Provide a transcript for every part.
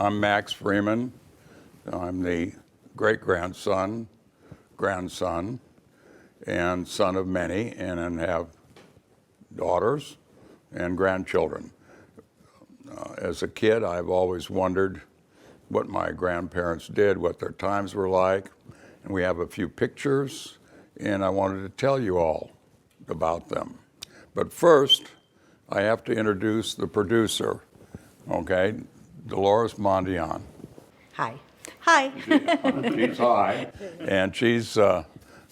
I'm Max Freeman. I'm the great-grandson, grandson, and son of many, and then have daughters and grandchildren. As a kid, I've always wondered what my grandparents did, what their times were like, and we have a few pictures, and I wanted to tell you all about them. But first, I have to introduce the producer, okay, Dolores Mondian. Hi. Hi. She's high, and she's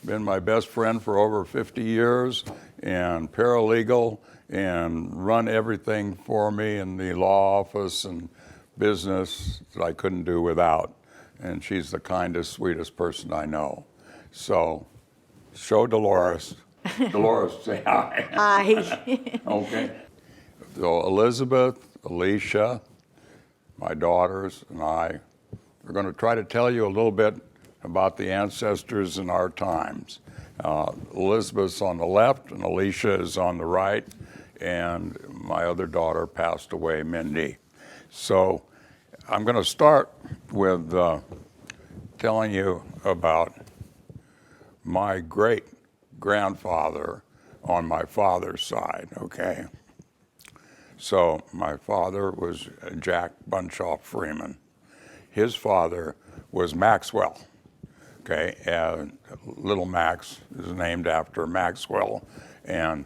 been my best friend for over 50 years, and paralegal, and run everything for me in the law office and business that I couldn't do without. And she's the kindest, sweetest person I know. So, show Dolores. Dolores, say hi. Hi. Okay. So Elizabeth, Alicia, my daughters, and I are going to try to tell you a little bit about the ancestors in our times. Elizabeth's on the left, and Alicia is on the right, and my other daughter passed away, Mindy. So I'm going to start with telling you about my great-grandfather on my father's side, okay? So my father was Jack Bunshaw Freeman. His father was Maxwell, okay? And little Max is named after Maxwell. And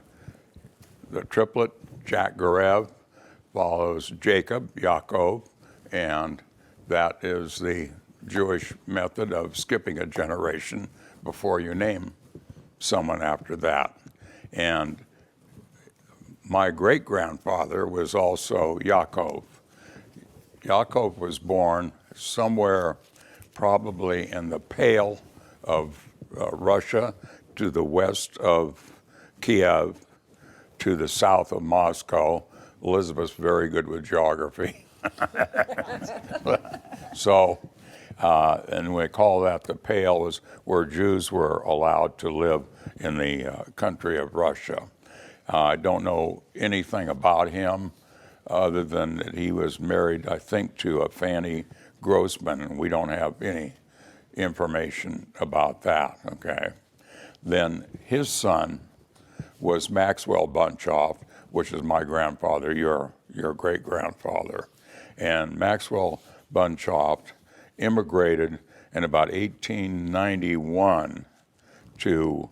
the triplet, Jack Garev, follows Jacob, Yaakov, and that is the Jewish method of skipping a generation before you name someone after that. And my great-grandfather was also Yaakov. Yaakov was born somewhere probably in the Pale of Russia, to the west of Kiev, to the south of Moscow. Elizabeth's very good with geography. So, and we call that the Pale, was where Jews were allowed to live in the country of Russia. I don't know anything about him other than that he was married, I think, to a Fanny Grossman, and we don't have any information about that, okay? Then his son was Maxwell Bunshaw, which is my grandfather, your great-grandfather. And Maxwell Bunshaw immigrated in about 1891 to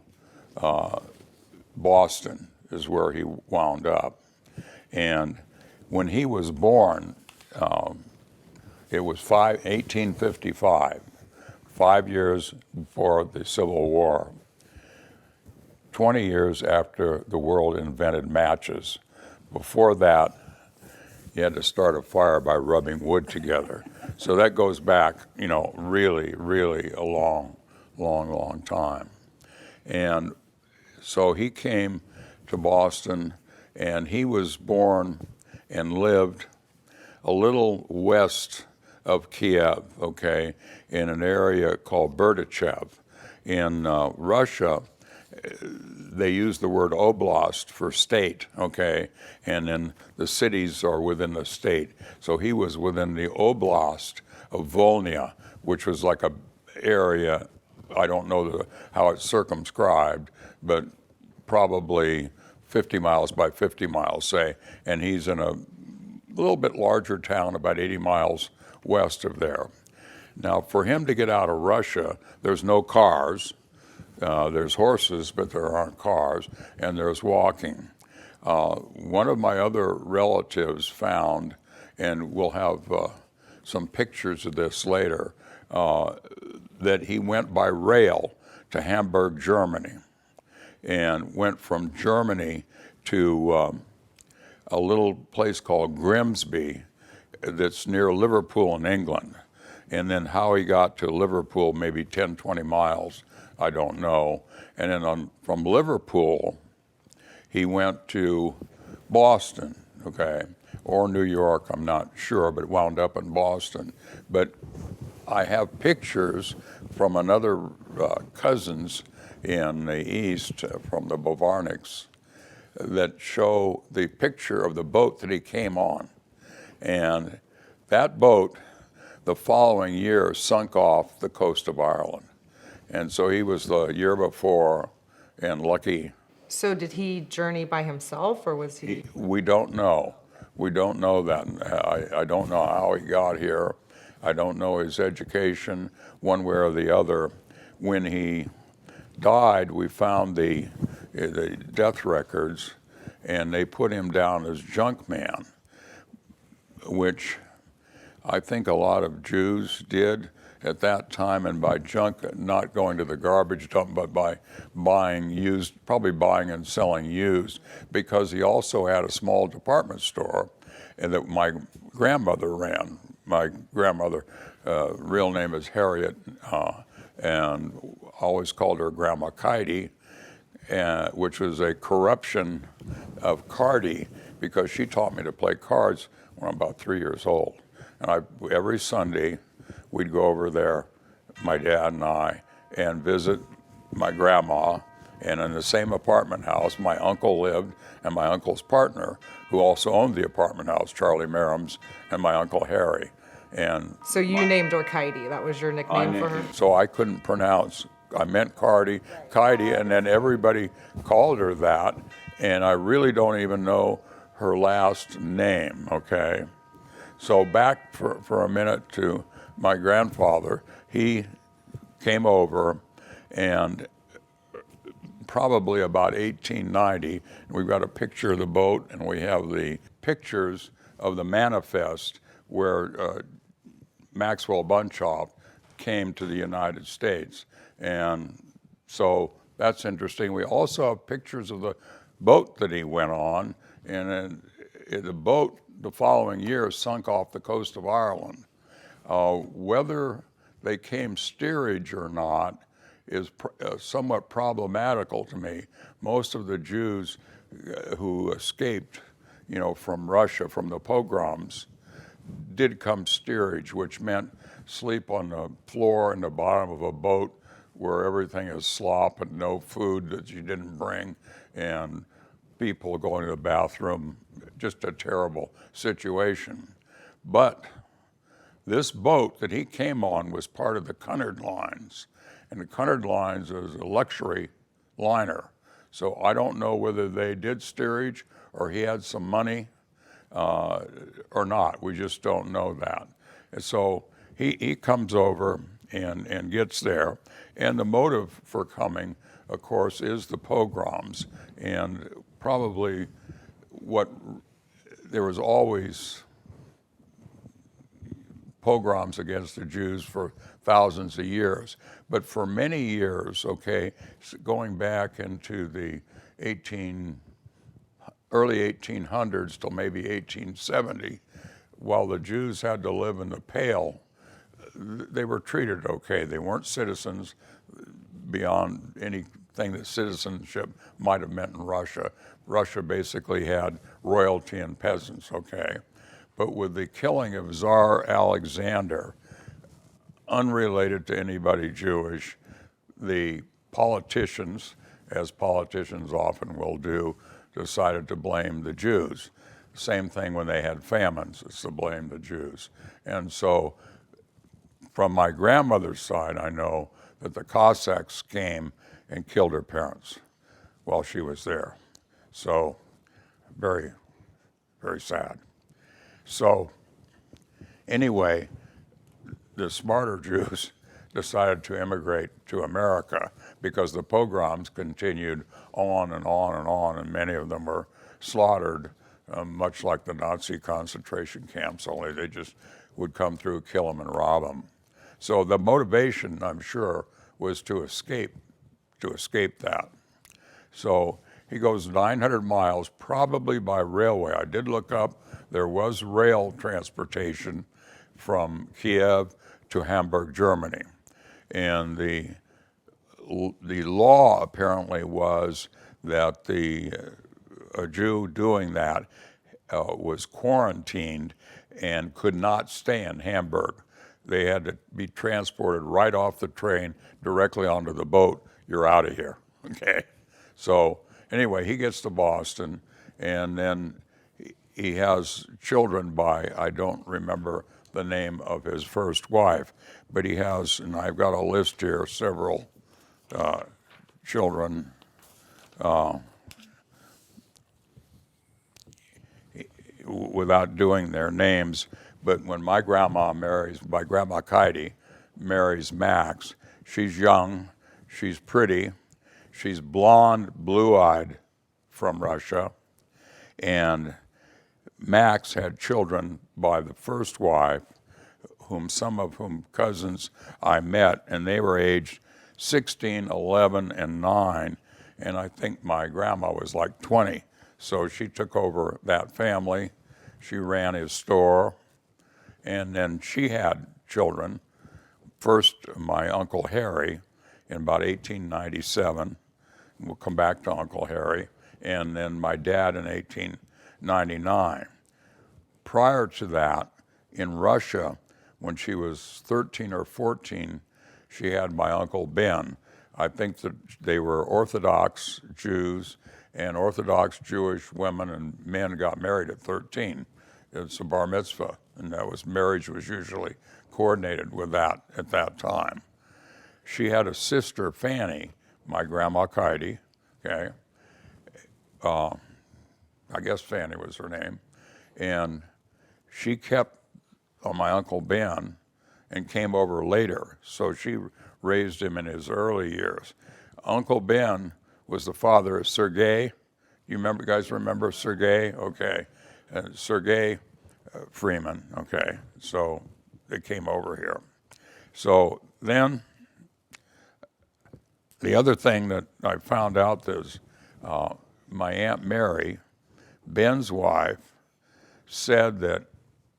Boston, is where he wound up. And when he was born, it was 1855, 5 years before the Civil War, 20 years after the world invented matches. Before that, you had to start a fire by rubbing wood together. So that goes back, really, really a long, long, long time. And so he came to Boston, and he was born and lived a little west of Kiev, okay, in an area called Berdichev. In Russia, they use the word oblast for state, okay, and then the cities are within the state. So he was within the oblast of Volnya, which was like a area, I don't know how it's circumscribed, but probably 50 miles by 50 miles, say, and he's in a little bit larger town about 80 miles west of there. Now, for him to get out of Russia, there's no cars. There's horses, but there aren't cars, and there's walking. One of my other relatives found, and we'll have some pictures of this later, that he went by rail to Hamburg, Germany, and went from Germany to a little place called Grimsby that's near Liverpool in England. And then how he got to Liverpool, maybe 10, 20 miles, I don't know. And then from Liverpool, he went to Boston, okay, or New York, I'm not sure, but wound up in Boston. But I have pictures from another cousins in the east, from the Bovarniks, that show the picture of the boat that he came on. And that boat the following year sunk off the coast of Ireland. And so he was the year before, and lucky. So did he journey by himself, or was he? We don't know. We don't know that. I don't know how he got here. I don't know his education, one way or the other. When he died, we found the death records, and they put him down as junk man, which I think a lot of Jews did at that time, and by junk, not going to the garbage dump, but by buying used, probably buying and selling used, because he also had a small department store and that my grandmother ran. My grandmother, real name is Harriet, and I always called her Grandma Kitey, which was a corruption of Cardi, because she taught me to play cards when I'm about 3 years old. And every Sunday, we'd go over there, my dad and I, and visit my grandma. And in the same apartment house, my uncle lived, and my uncle's partner, who also owned the apartment house, Charlie Merriams, and my Uncle Harry. And So you named her Kitey. That was your nickname for her? so I couldn't pronounce. I meant Kitey, and then everybody called her that, and I really don't even know her last name, okay? So back for a minute to my grandfather. He came over, and probably about 1890, and we've got a picture of the boat, and we have the pictures of the manifest where Maxwell Bunchoff came to the United States. And so that's interesting. We also have pictures of the boat that he went on, and then the boat the following year sunk off the coast of Ireland. Whether they came steerage or not is somewhat problematical to me. Most of the Jews who escaped, from Russia, from the pogroms, did come steerage, which meant sleep on the floor in the bottom of a boat where everything is slop and no food that you didn't bring, and people going to the bathroom, just a terrible situation. But this boat that he came on was part of the Cunard Lines, and the Cunard Lines is a luxury liner. So I don't know whether they did steerage or he had some money or not. We just don't know that. And so he comes over and gets there. And the motive for coming, of course, is the pogroms. And probably there was always pogroms against the Jews for thousands of years. But for many years, going back into the early 1800s till maybe 1870, while the Jews had to live in the Pale, they were treated okay. They weren't citizens beyond anything that citizenship might have meant in Russia. Russia basically had royalty and peasants, But with the killing of Tsar Alexander, unrelated to anybody Jewish, the politicians, as politicians often will do, decided to blame the Jews. Same thing when they had famines, it's to blame the Jews. And so from my grandmother's side, I know that the Cossacks came and killed her parents while she was there. So very, very sad. So anyway, the smarter Jews decided to immigrate to America because the pogroms continued on and on and on, and many of them were slaughtered, much like the Nazi concentration camps, only they just would come through, kill them, and rob them. So the motivation, I'm sure, was to escape that. So he goes 900 miles, probably by railway. I did look up, there was rail transportation from Kiev to Hamburg, Germany. And the law apparently was that a Jew doing that was quarantined and could not stay in Hamburg. They had to be transported right off the train directly onto the boat. You're out of here, So anyway, he gets to Boston, and then he has children by, I don't remember the name of his first wife, but he has, and I've got a list here, several children. Without doing their names, but when my grandma Katie marries Max, she's young, she's pretty, she's blonde, blue-eyed from Russia, and Max had children by the first wife, some of whom cousins I met, and they were aged 16, 11, and 9, and I think my grandma was like 20. So she took over that family. She ran his store, and then she had children. First, my Uncle Harry in about 1897. We'll come back to Uncle Harry. And then my dad in 1899. Prior to that, in Russia, when she was 13 or 14, she had my Uncle Ben. I think that they were Orthodox Jews, and Orthodox Jewish women and men got married at 13. It's a bar mitzvah, and marriage was usually coordinated with that at that time. She had a sister, Fanny, my grandma Katie, okay? I guess Fanny was her name, and she kept on my Uncle Ben and came over later, so she raised him in his early years. Uncle Ben was the father of Sergei. You guys remember Sergei? Okay. Sergei Freeman, okay. So they came over here. So then the other thing that I found out is my Aunt Mary, Ben's wife, said that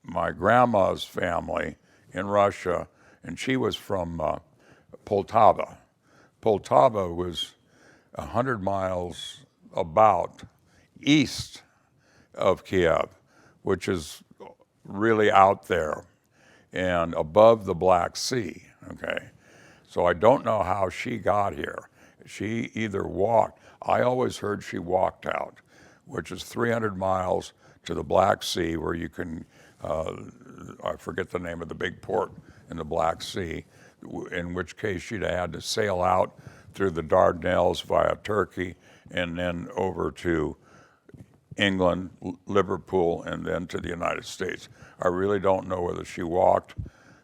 my grandma's family in Russia, and she was from Poltava. Poltava was 100 miles about east of Kiev, which is really out there and above the Black Sea, okay? So I don't know how she got here. She either walked, I always heard she walked out, which is 300 miles to the Black Sea where you can, I forget the name of the big port in the Black Sea, in which case she'd had to sail out through the Dardanelles via Turkey and then over to England, Liverpool, and then to the United States. I really don't know whether she walked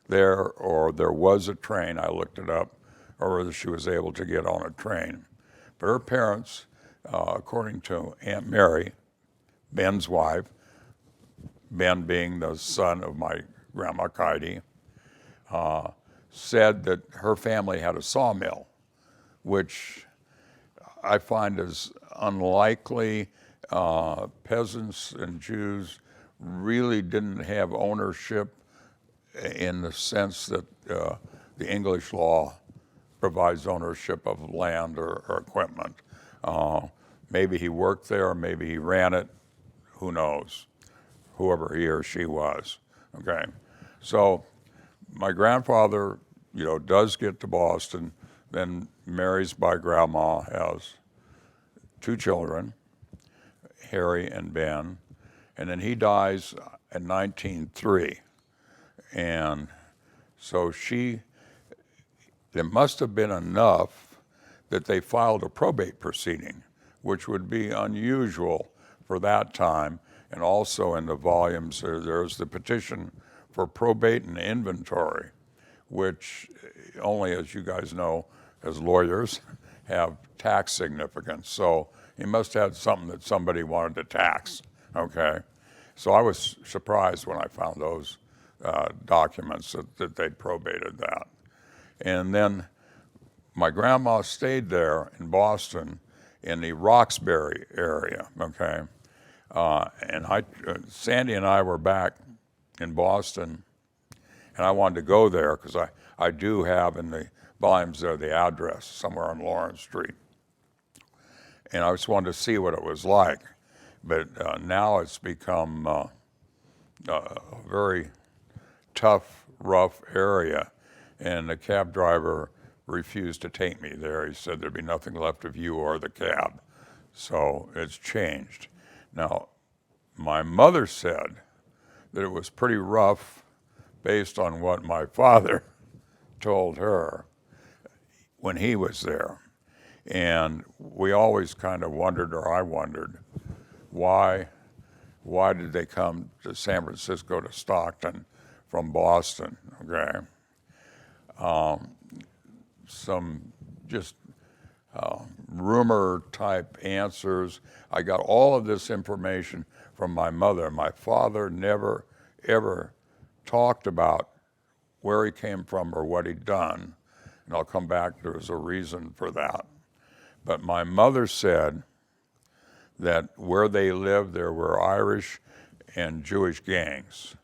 there or there was a train, I looked it up, or whether she was able to get on a train. But her parents, according to Aunt Mary, Ben's wife, Ben being the son of my grandma Katie, said that her family had a sawmill, which I find is unlikely. Peasants and Jews really didn't have ownership in the sense that the English law provides ownership of land or equipment. Maybe he worked there, maybe he ran it, who knows, whoever he or she was, okay? So my grandfather, does get to Boston, then marries my grandma, has 2 children, Harry and Ben, and then he dies in 1903. And so there must have been enough that they filed a probate proceeding, which would be unusual for that time. And also in the volumes, there's the petition for probate and inventory, which only, as you guys know, as lawyers, have tax significance. So he must have had something that somebody wanted to tax, okay? So I was surprised when I found those documents that they'd probated that. And then my grandma stayed there in Boston in the Roxbury area, okay? And Sandy and I were back in Boston, and I wanted to go there because I do have in the volumes there the address somewhere on Lawrence Street. And I just wanted to see what it was like. But now it's become a very tough, rough area, and the cab driver refused to take me there. He said there'd be nothing left of you or the cab. So it's changed. Now, my mother said that it was pretty rough based on what my father told her when he was there. And we always kind of wondered, or I wondered, why did they come to San Francisco to Stockton from Boston, okay? Some just rumor type answers. I got all of this information from my mother. My father never, ever talked about where he came from or what he'd done. And I'll come back, there was a reason for that. But my mother said that where they lived, there were Irish and Jewish gangs,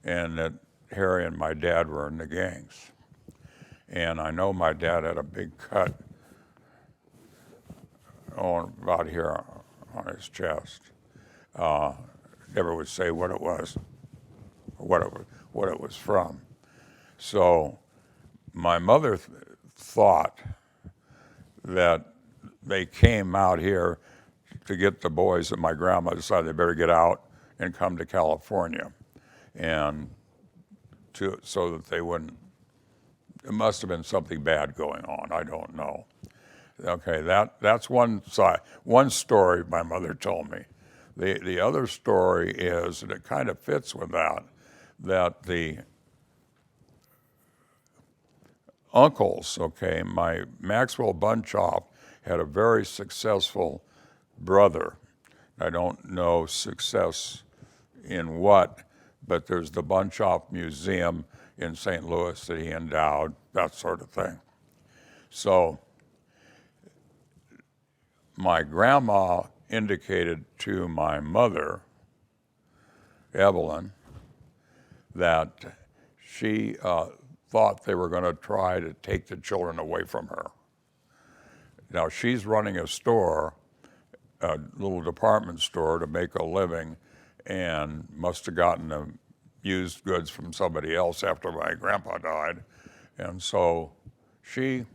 and that Harry and my dad were in the gangs. And I know my dad had a big cut on about here on his chest. Never would say what it was, or what it was from. So my mother thought that they came out here to get the boys, and my grandma decided they better get out and come to California, and so that they wouldn't. It must have been something bad going on. I don't know. Okay, that's one side, one story my mother told me. The other story is, and it kind of fits with that the uncles, okay, my Maxwell Bunchoff had a very successful brother. I don't know success in what, but there's the Bunchoff Museum in St. Louis that he endowed, that sort of thing. So my grandma indicated to my mother, Evelyn, that she thought they were going to try to take the children away from her. Now, she's running a store, a little department store, to make a living, and must have gotten the used goods from somebody else after my grandpa died. And so she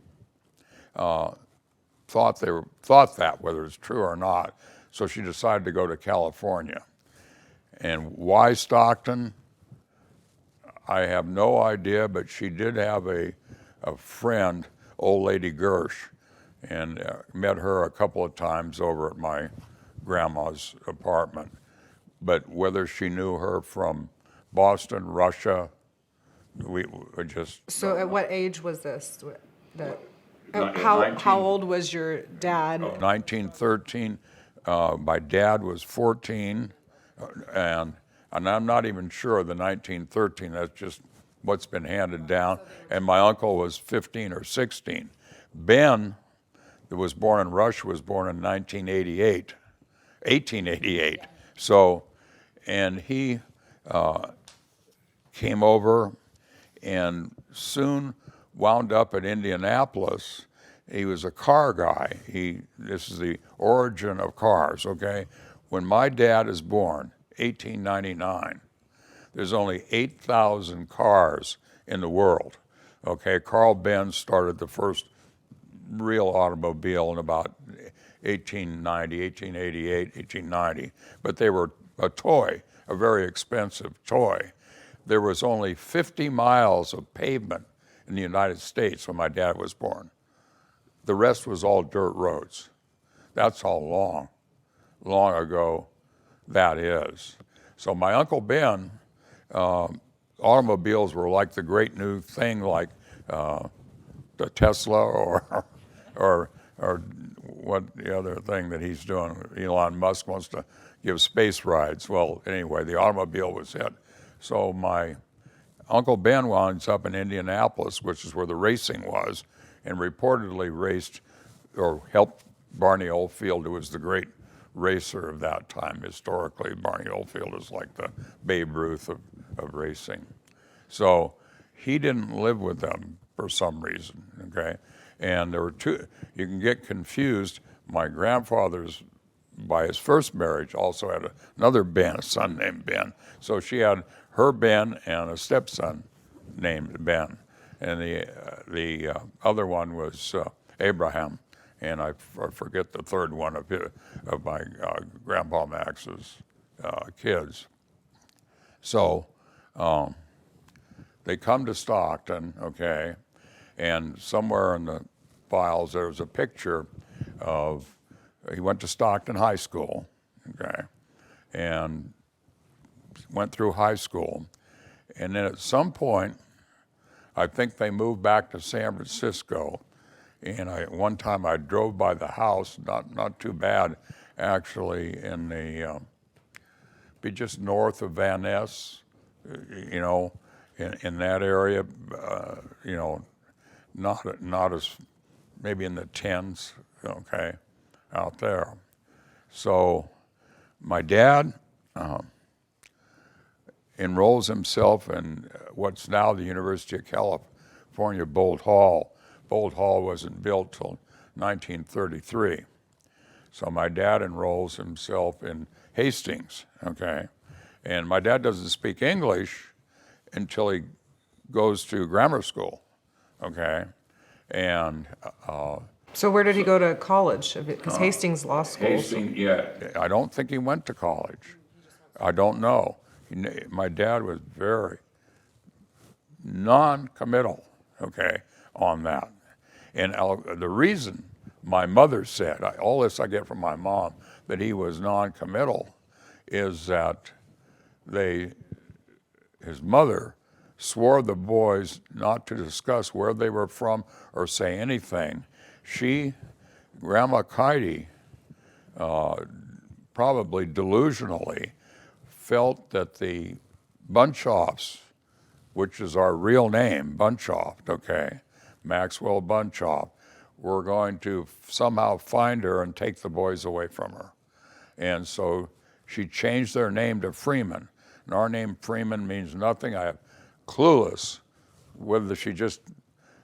thought that, whether it's true or not. So she decided to go to California. And why Stockton? I have no idea, but she did have a friend, old lady Gersh, and met her a couple of times over at my grandma's apartment. But whether she knew her from Boston, Russia, we just. So at what age was this? At How 19 old was your dad? 1913. My dad was 14, and I'm not even sure of the 1913. That's just what's been handed down. And my uncle was 15 or 16. Ben, that was born in Russia, was born in 1888. So, and he came over and soon wound up at Indianapolis. He was a car guy. This is the origin of cars, okay? When my dad is born, 1899, there's only 8,000 cars in the world, okay? Carl Benz started the first real automobile in about 1890, 1888, 1890, but they were a toy, a very expensive toy. There was only 50 miles of pavement in the United States when my dad was born. The rest was all dirt roads. That's how long ago that is. So my Uncle Ben, automobiles were like the great new thing, like the Tesla or what the other thing that he's doing. Elon Musk wants to give space rides. Well, anyway, the automobile was it. So my Uncle Ben winds up in Indianapolis, which is where the racing was, and reportedly raced or helped Barney Oldfield, who was the great racer of that time. Historically, Barney Oldfield is like the Babe Ruth of racing. So he didn't live with them for some reason, okay? And there were two, you can get confused. My grandfather's, by his first marriage, also had another Ben, a son named Ben. So she had her Ben and a stepson named Ben. And the other one was Abraham, and I forget the third one of my Grandpa Max's kids. So they come to Stockton, okay, and somewhere in the files there was a picture of, he went to Stockton High School, okay, and went through high school. And then at some point, I think they moved back to San Francisco. And one time I drove by the house, not too bad, actually, in the, be just north of Van Ness, you know, in that area, you know, not as, maybe in the tens, okay, out there. So my dad enrolls himself in what's now the University of California, Bolt Hall. Bolt Hall wasn't built till 1933. So my dad enrolls himself in Hastings, okay? And my dad doesn't speak English until he goes to grammar school, okay? And So where did he go to college? Because Hastings Law School. Hastings, yeah, I don't think he went to college. I don't know. My dad was very non-committal, okay, on that. And the reason my mother said, all this I get from my mom, that he was non-committal is that his mother swore the boys not to discuss where they were from or say anything. Grandma Kitey, probably delusionally, felt that the Bunchoffs, which is our real name, Bunchoff, okay, Maxwell Bunchoff, were going to somehow find her and take the boys away from her. And so she changed their name to Freeman. And our name Freeman means nothing. I am clueless whether she just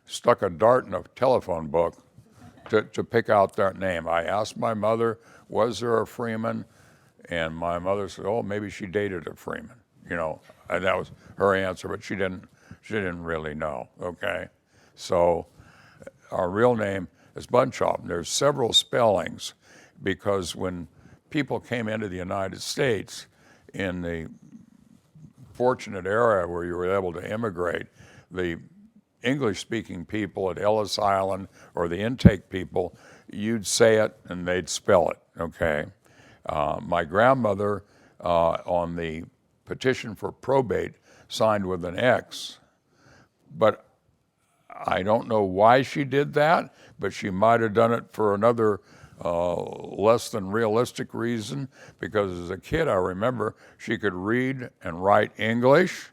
stuck a dart in a telephone book to pick out that name. I asked my mother, was there a Freeman? And my mother said, oh, maybe she dated a Freeman, you know, and that was her answer, but she didn't really know, okay? So our real name is Bunchoff. And there's several spellings because when people came into the United States in the fortunate era where you were able to immigrate, the English-speaking people at Ellis Island or the intake people, you'd say it and they'd spell it, okay? My grandmother, on the petition for probate, signed with an X, but I don't know why she did that, but she might have done it for another less than realistic reason, because as a kid I remember she could read and write English,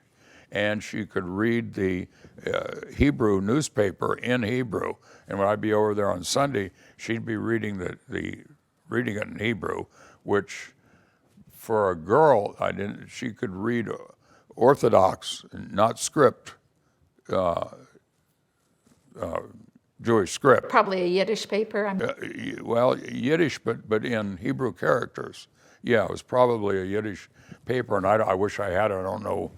and she could read the Hebrew newspaper in Hebrew. And when I'd be over there on Sunday, she'd be reading reading it in Hebrew, which for a girl, she could read Orthodox, not script, Jewish script. Probably a Yiddish paper. Well, Yiddish, but in Hebrew characters. Yeah, it was probably a Yiddish paper, and I wish I had it. I don't know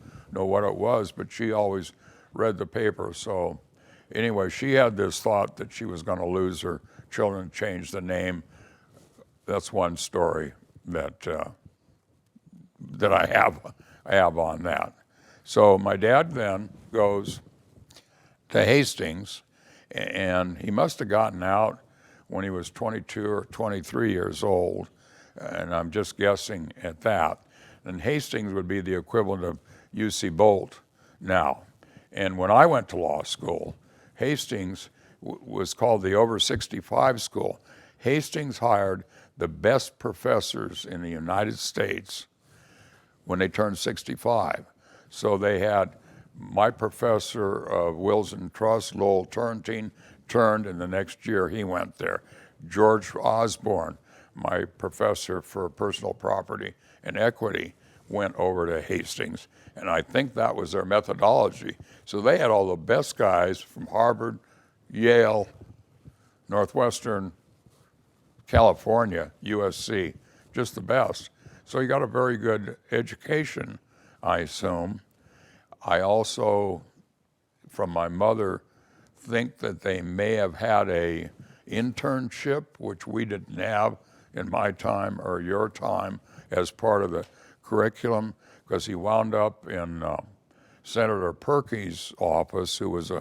what it was, but she always read the paper. So anyway, she had this thought that she was going to lose her children, change the name. That's one story that I have on that. So my dad then goes to Hastings, and he must have gotten out when he was 22 or 23 years old, and I'm just guessing at that. And Hastings would be the equivalent of UC Bolt now. And when I went to law school, Hastings was called the over 65 school. Hastings hired the best professors in the United States when they turned 65. So they had my professor of wills and trusts, Lowell Turntine, turned, and the next year he went there. George Osborne, my professor for personal property and equity, went over to Hastings, and I think that was their methodology. So they had all the best guys from Harvard, Yale, Northwestern, California, USC, just the best. So he got a very good education, I assume. I also, from my mother, think that they may have had a internship, which we didn't have in my time or your time, as part of the curriculum, because he wound up in Senator Perky's office, who was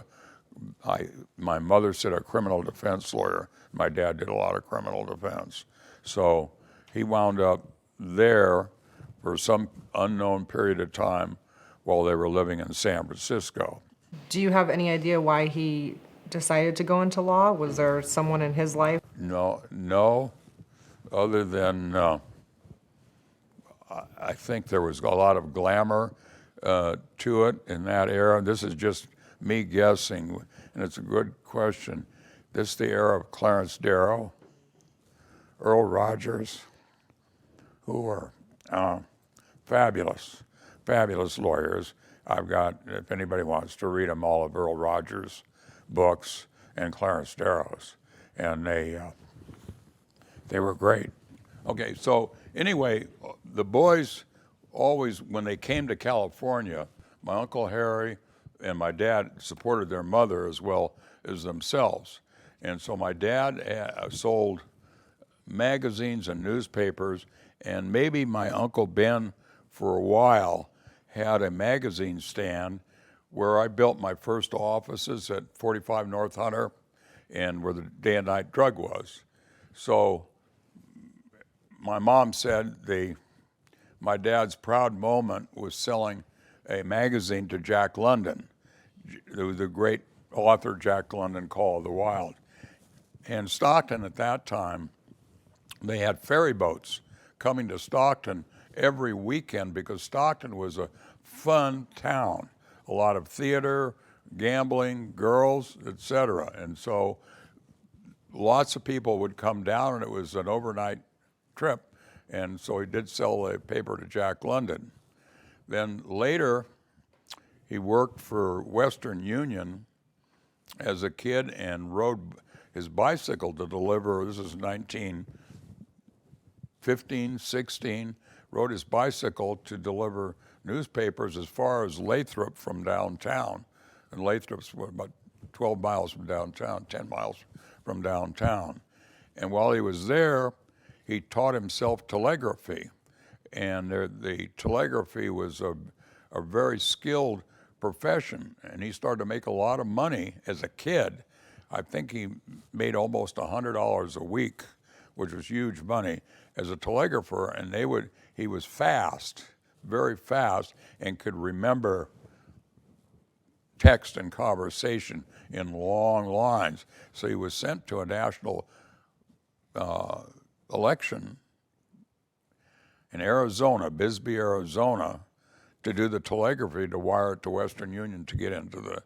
my mother said a criminal defense lawyer. My dad did a lot of criminal defense. So he wound up there for some unknown period of time while they were living in San Francisco. Do you have any idea why he decided to go into law? Was there someone in his life? No, other than I think there was a lot of glamour to it in that era. This is just me guessing, and it's a good question. This is the era of Clarence Darrow, Earl Rogers, who were fabulous lawyers. I've got, if anybody wants to read them, all of Earl Rogers' books and Clarence Darrow's, and they were great. Okay, so anyway, the boys always, when they came to California, my Uncle Harry and my dad supported their mother as well as themselves. And so my dad sold magazines and newspapers, and maybe my Uncle Ben, for a while, had a magazine stand where I built my first offices at 45 North Hunter and where the day and night drug was. So my mom said my dad's proud moment was selling a magazine to Jack London. There was a great author, Jack London, called The Wild. And Stockton at that time, they had ferry boats coming to Stockton every weekend because Stockton was a fun town. A lot of theater, gambling, girls, etc. And so lots of people would come down, and it was an overnight trip. And so he did sell a paper to Jack London. Then later, he worked for Western Union as a kid and rode his bicycle to deliver, this is 1915, 16, rode his bicycle to deliver newspapers as far as Lathrop from downtown. And Lathrop's about 12 miles from downtown, 10 miles from downtown. And while he was there, he taught himself telegraphy. And the telegraphy was a very skilled profession, and he started to make a lot of money as a kid. I think he made almost $100 a week, which was huge money, as a telegrapher, and he was fast, very fast, and could remember text and conversation in long lines. So he was sent to a national election in Arizona, Bisbee, Arizona, to do the telegraphy to wire it to Western Union to get into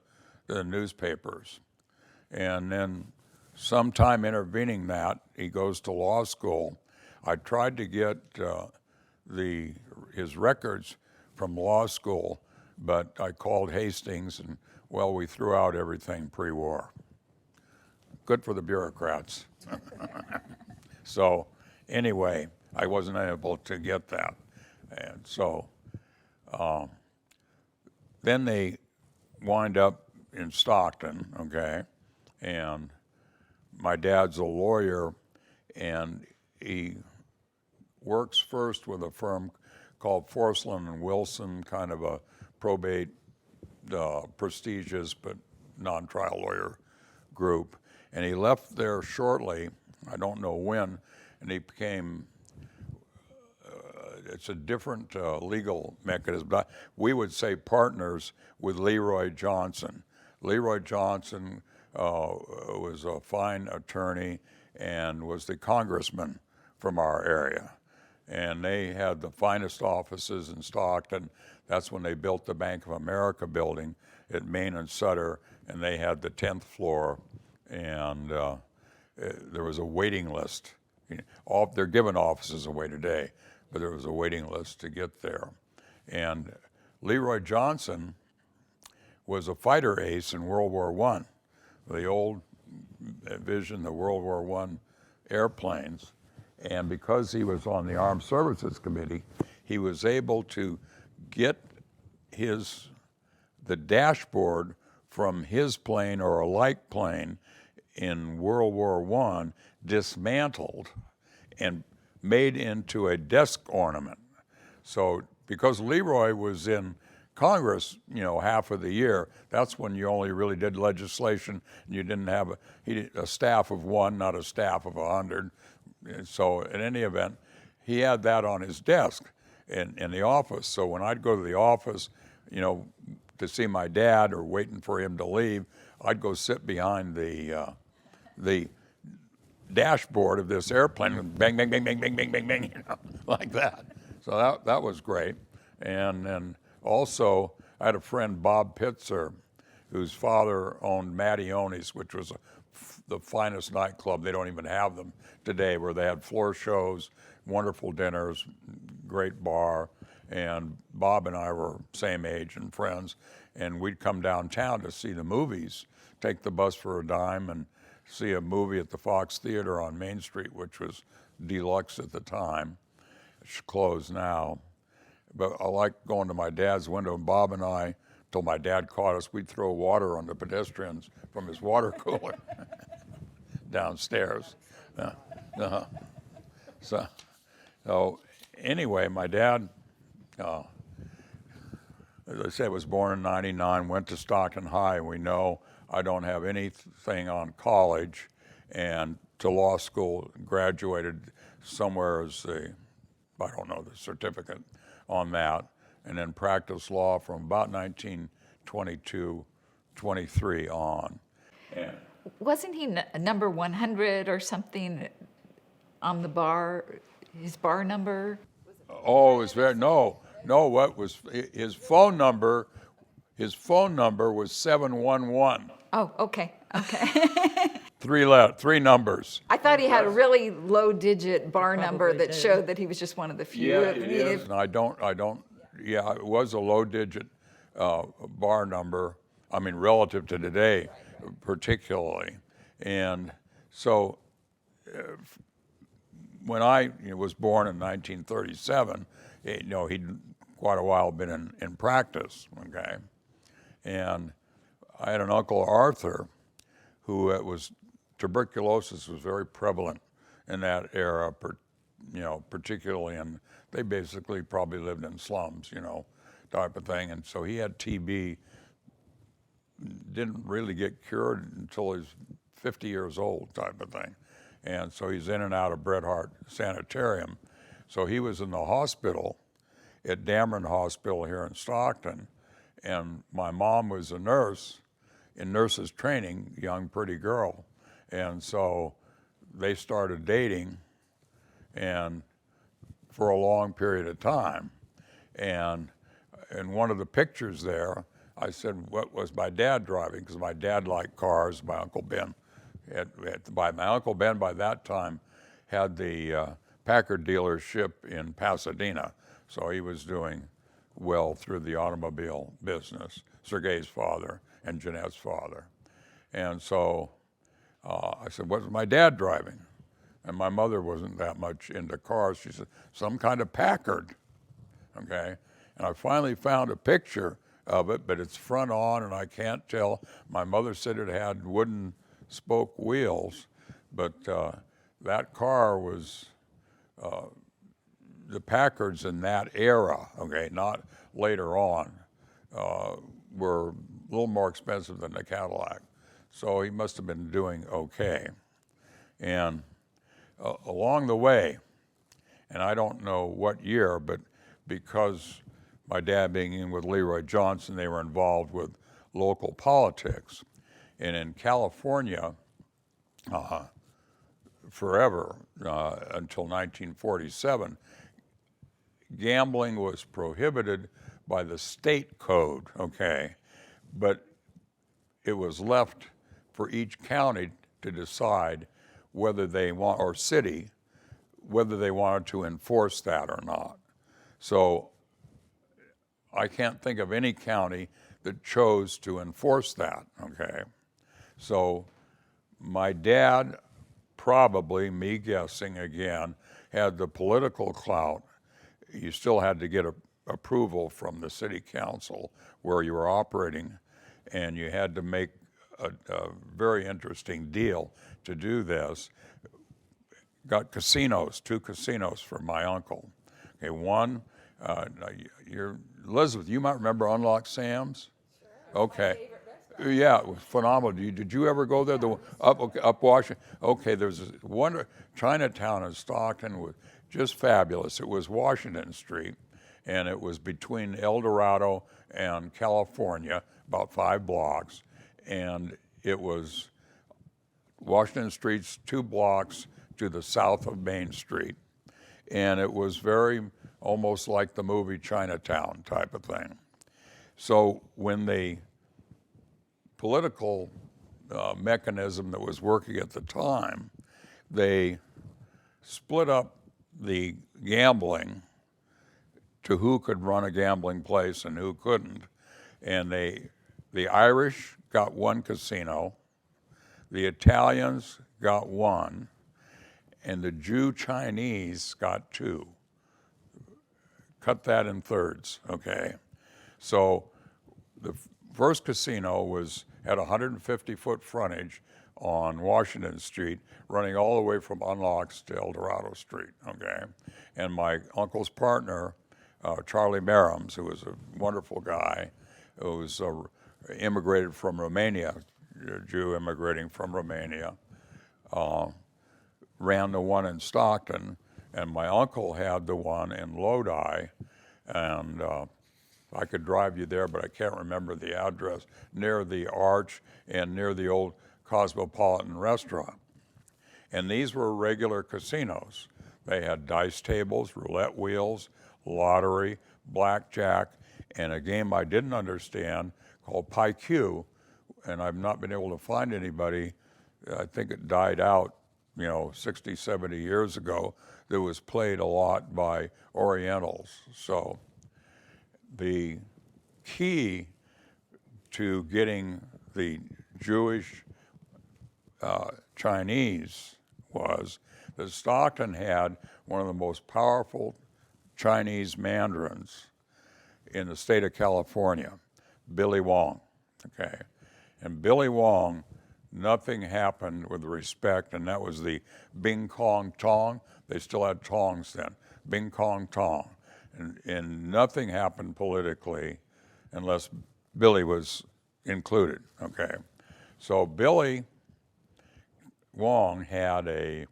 the newspapers. And then sometime intervening that, he goes to law school. I tried to get his records from law school, but I called Hastings, and, well, we threw out everything pre-war. Good for the bureaucrats. So anyway, I wasn't able to get that. And so then they wind up in Stockton, okay? And my dad's a lawyer, and he works first with a firm called Forslund and Wilson, kind of a probate, prestigious but non-trial lawyer group. And he left there shortly, I don't know when, and he became, it's a different legal mechanism, but we would say partners with Leroy Johnson. Leroy Johnson was a fine attorney and was the congressman from our area. And they had the finest offices in Stockton. That's when they built the Bank of America building at Main and Sutter, and they had the 10th floor, and there was a waiting list. They're giving offices away today, but there was a waiting list to get there. And Leroy Johnson was a fighter ace in World War I, the old vision, the World War I airplanes. And because he was on the Armed Services Committee, he was able to get the dashboard from his plane or a like plane in World War I dismantled and made into a desk ornament. So because Leroy was in Congress, half of the year, that's when you only really did legislation. And you didn't have a staff of one, not a staff of 100. And so in any event, he had that on his desk in the office. So when I'd go to the office, to see my dad or waiting for him to leave, I'd go sit behind the dashboard of this airplane and bang, bang, bang, bang, bang, bang, bang, bang, like that. So that was great. And then also, I had a friend, Bob Pitzer, whose father owned Mattioni's, which was the finest nightclub. They don't even have them today, where they had floor shows, wonderful dinners, great bar. And Bob and I were same age and friends. And we'd come downtown to see the movies, take the bus for a dime and see a movie at the Fox Theater on Main Street, which was deluxe at the time. It's closed now. But I like going to my dad's window, and Bob and I, till my dad caught us, we'd throw water on the pedestrians from his water cooler downstairs. So anyway, my dad, as I said, was born in '99, went to Stockton High. We know I don't have anything on college, and to law school, graduated somewhere as the certificate on that, and then practiced law from about 1922, 23 on. And Wasn't he number 100 or something on the bar, his bar number? oh, it's very, no, what was, his phone number was 711. Oh, okay. Three numbers. I thought he had a really low digit bar number that showed that he was just one of the few. It is. And I don't, it was a low digit bar number, I mean, relative to today, particularly. And so when I was born in 1937, he'd quite a while been in practice, okay? And I had an Uncle Arthur who tuberculosis was very prevalent in that era, particularly, and they basically probably lived in slums, type of thing. And so he had TB, didn't really get cured until he was 50 years old, type of thing. And so he's in and out of Bret Harte Sanitarium. So he was in the hospital at Dameron Hospital here in Stockton, and my mom was a nurse in nurses training, young, pretty girl. And so they started dating, and for a long period of time. And in one of the pictures there, I said, what was my dad driving? Because my dad liked cars. My Uncle Ben my Uncle Ben by that time had the Packard dealership in Pasadena. So he was doing well through the automobile business, Sergei's father and Jeanette's father. And so I said, what was my dad driving? And my mother wasn't that much into cars. She said, some kind of Packard, okay? And I finally found a picture of it, but it's front on and I can't tell. My mother said it had wooden spoke wheels, but that car was, the Packards in that era, okay, not later on, were a little more expensive than the Cadillac. So he must have been doing okay. And along the way, and I don't know what year, but because my dad being in with Leroy Johnson, they were involved with local politics. And in California, forever, until 1947, gambling was prohibited by the state code, okay? But it was left for each county to decide whether they want, or city, whether they wanted to enforce that or not. So I can't think of any county that chose to enforce that, okay? So my dad, probably, me guessing again, had the political clout. You still had to get approval from the city council where you were operating, and you had to make a very interesting deal to do this. Got casinos, 2 casinos for my uncle. Okay, one now you're, Elizabeth, you might remember Unlock Sam's? Okay. Yeah, it was phenomenal. Did you ever go there? The up Washington. Okay, there's this wonder Chinatown in Stockton was just fabulous. It was Washington Street, and it was between El Dorado and California, about 5 blocks, and it was Washington Street's 2 blocks to the south of Main Street, and it was very almost like the movie Chinatown type of thing. So when the political mechanism that was working at the time, they split up the gambling to who could run a gambling place and who couldn't. And the Irish got 1 casino, the Italians got 1, and the Jew Chinese got 2. Cut that in thirds, okay? So the first casino was at 150-foot frontage on Washington Street, running all the way from Unlocks to El Dorado Street, okay? And my uncle's partner, Charlie Merrims, who was a wonderful guy, who was immigrated from Romania, a Jew immigrating from Romania, ran the one in Stockton, and my uncle had the one in Lodi, and I could drive you there, but I can't remember the address, near the Arch and near the old Cosmopolitan restaurant. And these were regular casinos. They had dice tables, roulette wheels, lottery, blackjack, and a game I didn't understand called PIQ, and I've not been able to find anybody. I think it died out, 60, 70 years ago, that was played a lot by Orientals. So the key to getting the Jewish Chinese was that Stockton had one of the most powerful Chinese mandarins in the state of California, Billy Wong, okay? And Billy Wong, nothing happened with respect, and that was the Bing Kong Tong. They still had tongs then, Bing Kong Tong. And nothing happened politically unless Billy was included, okay? So Billy Wong had a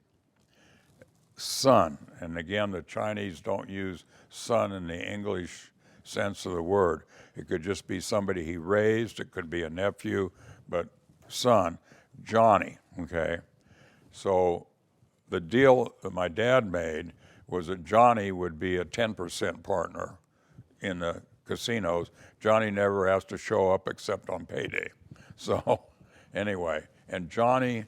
son, and again, the Chinese don't use son in the English sense of the word. It could just be somebody he raised, it could be a nephew, but son, Johnny, okay? So the deal that my dad made was that Johnny would be a 10% partner in the casinos. Johnny never has to show up except on payday. So anyway, and Johnny,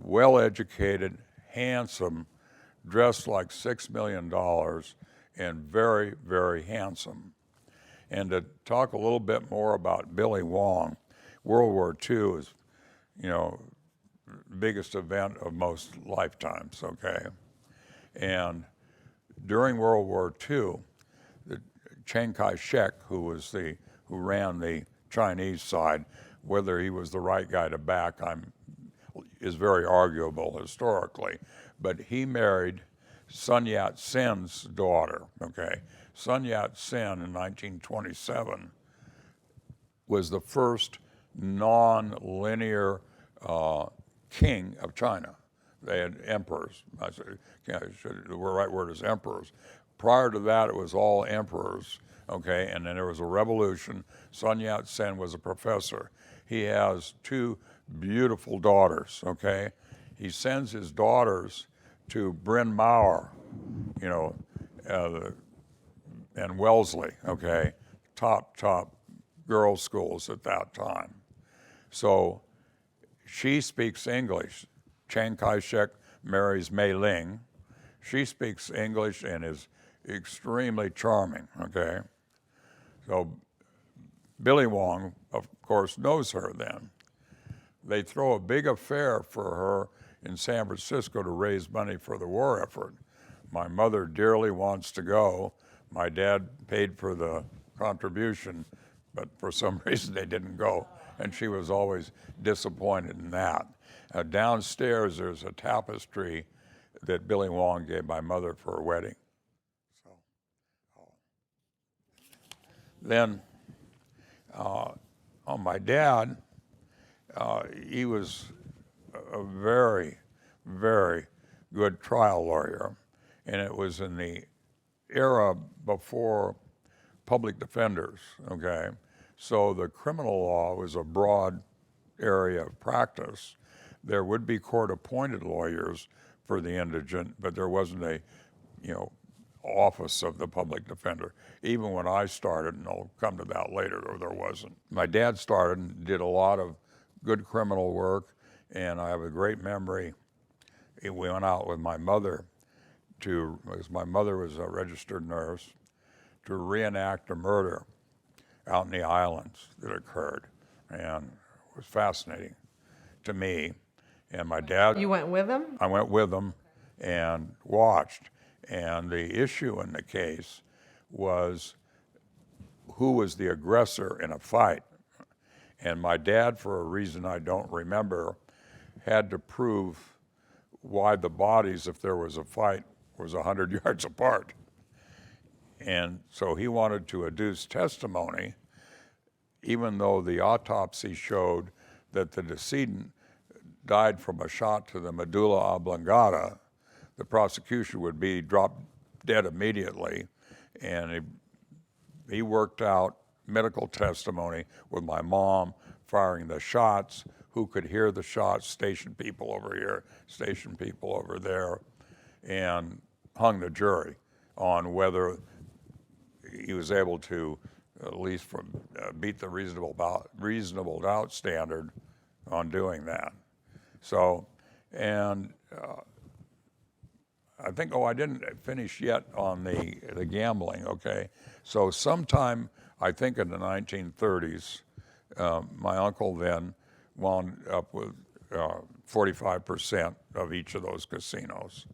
well-educated, handsome, dressed like $6 million, and very, very handsome. And to talk a little bit more about Billy Wong, World War II is, biggest event of most lifetimes, okay? And during World War II, Chiang Kai-shek, who ran the Chinese side, whether he was the right guy to back is very arguable historically, but he married Sun Yat-sen's daughter, okay? Sun Yat-sen in 1927 was the first non-linear king of China. They had emperors. The right word is emperors. Prior to that, it was all emperors, okay? And then there was a revolution. Sun Yat-sen was a professor. He has 2 beautiful daughters, okay? He sends his daughters to Bryn Mawr, and Wellesley, okay? Top girls' schools at that time. So she speaks English. Chiang Kai-shek marries Mei Ling. She speaks English and is extremely charming, okay? So Billy Wong, of course, knows her then. They throw a big affair for her in San Francisco to raise money for the war effort. My mother dearly wants to go. My dad paid for the contribution, but for some reason they didn't go, and she was always disappointed in that. Downstairs, there's a tapestry that Billy Wong gave my mother for her wedding. So, then on my dad, he was a very, very good trial lawyer, and it was in the era before public defenders, okay? So the criminal law was a broad area of practice. There would be court-appointed lawyers for the indigent, but there wasn't a, office of the public defender. Even when I started, and I'll come to that later, there wasn't. My dad started and did a lot of good criminal work, and I have a great memory. We went out with my mother because my mother was a registered nurse, to reenact a murder out in the islands that occurred, and it was fascinating to me. And my dad, You went with him? I went with them and watched. And the issue in the case was who was the aggressor in a fight. And my dad, for a reason I don't remember, had to prove why the bodies, if there was a fight, was 100 yards apart. And so he wanted to adduce testimony, even though the autopsy showed that the decedent died from a shot to the medulla oblongata. The prosecution would be dropped dead immediately, and he worked out medical testimony with my mom firing the shots, who could hear the shots, station people over here, station people over there, and hung the jury on whether he was able to at least beat the reasonable doubt standard on doing that. So, and I think, I didn't finish yet on the gambling, okay? So sometime, I think in the 1930s, my uncle then wound up with 45% of each of those casinos.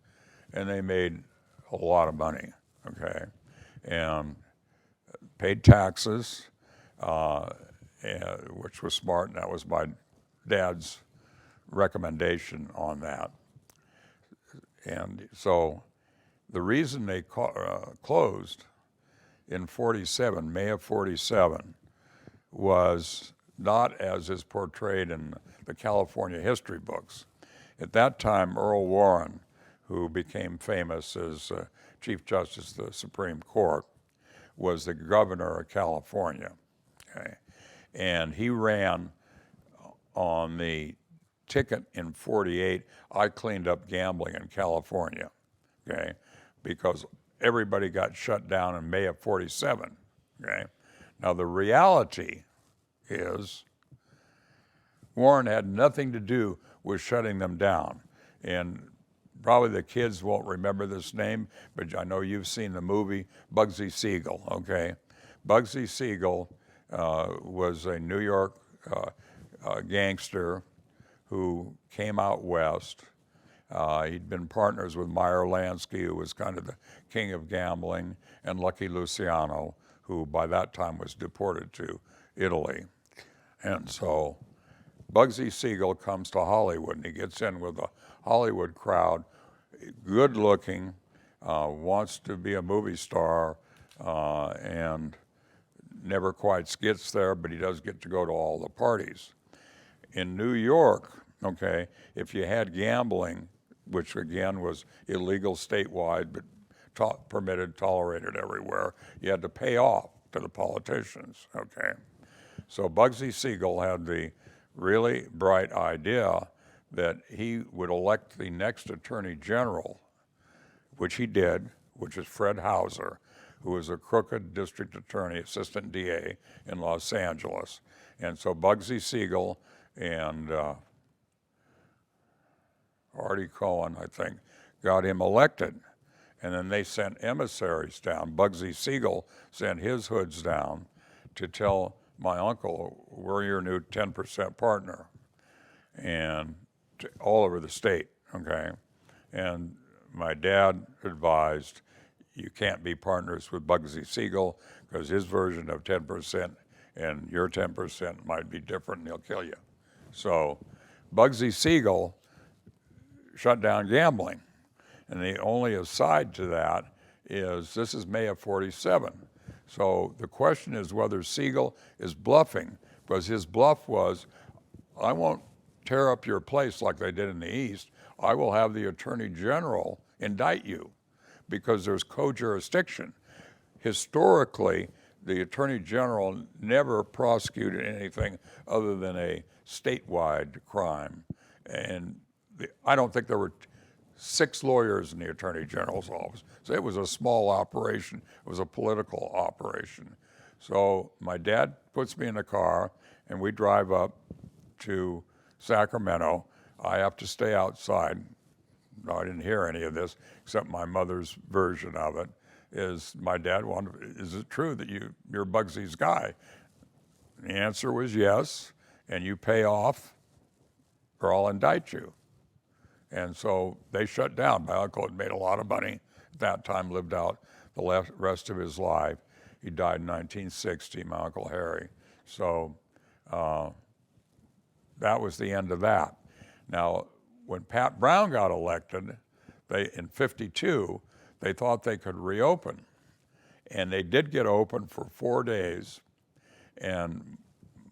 And they made a lot of money, okay? And paid taxes, which was smart, and that was my dad's recommendation on that. And so the reason they closed in 47, May of 47, was not as is portrayed in the California history books. At that time, Earl Warren, who became famous as Chief Justice of the Supreme Court, was the governor of California, okay? And he ran on the ticket in 48, I cleaned up gambling in California, okay? Because everybody got shut down in May of 47, okay? Now the reality is Warren had nothing to do with shutting them down. And probably the kids won't remember this name, but I know you've seen the movie Bugsy Siegel, okay? Bugsy Siegel was a New York gangster who came out west. He'd been partners with Meyer Lansky, who was kind of the king of gambling, and Lucky Luciano, who by that time was deported to Italy. And so Bugsy Siegel comes to Hollywood, and he gets in with a Hollywood crowd, good looking, wants to be a movie star, and never quite gets there, but he does get to go to all the parties. In New York, okay, if you had gambling, which again was illegal statewide, but permitted, tolerated everywhere, you had to pay off to the politicians, okay? So Bugsy Siegel had the really bright idea that he would elect the next attorney general, which he did, which is Fred Hauser, who was a crooked district attorney, assistant DA in Los Angeles. And so Bugsy Siegel and Artie Cohen, I think, got him elected. And then they sent emissaries down. Bugsy Siegel sent his hoods down to tell my uncle, we're your new 10% partner, and all over the state, okay? And my dad advised, you can't be partners with Bugsy Siegel because his version of 10% and your 10% might be different and he'll kill you. So Bugsy Siegel shut down gambling. And the only aside to that is this is May of 47. So the question is whether Siegel is bluffing, because his bluff was, I won't tear up your place like they did in the East. I will have the Attorney General indict you because there's co-jurisdiction. Historically, the Attorney General never prosecuted anything other than a statewide crime. And I don't think there were 6 lawyers in the Attorney General's office. So it was a small operation. It was a political operation. So my dad puts me in the car and we drive up to Sacramento. I have to stay outside. No, I didn't hear any of this except my mother's version of it. Is my dad wanted, is it true that you're Bugsy's guy? And the answer was yes, and you pay off or I'll indict you. And so they shut down. My uncle had made a lot of money at that time, lived out the rest of his life. He died in 1960, my Uncle Harry. So that was the end of that. Now, when Pat Brown got elected, in 52, they thought they could reopen. And they did get open for 4 days. And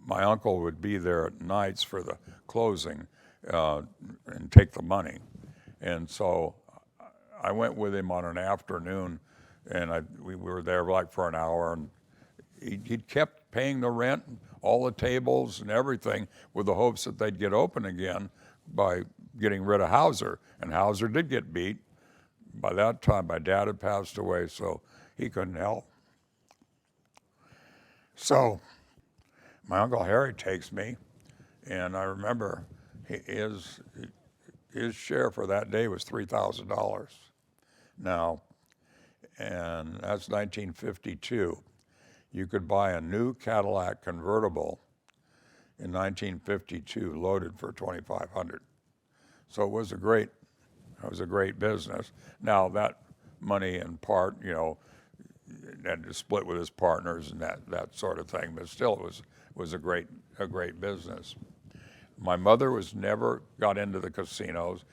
my uncle would be there at nights for the closing and take the money. And so I went with him on an afternoon, and we were there like for an hour, and he kept paying the rent, all the tables and everything, with the hopes that they'd get open again by getting rid of Hauser. And Hauser did get beat. By that time, my dad had passed away, so he couldn't help. So my Uncle Harry takes me, and I remember his share for that day was $3,000. Now, and that's 1952. You could buy a new Cadillac convertible in 1952 loaded for $2,500. So it was a great business. Now that money in part, had to split with his partners and that sort of thing, but still it was a great business. My mother never got into the casinos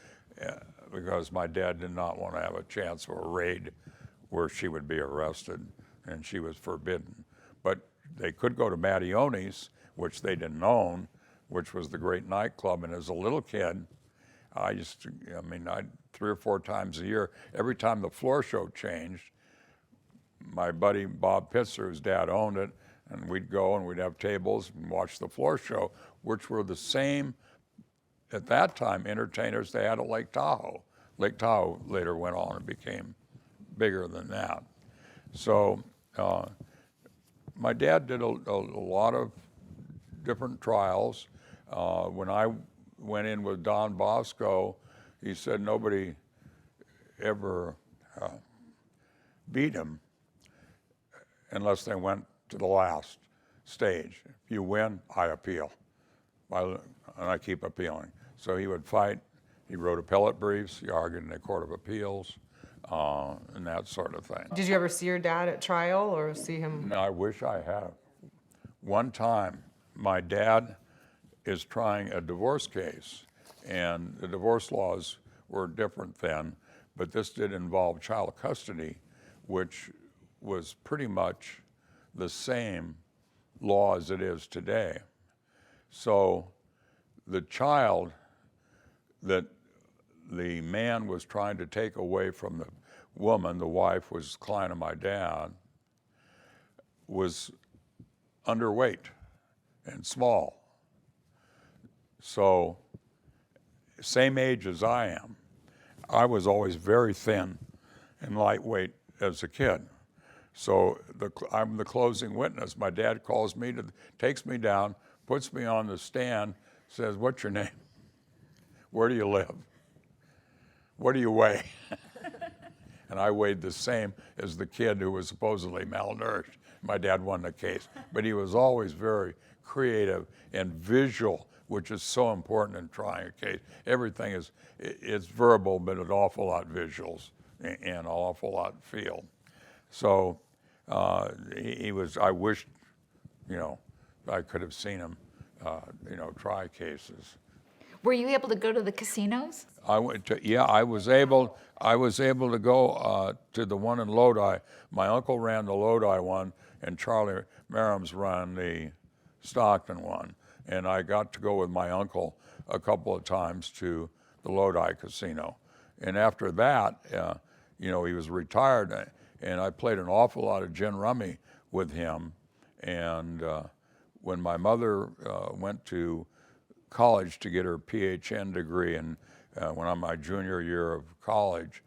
because my dad did not want to have a chance of a raid where she would be arrested, and she was forbidden. But they could go to Mattioni's, which they didn't own, which was the great nightclub. And as a little kid, I 3 or 4 times a year, every time the floor show changed, my buddy Bob Pitzer, whose dad owned it, and we'd go and we'd have tables and watch the floor show, which were the same, at that time, entertainers they had at Lake Tahoe. Lake Tahoe later went on and became bigger than that. So my dad did a lot of different trials. When I went in with Don Bosco, he said nobody ever beat him unless they went to the last stage. If you win, I appeal. And I keep appealing. So he would fight. He wrote appellate briefs. He argued in the Court of Appeals and that sort of thing. Did you ever see your dad at trial or see him? No, I wish I had. One time, my dad is trying a divorce case, and the divorce laws were different then, but this did involve child custody, which was pretty much the same law as it is today. So the child that the man was trying to take away from the woman, the wife was client of my dad, was underweight and small. So same age as I am. I was always very thin and lightweight as a kid. So I'm the closing witness. My dad calls me, takes me down, puts me on the stand, says, "What's your name? Where do you live? What do you weigh?" And I weighed the same as the kid who was supposedly malnourished. My dad won the case. But he was always very creative and visual, which is so important in trying a case. Everything it's verbal, but an awful lot visuals and an awful lot feel. So he was, I wished, I could have seen him, try cases. Were you able to go to the casinos? I went to, yeah, I was able to go to the one in Lodi. My uncle ran the Lodi one, and Charlie Merriams ran the Stockton one. And I got to go with my uncle a couple of times to the Lodi casino. And after that, he was retired, and I played an awful lot of gin rummy with him. And when my mother went to college to get her PhD degree, and when I'm my junior year of college,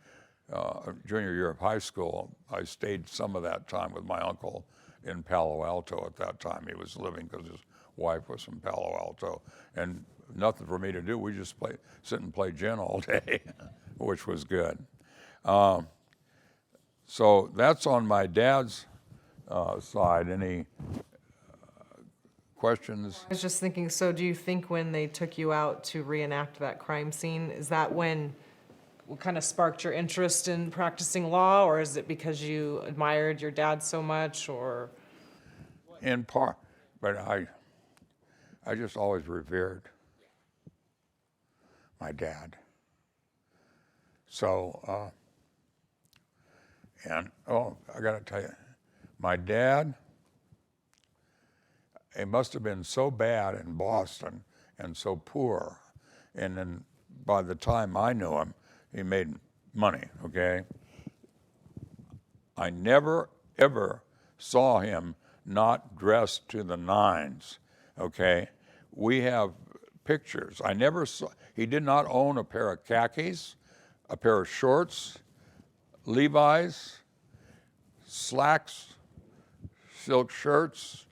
junior year of high school, I stayed some of that time with my uncle in Palo Alto at that time. He was living because his wife was from Palo Alto, and nothing for me to do. We just sit and play gin all day, which was good. So that's on my dad's side. Any questions? I was just thinking, so do you think when they took you out to reenact that crime scene, is that what kind of sparked your interest in practicing law, or is it because you admired your dad so much, or? In part, but I just always revered my dad. So, I got to tell you, my dad, it must have been so bad in Boston and so poor. And then by the time I knew him, he made money, okay? I never, ever saw him not dressed to the nines, okay? We have pictures. I never saw, he did not own a pair of khakis, a pair of shorts, Levi's, slacks, silk shirts,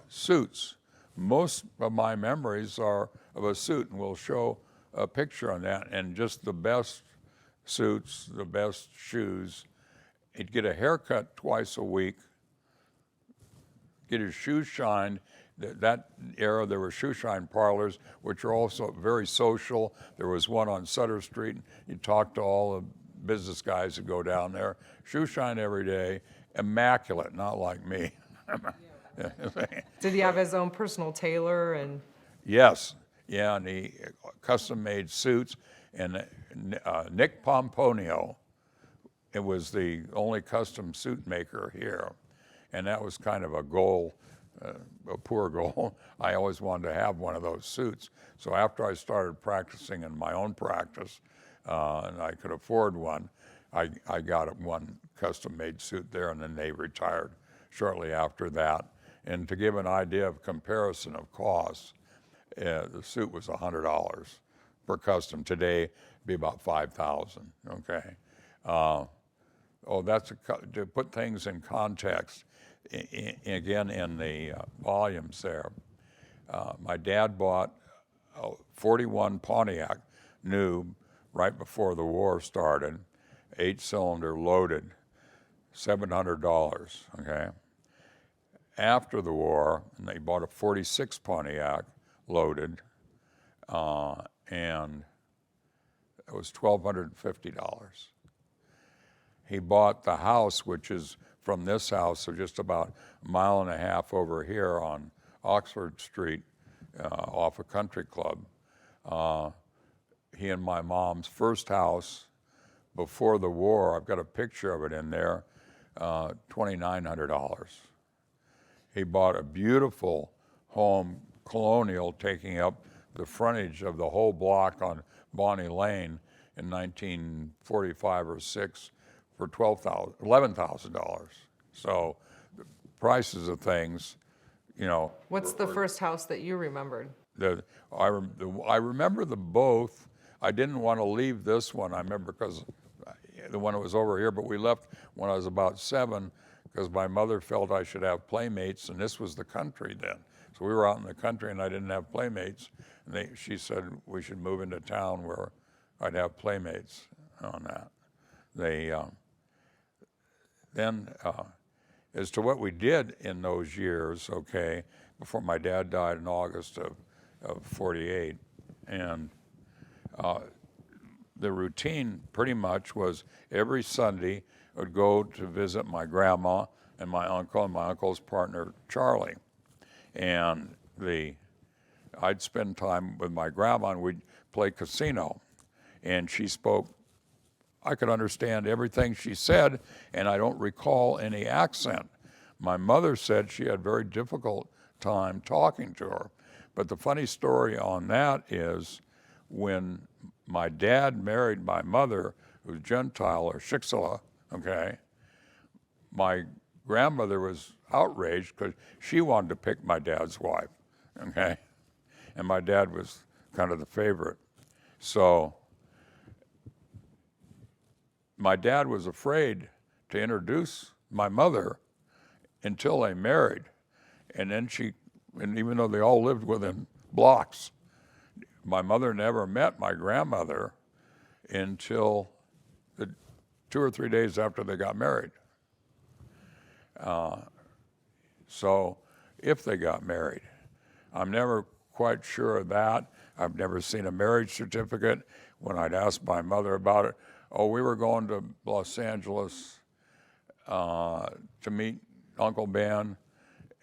suits. Most of my memories are of a suit, and we'll show a picture on that, and just the best suits, the best shoes. He'd get a haircut twice a week, get his shoes shined. That era, there were shoe shine parlors, which are also very social. There was one on Sutter Street. You talk to all the business guys that go down there. Shoe shine every day, immaculate, not like me. Did he have his own personal tailor and? Yes, yeah, and he custom-made suits. And Nick Pomponio, it was the only custom suit maker here, and that was kind of a goal, a poor goal. I always wanted to have one of those suits. So after I started practicing in my own practice, and I could afford one, I got one custom-made suit there, and then they retired shortly after that. And to give an idea of comparison of costs, the suit was $100 per custom. Today, it'd be about $5,000, okay? To put things in context, again, in the volumes there, my dad bought a 41 Pontiac, new, right before the war started, 8-cylinder loaded, $700, okay? After the war, and they bought a 46 Pontiac loaded, and it was $1,250. He bought the house, which is from this house, so just about a mile and a half over here on Oxford Street, off a country club. He and my mom's first house before the war, I've got a picture of it in there, $2,900. He bought a beautiful home, colonial, taking up the frontage of the whole block on Bonnie Lane in 1945 or 6 for $11,000. So the prices of things, What's the first house that you remembered? I remember the both. I didn't want to leave this one. I remember because the one that was over here, but we left when I was about 7 because my mother felt I should have playmates, and this was the country then. So we were out in the country, and I didn't have playmates. And she said we should move into town where I'd have playmates on that. Then as to what we did in those years, okay, before my dad died in August of 48, and the routine pretty much was every Sunday I would go to visit my grandma and my uncle's partner, Charlie. And I'd spend time with my grandma and we'd play casino. And she spoke, I could understand everything she said, and I don't recall any accent. My mother said she had a very difficult time talking to her. But the funny story on that is when my dad married my mother, who's Gentile or Shixela, okay, my grandmother was outraged because she wanted to pick my dad's wife, okay? And my dad was kind of the favorite. So my dad was afraid to introduce my mother until they married. And then and even though they all lived within blocks, my mother never met my grandmother until 2 or 3 days after they got married. So if they got married, I'm never quite sure of that. I've never seen a marriage certificate. When I'd ask my mother about it, oh, we were going to Los Angeles to meet Uncle Ben,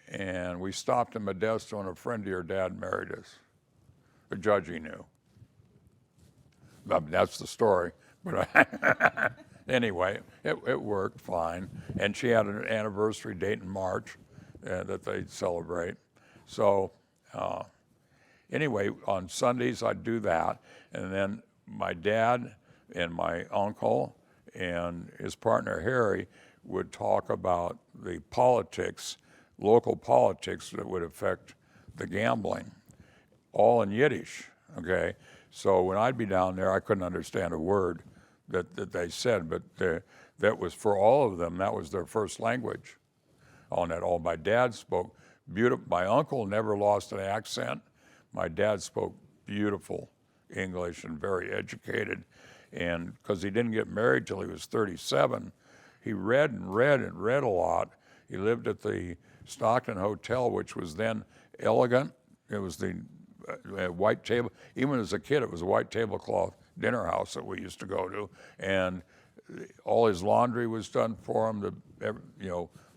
and we stopped in Modesto, and a friend of your dad married us. The judge he knew. That's the story. But anyway, it worked fine. And she had an anniversary date in March that they'd celebrate. So anyway, on Sundays I'd do that. And then my dad and my uncle and his partner Harry would talk about the politics, local politics that would affect the gambling, all in Yiddish, okay? So when I'd be down there, I couldn't understand a word that they said, but that was for all of them, that was their first language on it all. My dad spoke beautiful, my uncle never lost an accent. My dad spoke beautiful English and very educated. And because he didn't get married till he was 37, he read and read and read a lot. He lived at the Stockton Hotel, which was then elegant. It was the white table. Even as a kid, it was a white tablecloth dinner house that we used to go to. And all his laundry was done for him.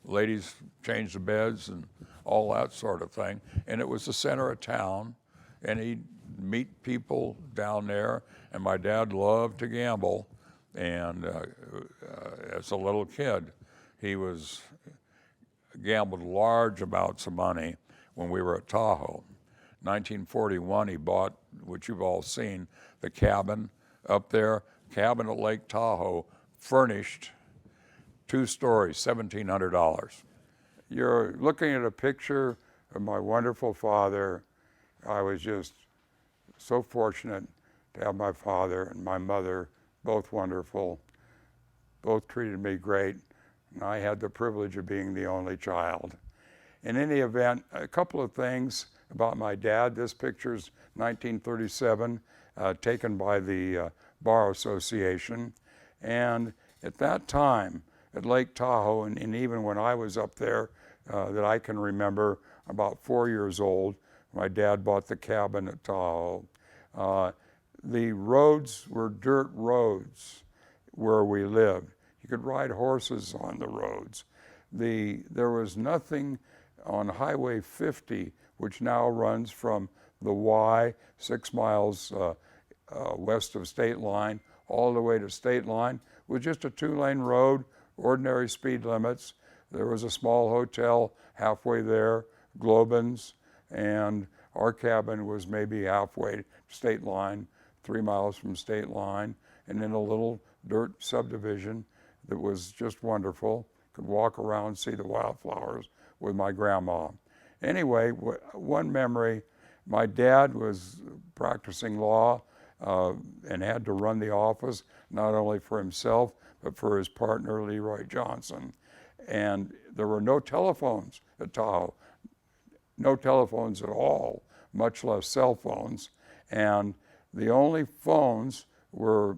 Ladies changed the beds and all that sort of thing. And it was the center of town. And he'd meet people down there. And my dad loved to gamble. And as a little kid, he gambled large amounts of money when we were at Tahoe. 1941, he bought, which you've all seen, the cabin up there, cabin at Lake Tahoe, furnished, 2 stories, $1,700. You're looking at a picture of my wonderful father. I was just so fortunate to have my father and my mother, both wonderful, both treated me great, and I had the privilege of being the only child. In any event, a couple of things about my dad. This picture's 1937, taken by the Bar Association. And at that time, at Lake Tahoe, and even when I was up there, that I can remember, about 4 years old, my dad bought the cabin at Tahoe. The roads were dirt roads where we lived. You could ride horses on the roads. There was nothing on Highway 50, which now runs from the Y, 6 miles west of State Line, all the way to State Line, with just a 2-lane road, ordinary speed limits. There was a small hotel halfway there, Globin's, and our cabin was maybe halfway to State Line, 3 miles from State Line, and in a little dirt subdivision that was just wonderful. Could walk around, see the wildflowers with my grandma. Anyway, one memory, my dad was practicing law and had to run the office, not only for himself, but for his partner, Leroy Johnson. And there were no telephones at Tahoe, no telephones at all, much less cell phones. And the only phones were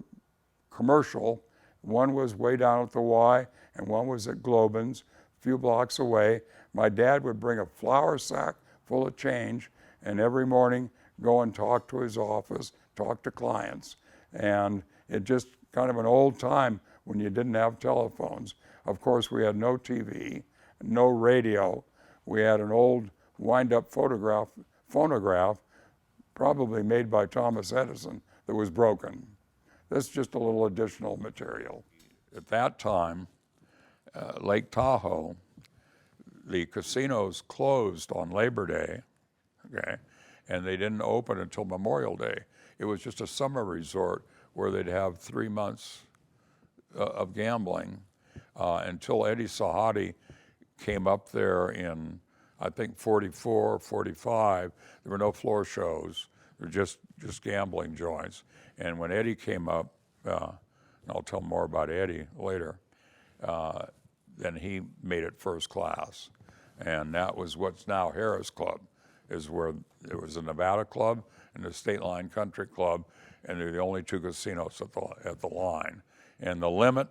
commercial. One was way down at the Y, and one was at Globin's, a few blocks away. My dad would bring a flour sack full of change, and every morning go and talk to his office, talk to clients. And it just kind of an old time when you didn't have telephones. Of course, we had no TV, no radio. We had an old wind-up phonograph probably made by Thomas Edison, that was broken. That's just a little additional material. At that time, Lake Tahoe, the casinos closed on Labor Day, okay, and they didn't open until Memorial Day. It was just a summer resort where they'd have 3 months of gambling until Eddie Sahadi came up there in, I think, 44, 45. There were no floor shows. There were just gambling joints. And when Eddie came up, and I'll tell more about Eddie later, then he made it first class. And that was what's now Harris Club, is where there was a Nevada Club and the State Line Country Club, and they're the only two casinos at the line. And the limit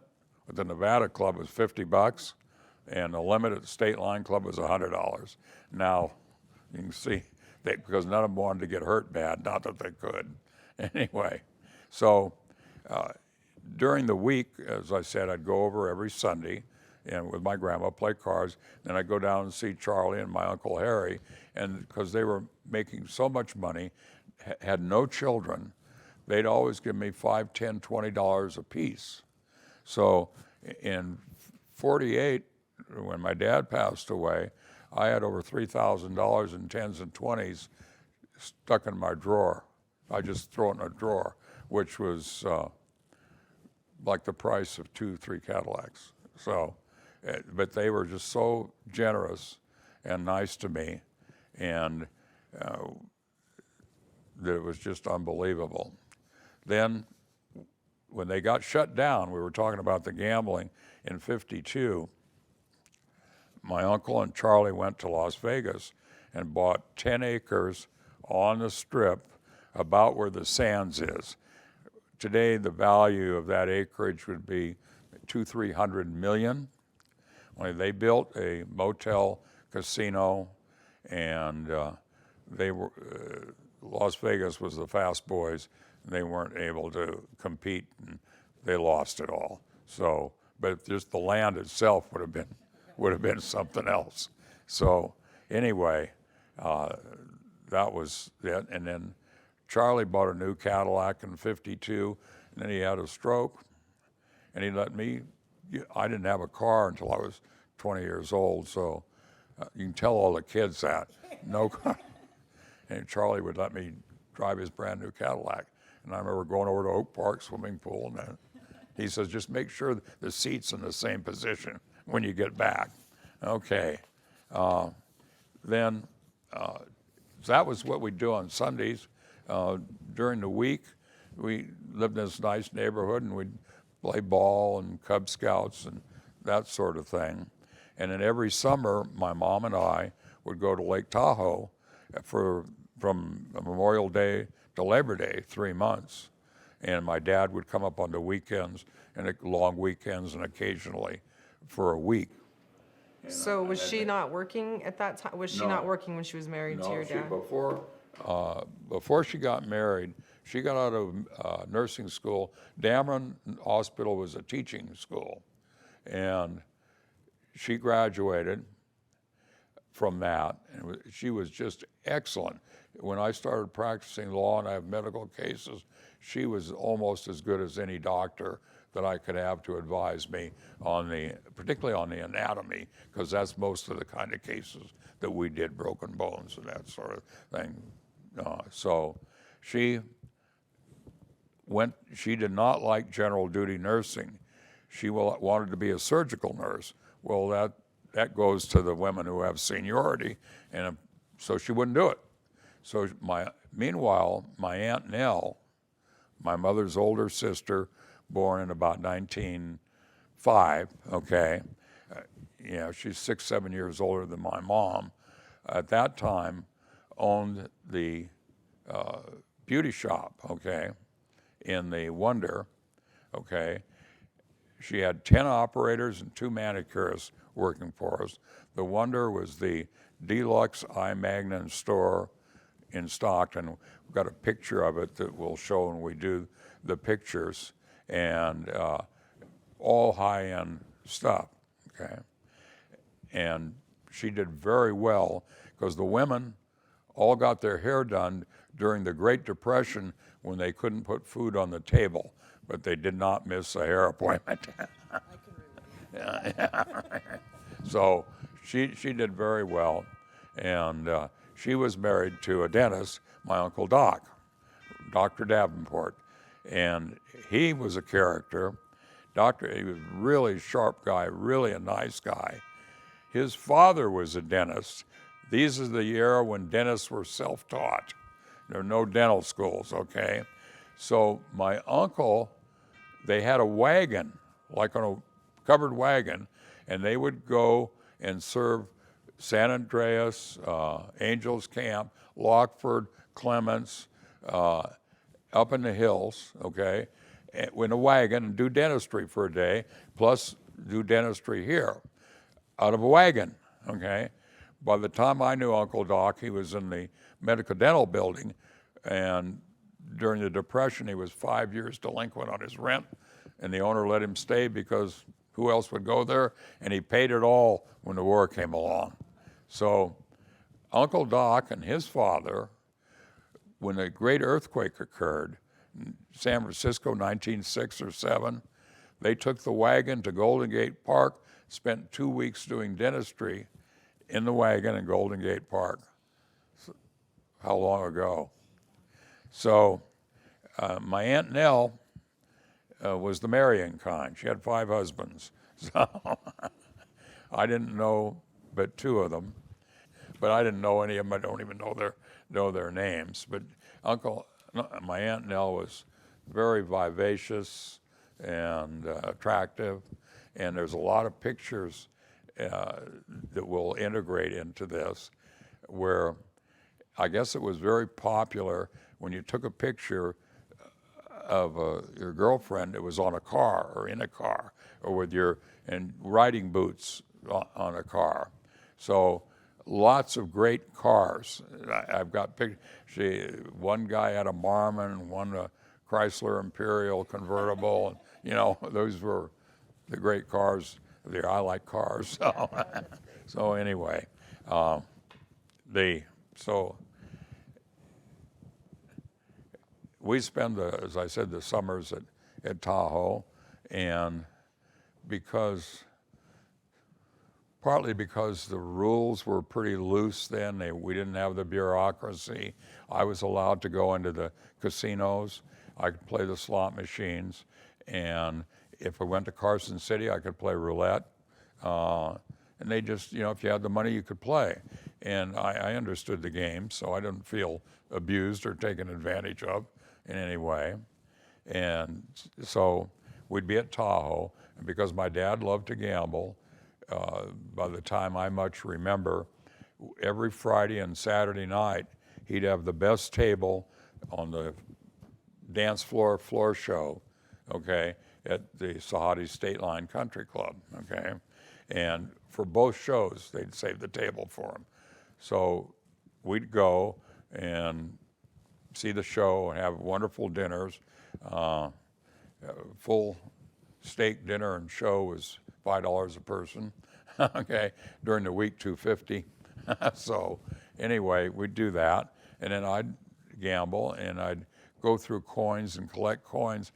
at the Nevada Club was $50, and the limit at the State Line Club was $100. Now, you can see that because none of them wanted to get hurt bad, not that they could. Anyway, so during the week, as I said, I'd go over every Sunday and with my grandma play cards. Then I'd go down and see Charlie and my Uncle Harry, and because they were making so much money, had no children, they'd always give me $5, $10, $20 a piece. So in 48, when my dad passed away, I had over $3,000 in 10s and 20s stuck in my drawer. I just throw it in a drawer, which was like the price of 2, 3 Cadillacs. So, but they were just so generous and nice to me, and that it was just unbelievable. Then, when they got shut down, we were talking about the gambling in '52, my uncle and Charlie went to Las Vegas and bought 10 acres on the Strip about where the Sands is. Today, the value of that acreage would be $200-300 million. Only they built a motel, casino, and Las Vegas was the fast boys. And they weren't able to compete, and they lost it all. So, but just the land itself would have been something else. So anyway, that was it. And then Charlie bought a new Cadillac in '52, and then he had a stroke, and he let me. I didn't have a car until I was 20 years old, so you can tell all the kids that no car. And Charlie would let me drive his brand new Cadillac. And I remember going over to Oak Park swimming pool, and he says, just make sure the seat's in the same position when you get back. Okay. Then that was what we'd do on Sundays. During the week, we lived in this nice neighborhood, and we'd play ball and Cub Scouts and that sort of thing. And then every summer, my mom and I would go to Lake Tahoe from Memorial Day to Labor Day, 3 months. And my dad would come up on the weekends and long weekends and occasionally for a week. So was she not working at that time? Was she No. not working when she was married to your dad? Before she got married, she got out of nursing school. Dameron Hospital was a teaching school, and she graduated from that, and she was just excellent. When I started practicing law and I have medical cases, she was almost as good as any doctor that I could have to advise me particularly on the anatomy, because that's most of the kind of cases that we did, broken bones and that sort of thing. So she did not like general duty nursing. She wanted to be a surgical nurse. Well, that goes to the women who have seniority, and so she wouldn't do it. So meanwhile, my Aunt Nell, my mother's older sister, born in about 1905, okay, she's 6, 7 years older than my mom, at that time owned the beauty shop, okay, in the Wonder, okay. She had 10 operators and 2 manicurists working for us. The Wonder was the deluxe eye magnet store in Stockton. We've got a picture of it that we'll show when we do the pictures, and all high-end stuff, okay? And she did very well because the women all got their hair done during the Great Depression when they couldn't put food on the table, but they did not miss a hair appointment. So she did very well, and she was married to a dentist, my Uncle Doc, Dr. Davenport, and he was a character. He was a really sharp guy, really a nice guy. His father was a dentist. These are the era when dentists were self-taught. There were no dental schools, okay? So my uncle, they had a wagon, like on a covered wagon, and they would go and serve San Andreas, Angels Camp, Lockford, Clements, up in the hills, okay, in a wagon and do dentistry for a day, plus do dentistry here out of a wagon, okay? By the time I knew Uncle Doc, he was in the medical dental building, and during the Depression, he was 5 years delinquent on his rent, and the owner let him stay because who else would go there? And he paid it all when the war came along. So Uncle Doc and his father, when the great earthquake occurred in San Francisco, 1906 or 7, they took the wagon to Golden Gate Park, spent 2 weeks doing dentistry in the wagon in Golden Gate Park. So, how long ago? So my Aunt Nell was the marrying kind. She had 5 husbands. So I didn't know but 2 of them. But I didn't know any of them. I don't even know their names. But my Aunt Nell was very vivacious and attractive. And there's a lot of pictures that will integrate into this where I guess it was very popular when you took a picture of your girlfriend, it was on a car or in a car or with your and riding boots on a car. So lots of great cars. I've got pictures. One guy had a Marmon, one a Chrysler Imperial convertible. And, you know, those were the great cars. I like cars. So anyway, we spend, as I said, the summers at Tahoe, and partly because the rules were pretty loose then, we didn't have the bureaucracy. I was allowed to go into the casinos. I could play the slot machines, and if I went to Carson City, I could play roulette. And they just, if you had the money, you could play. And I understood the game, so I didn't feel abused or taken advantage of in any way. And so we'd be at Tahoe, and because my dad loved to gamble, by the time I much remember, every Friday and Saturday night, he'd have the best table on the dance floor show, okay, at the Sahadi State Line Country Club, okay? And for both shows, they'd save the table for him. So we'd go and see the show and have wonderful dinners. Full steak dinner and show was $5 a person, okay? During the week, $2.50. So anyway, we'd do that, and then I'd gamble, and I'd go through coins and collect coins.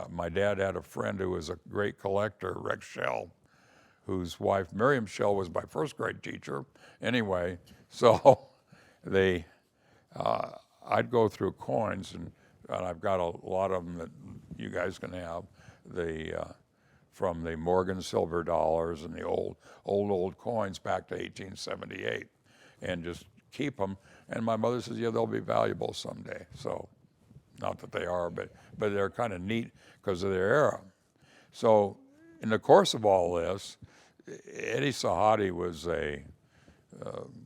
My dad had a friend who was a great collector, Rex Shell, whose wife, Miriam Shell, was my first grade teacher. Anyway, so I'd go through coins, and I've got a lot of them that you guys can have, from the Morgan silver dollars and the old coins back to 1878, and just keep them. And my mother says, yeah, they'll be valuable someday. So, not that they are, but they're kind of neat because of their era. So, in the course of all this, Eddie Sahadi was a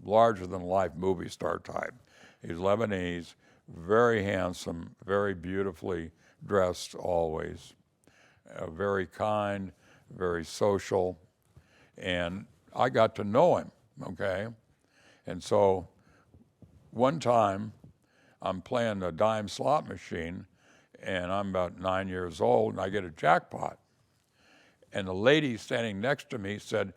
larger-than-life movie star type. He's Lebanese, very handsome, very beautifully dressed always, very kind, very social, and I got to know him, okay? And so one time I'm playing a dime slot machine, and I'm about 9 years old, and I get a jackpot. And the lady standing next to me said,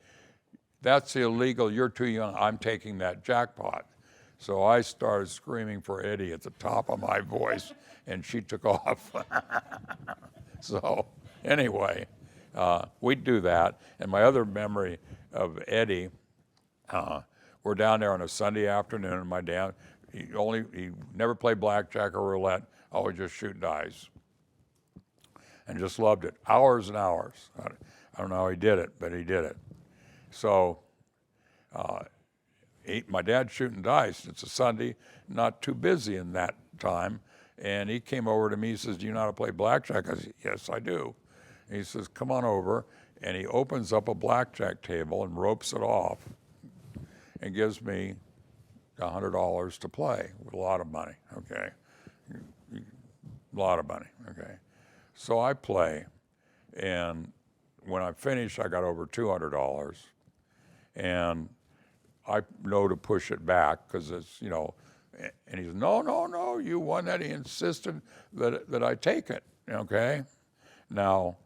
"That's illegal, you're too young, I'm taking that jackpot." So I started screaming for Eddie at the top of my voice, and she took off. So anyway, we'd do that. And my other memory of Eddie, we're down there on a Sunday afternoon, and my dad, he never played blackjack or roulette, always just shoot dice. And just loved it, hours and hours. I don't know how he did it, but he did it. So my dad's shooting dice. It's a Sunday, not too busy in that time. And he came over to me, he says, "Do you know how to play blackjack?" I said, "Yes, I do." And he says, "Come on over." And he opens up a blackjack table and ropes it off and gives me $100 to play, with a lot of money, okay? A lot of money, okay? So I play, and when I finish, I got over $200, and I know to push it back because it's, you know, and he says, no, you won that. He insisted that I take it, okay? Now,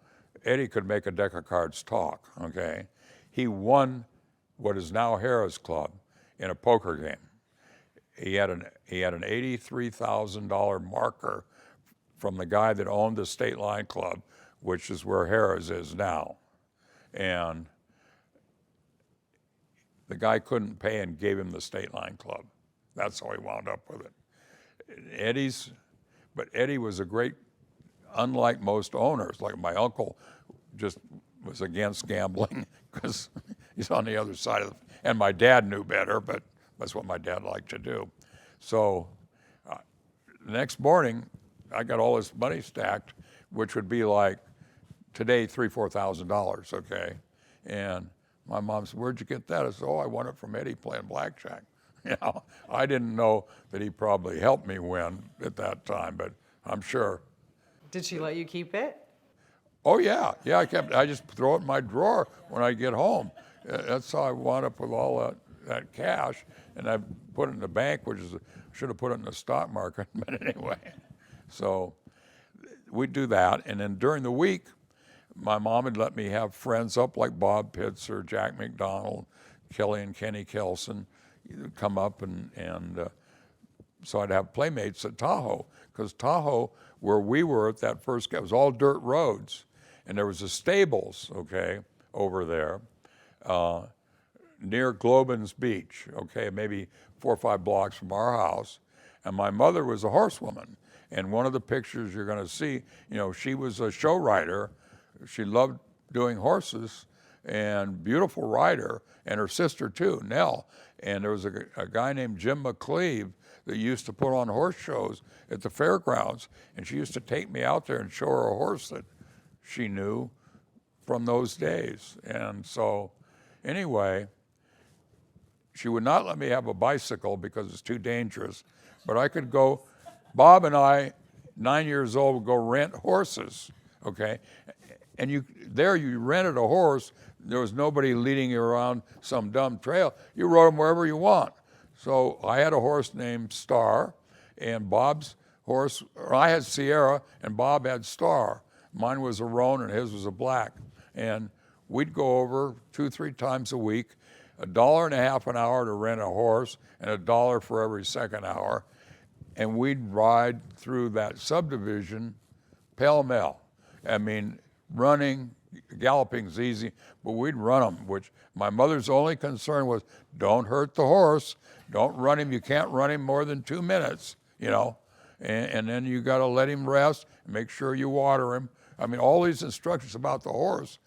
Eddie could make a deck of cards talk, okay? He won what is now Harrah's Club in a poker game. He had an $83,000 marker from the guy that owned the State Line Club, which is where Harrah's is now. And the guy couldn't pay and gave him the State Line Club. That's how he wound up with it. But Eddie was a great, unlike most owners, like my uncle just was against gambling because he's on the other side of and my dad knew better, but that's what my dad liked to do. So the next morning, I got all this money stacked, which would be like today $3,000-4,000, okay? And my mom said, "Where'd you get that?" I said, "Oh, I won it from Eddie playing blackjack." You know, I didn't know that he probably helped me win at that time, but I'm sure. Did she let you keep it? Oh yeah, I just throw it in my drawer when I get home. That's how I wound up with all that cash, and I put it in the bank, which is should have put it in the stock market, but anyway. So we'd do that, and then during the week, my mom would let me have friends up like Bob Pitts or Jack McDonald, Kelly and Kenny Kelson, come up, and so I'd have playmates at Tahoe, because Tahoe, where we were at that first, it was all dirt roads, and there was the stables, okay, over there, near Globin's Beach, okay, maybe 4 or 5 blocks from our house, and my mother was a horsewoman, and one of the pictures you're going to see, you know, she was a show rider. She loved doing horses, and beautiful rider, and her sister too, Nell. And there was a guy named Jim McCleve that used to put on horse shows at the fairgrounds, and she used to take me out there and show her a horse that she knew from those days. And so anyway, she would not let me have a bicycle because it's too dangerous, but I could go, Bob and I, 9 years old, would go rent horses, okay? And you rented a horse. There was nobody leading you around some dumb trail. You rode them wherever you want. So I had a horse named Star, and Bob's horse, or I had Sierra, and Bob had Star. Mine was a roan, and his was a black. And we'd go over 2-3 times a week, $1.50 an hour to rent a horse, and $1 for every second hour. And we'd ride through that subdivision pell-mell. I mean, running, galloping's easy, but we'd run them, which my mother's only concern was, don't hurt the horse, don't run him, you can't run him more than 2 minutes, you know, and then you gotta let him rest, make sure you water him. I mean, all these instructions about the horse,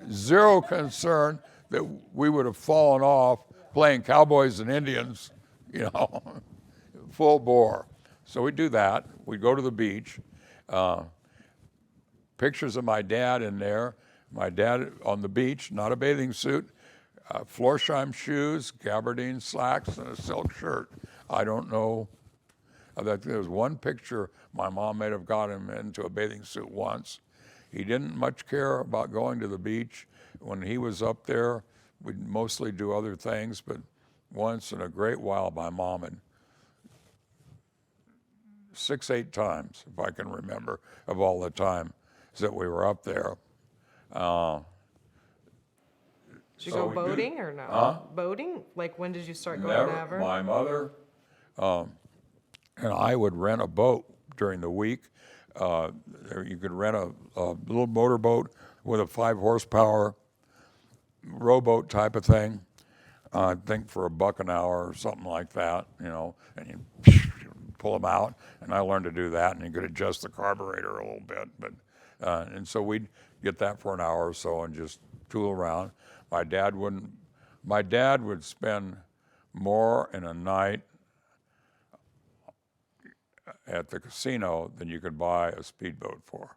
zero concern that we would have fallen off playing cowboys and Indians, you know, full bore. So we'd do that, we'd go to the beach, pictures of my dad in there. My dad on the beach, not a bathing suit, Florsheim shoes, gabardine slacks, and a silk shirt. I don't know. There was one picture my mom may have got him into a bathing suit once. He didn't much care about going to the beach. When he was up there, we'd mostly do other things, but once in a great while, my mom had 6-8 times, if I can remember, of all the time that we were up there. Did you go boating or no? Boating? Like when did you start going to ever? My mother and I would rent a boat during the week. You could rent a little motorboat with a 5 horsepower rowboat type of thing. I think for $1 an hour or something like that, and you pull them out. And I learned to do that, and you could adjust the carburetor a little bit. But and so we'd get that for an hour or so and just tool around. My dad would spend more in a night at the casino than you could buy a speedboat for.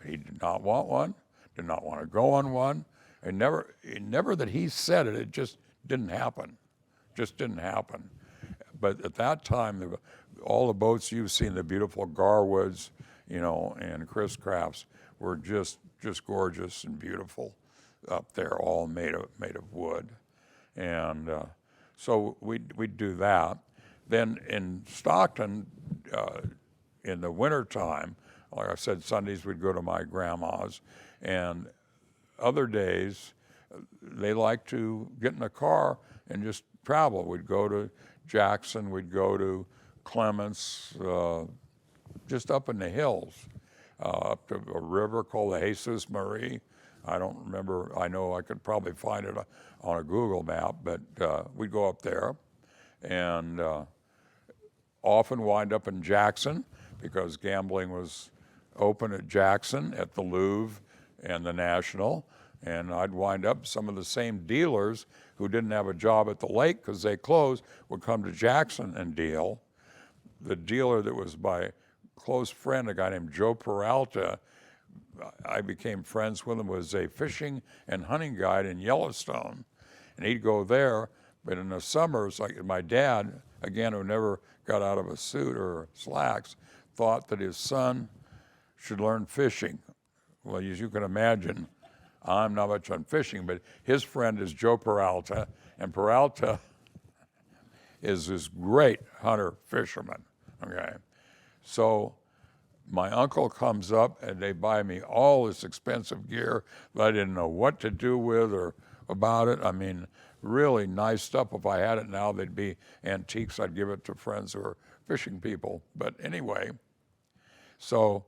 He did not want one, did not want to go on one. And never that he said it, it just didn't happen. Just didn't happen. But at that time, all the boats you've seen, the beautiful Garwoods, and Chris Crafts, were just gorgeous and beautiful up there, all made of wood. And so we'd do that. Then in Stockton, in the wintertime, like I said, Sundays we'd go to my grandma's, and other days they like to get in a car and just travel. We'd go to Jackson, we'd go to Clements, just up in the hills, up to a river called the Jesus Marie. I don't remember, I know I could probably find it on a Google map, but we'd go up there and often wind up in Jackson because gambling was open at Jackson, at the Louvre and the National, and I'd wind up some of the same dealers who didn't have a job at the lake because they closed would come to Jackson and deal. The dealer that was my close friend, a guy named Joe Peralta, I became friends with him, was a fishing and hunting guide in Yellowstone. And he'd go there, but in the summers, like my dad, again, who never got out of a suit or slacks, thought that his son should learn fishing. Well, as you can imagine, I'm not much on fishing, but his friend is Joe Peralta, and Peralta is this great hunter fisherman, okay? So my uncle comes up and they buy me all this expensive gear that I didn't know what to do with or about it. I mean, really nice stuff. If I had it now, they'd be antiques. I'd give it to friends who are fishing people. But anyway, so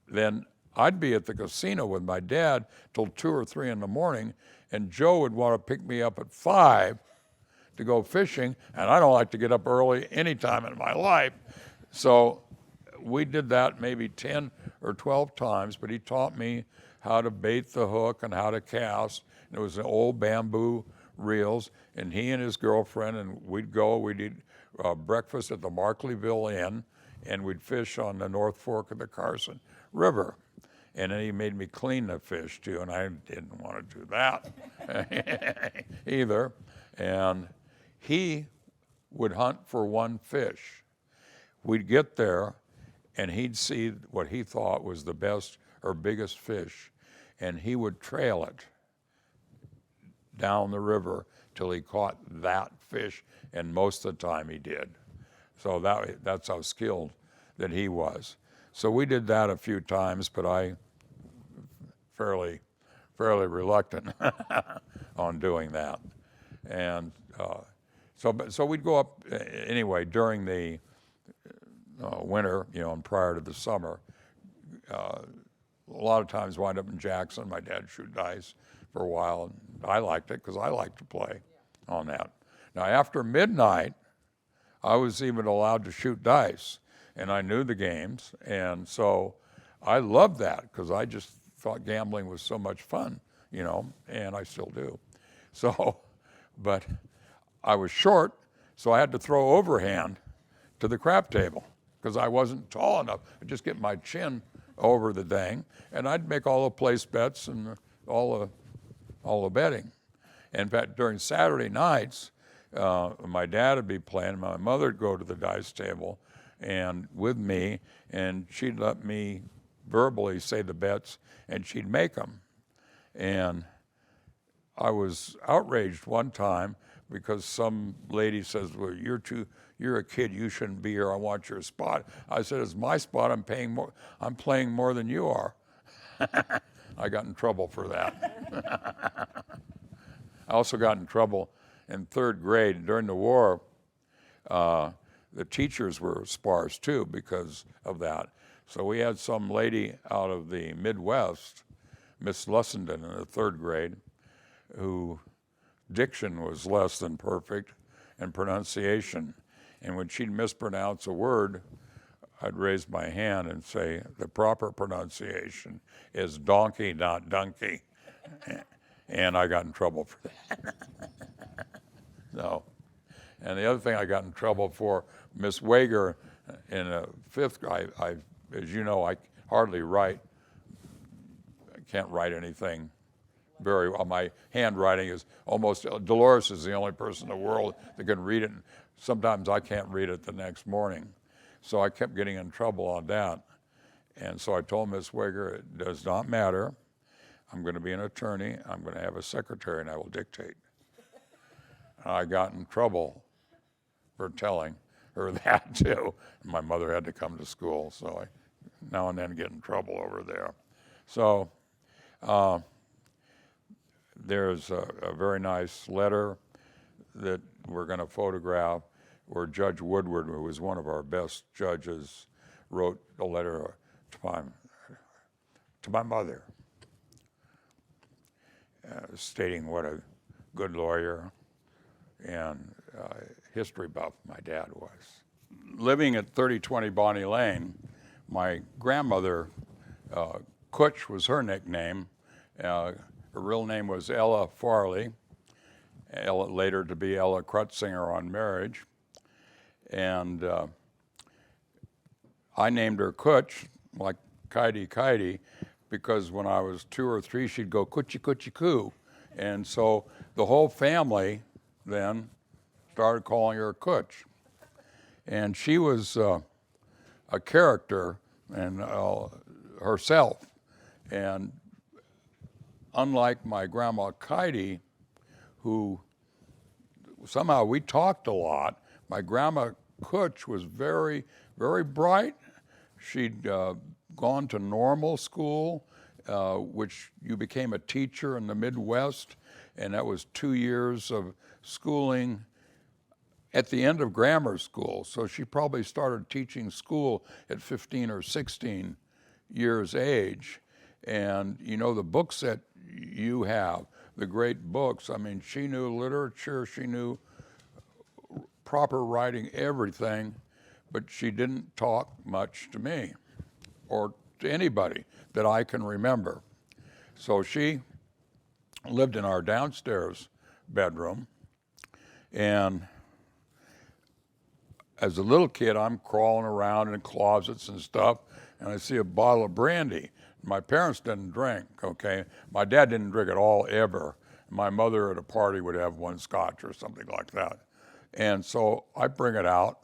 then I'd be at the casino with my dad till 2 or 3 in the morning, and Joe would want to pick me up at 5 to go fishing, and I don't like to get up early any time in my life. So we did that maybe 10 or 12 times, but he taught me how to bait the hook and how to cast. And it was the old bamboo reels, and he and his girlfriend, and we'd eat breakfast at the Markleyville Inn, and we'd fish on the North Fork of the Carson River. And then he made me clean the fish too, and I didn't want to do that either. And he would hunt for one fish. We'd get there, and he'd see what he thought was the best or biggest fish, and he would trail it down the river till he caught that fish, and most of the time he did. So that's how skilled that he was. So we did that a few times, but I fairly reluctant on doing that. And so we'd go up anyway during the winter, and prior to the summer. A lot of times wind up in Jackson. My dad shoot dice for a while, and I liked it because I like to play on that. Now after midnight, I was even allowed to shoot dice, and I knew the games, and so I loved that because I just thought gambling was so much fun, and I still do. So, but I was short, so I had to throw overhand to the crap table because I wasn't tall enough. I'd just get my chin over the thing, and I'd make all the place bets and all the betting. In fact, during Saturday nights, my dad would be playing, my mother would go to the dice table and with me, and she'd let me verbally say the bets, and she'd make them. And I was outraged one time because some lady says, well, you're a kid, you shouldn't be here, I want your spot. I said, it's my spot, I'm playing more than you are. I got in trouble for that. I also got in trouble in 3rd grade during the war. the teachers were sparse too because of that. So we had some lady out of the Midwest, Miss Lussenden in the 3rd grade, who diction was less than perfect and pronunciation. And when she'd mispronounce a word, I'd raise my hand and say, the proper pronunciation is donkey, not donkey. And I got in trouble for that. So, and the other thing I got in trouble for, Miss Wager in a 5th grade, as you know, I hardly write. I can't write anything very well. My handwriting is almost, Dolores is the only person in the world that can read it. Sometimes I can't read it the next morning. So I kept getting in trouble on that. And so I told Miss Wager, it does not matter. I'm going to be an attorney. I'm going to have a secretary and I will dictate. And I got in trouble for telling her that too. And my mother had to come to school, so I now and then get in trouble over there. So there's a very nice letter that we're going to photograph where Judge Woodward, who was one of our best judges, wrote a letter to my mother, stating what a good lawyer and history buff my dad was. Living at 3020 Bonnie Lane, my grandmother, Kutch was her nickname. Her real name was Ella Farley, later to be Ella Krutzinger on Marriage. And I named her Kutch, like Kitey Kitey, because when I was 2 or 3, she'd go Kutchi Kutchi Koo. And so the whole family then started calling her Kutch. And she was a character and herself. And unlike my grandma Kitey, who somehow we talked a lot, my grandma Kutch was very, very bright. She'd gone to normal school, which you became a teacher in the Midwest, and that was 2 years of schooling at the end of grammar school. So she probably started teaching school at 15 or 16 years age. And you know, the books that you have, the great books, I mean, she knew literature, she knew proper writing, everything, but she didn't talk much to me or to anybody that I can remember. So she lived in our downstairs bedroom, and as a little kid, I'm crawling around in closets and stuff, and I see a bottle of brandy. My parents didn't drink, okay? My dad didn't drink at all, ever. My mother at a party would have one scotch or something like that. And so I bring it out,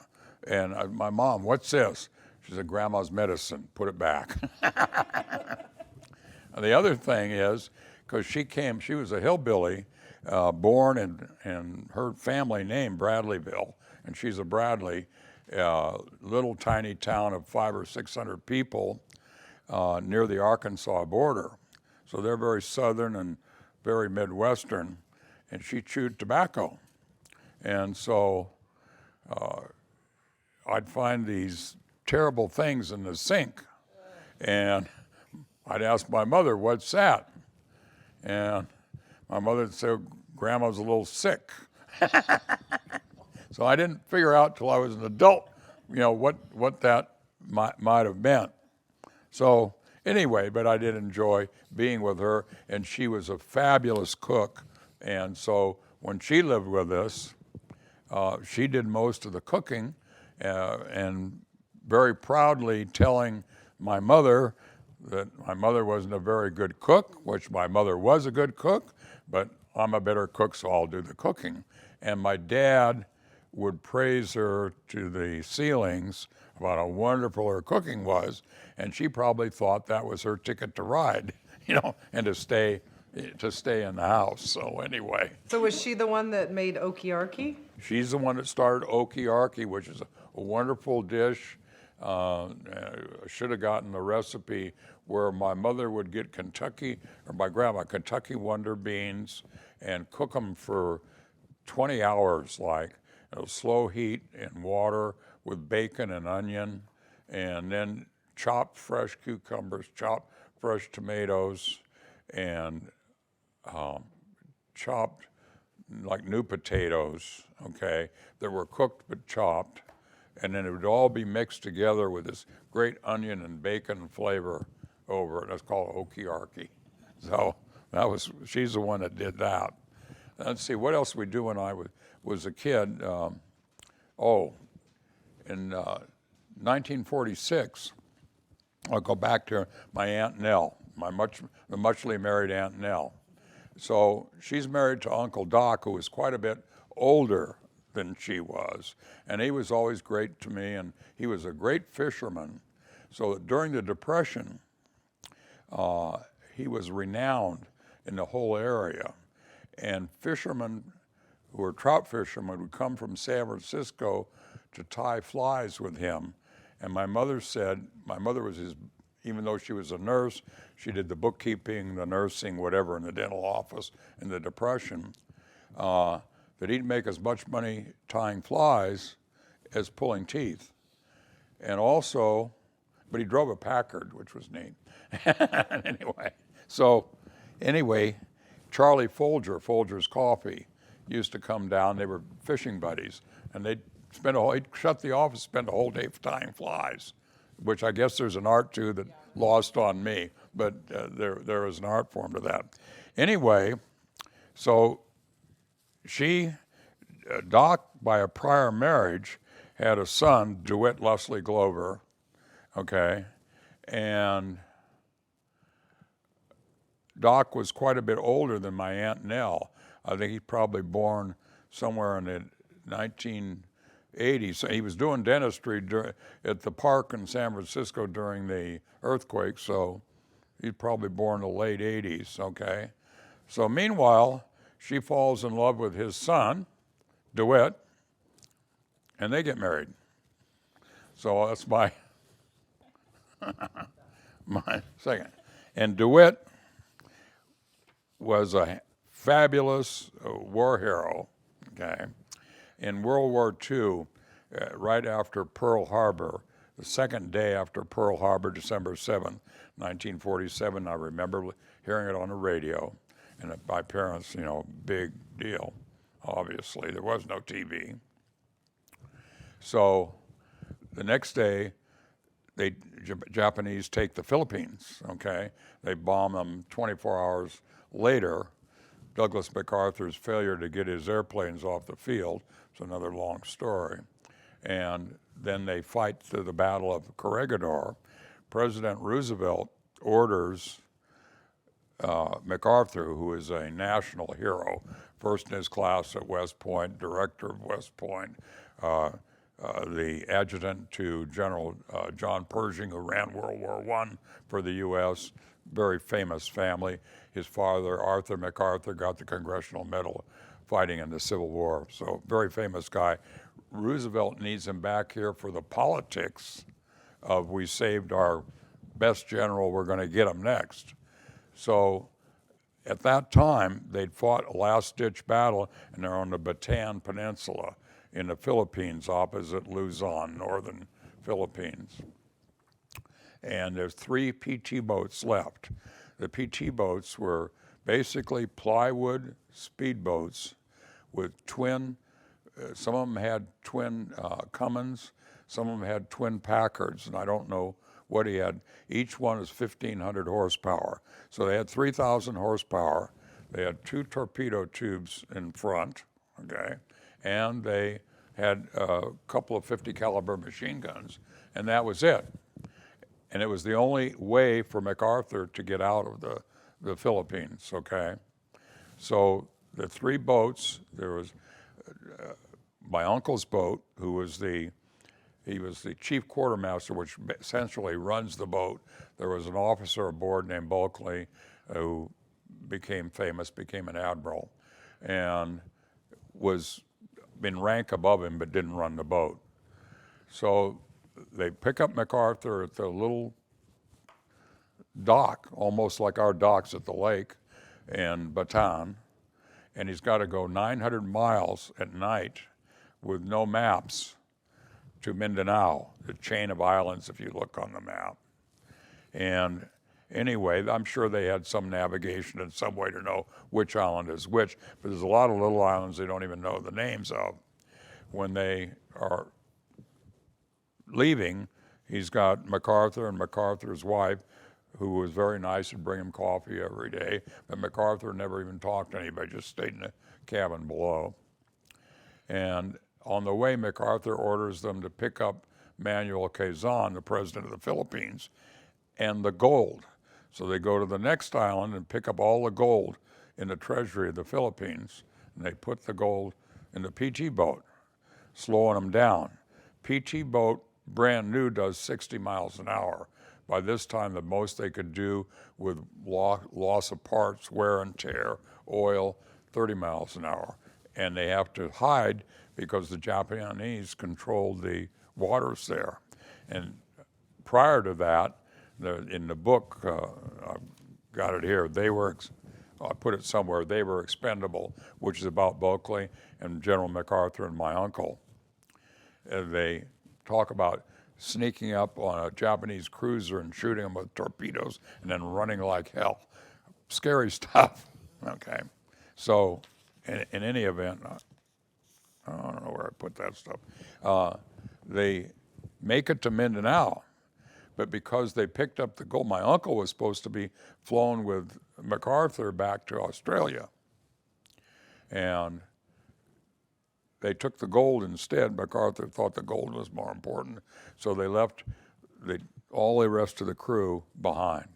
and my mom, what's this? She said, Grandma's medicine, put it back. And the other thing is, because she was a hillbilly, born in her family name, Bradleyville, and she's a Bradley, little tiny town of 500 or 600 people near the Arkansas border. So they're very southern and very Midwestern, and she chewed tobacco. And so I'd find these terrible things in the sink, and I'd ask my mother, what's that? And my mother would say, Grandma's a little sick. So I didn't figure out till I was an adult, you know, what that might have meant. So anyway, but I did enjoy being with her, and she was a fabulous cook. And so when she lived with us, she did most of the cooking, and very proudly telling my mother that my mother wasn't a very good cook, which my mother was a good cook, but I'm a better cook, so I'll do the cooking. And my dad would praise her to the ceilings about how wonderful her cooking was, and she probably thought that was her ticket to ride, you know, and to stay in the house. So anyway. So was she the one that made okiarki? She's the one that started okiarki, which is a wonderful dish. I should have gotten the recipe where my mother would get my grandma, Kentucky Wonder beans, and cook them for 20 hours, a slow heat in water with bacon and onion, and then chopped fresh cucumbers, chopped fresh tomatoes, and chopped like new potatoes, okay, that were cooked but chopped, and then it would all be mixed together with this great onion and bacon flavor over it. That's called okiarki. So she's the one that did that. Let's see, what else we do when I was a kid? In 1946, I'll go back to my Aunt Nell, the muchly married Aunt Nell. So she's married to Uncle Doc, who was quite a bit older than she was, and he was always great to me, and he was a great fisherman. So during the Depression, he was renowned in the whole area, and fishermen who were trout fishermen would come from San Francisco to tie flies with him. And my mother was his, even though she was a nurse, she did the bookkeeping, the nursing, whatever in the dental office in the Depression, that he'd make as much money tying flies as pulling teeth. And also, but he drove a Packard, which was neat. Anyway, Charlie Folger's Coffee, used to come down. They were fishing buddies, and he'd shut the office, spend a whole day tying flies, which I guess there's an art to that lost on me, but there is an art form to that. Anyway, so Doc, by a prior marriage, had a son, DeWitt Leslie Glover, okay, and Doc was quite a bit older than my Aunt Nell. I think he's probably born somewhere in the 1980s. So he was doing dentistry at the park in San Francisco during the earthquake, so he's probably born in the late 80s, okay? So meanwhile, she falls in love with his son, DeWitt, and they get married. So that's my second. And DeWitt was a fabulous war hero, okay? In World War II, right after Pearl Harbor, the second day after Pearl Harbor, December 7th, 1947, I remember hearing it on the radio, and my parents, big deal, obviously. There was no TV. So the next day, Japanese take the Philippines, okay? They bomb them 24 hours later. Douglas MacArthur's failure to get his airplanes off the field, it's another long story. And then they fight through the Battle of Corregidor. President Roosevelt orders MacArthur, who is a national hero, first in his class at West Point, director of West Point, the adjutant to General John Pershing, who ran World War I for the U.S., very famous family. His father, Arthur MacArthur, got the Congressional Medal fighting in the Civil War, so very famous guy. Roosevelt needs him back here for the politics of we saved our best general, we're going to get him next. So at that time, they'd fought a last-ditch battle, and they're on the Bataan Peninsula in the Philippines, opposite Luzon, northern Philippines. And there's 3 PT boats left. The PT boats were basically plywood speedboats with twin, some of them had twin Cummins, some of them had twin Packards, and I don't know what he had. Each one is 1,500 horsepower. So they had 3,000 horsepower. They had 2 torpedo tubes in front, okay? And they had a couple of 50 caliber machine guns, and that was it. And it was the only way for MacArthur to get out of the Philippines, okay? So the 3 boats, there was my uncle's boat, he was the chief quartermaster, which essentially runs the boat. There was an officer aboard named Bulkley who became famous, became an admiral, and was in rank above him but didn't run the boat. So they pick up MacArthur at the little dock, almost like our docks at the lake in Bataan, and he's got to go 900 miles at night with no maps to Mindanao, the chain of islands if you look on the map. And anyway, I'm sure they had some navigation and some way to know which island is which, but there's a lot of little islands they don't even know the names of. When they are leaving, he's got MacArthur and MacArthur's wife, who was very nice and bring him coffee every day, but MacArthur never even talked to anybody, just stayed in the cabin below. And on the way, MacArthur orders them to pick up Manuel Quezon, the president of the Philippines, and the gold. So they go to the next island and pick up all the gold in the treasury of the Philippines, and they put the gold in the PT boat, slowing them down. PT boat, brand new, does 60 miles an hour. By this time, the most they could do with loss of parts, wear and tear, oil, 30 miles an hour. And they have to hide because the Japanese controlled the waters there. And prior to that, in the book, I've got it here, I put it somewhere, They Were Expendable, which is about Bulkeley and General MacArthur and my uncle. They talk about sneaking up on a Japanese cruiser and shooting them with torpedoes and then running like hell. Scary stuff, okay? So in any event, I don't know where I put that stuff. They make it to Mindanao, but because they picked up the gold, my uncle was supposed to be flown with MacArthur back to Australia. And they took the gold instead. MacArthur thought the gold was more important, so they left all the rest of the crew behind.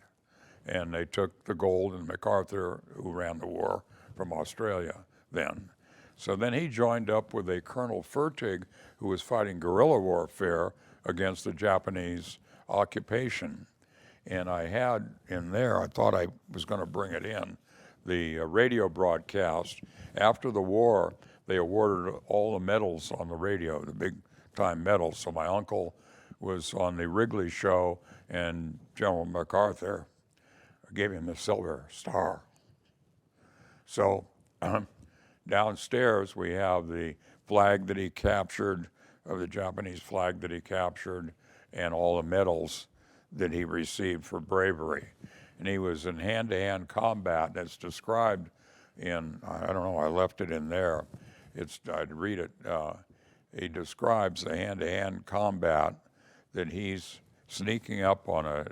And they took the gold, and MacArthur, who ran the war from Australia then. So then he joined up with a Colonel Fertig, who was fighting guerrilla warfare against the Japanese occupation. And I had in there, I thought I was going to bring it in, the radio broadcast. After the war, they awarded all the medals on the radio, the big time medals. So my uncle was on the Wrigley show, and General MacArthur gave him the Silver Star. So downstairs we have the flag that he captured, of the Japanese flag that he captured, and all the medals that he received for bravery. And he was in hand-to-hand combat that's described in, I don't know, I left it in there. I'd read it. He describes the hand-to-hand combat that he's sneaking up on a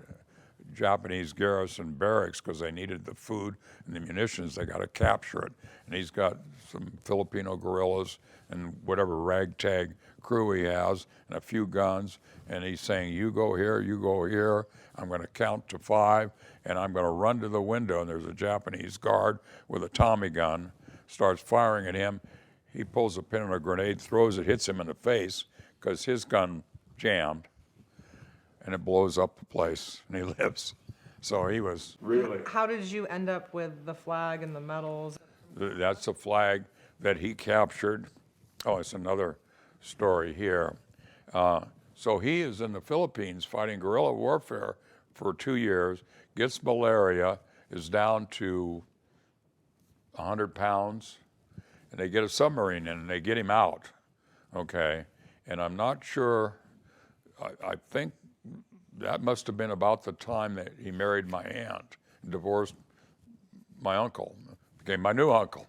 Japanese garrison barracks because they needed the food and the munitions. They got to capture it. And he's got some Filipino guerrillas and whatever ragtag crew he has and a few guns. And he's saying, you go here. I'm going to count to 5, and I'm going to run to the window. And there's a Japanese guard with a Tommy gun, starts firing at him. He pulls a pin on a grenade, throws it, hits him in the face because his gun jammed, and it blows up the place, and he lives. So he was really... How did you end up with the flag and the medals? That's a flag that he captured. Oh, it's another story here. So he is in the Philippines fighting guerrilla warfare for 2 years, gets malaria, is down to 100 pounds, and they get a submarine in and they get him out, okay? And I'm not sure, I think that must have been about the time that he married my aunt, divorced my uncle, became my new uncle.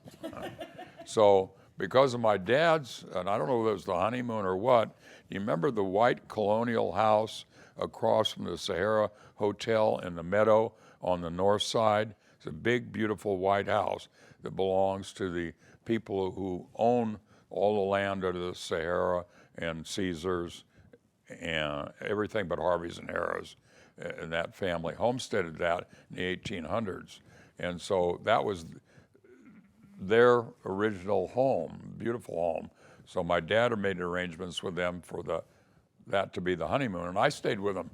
So because of my dad's, and I don't know whether it was the honeymoon or what, you remember the white colonial house across from the Sahara Hotel in the meadow on the north side? It's a big, beautiful white house that belongs to the people who own all the land under the Sahara and Caesars and everything but Harvey's and Harrah's. And that family homesteaded that in the 1800s. And so that was their original home, beautiful home. So my dad had made arrangements with them for that to be the honeymoon, and I stayed with them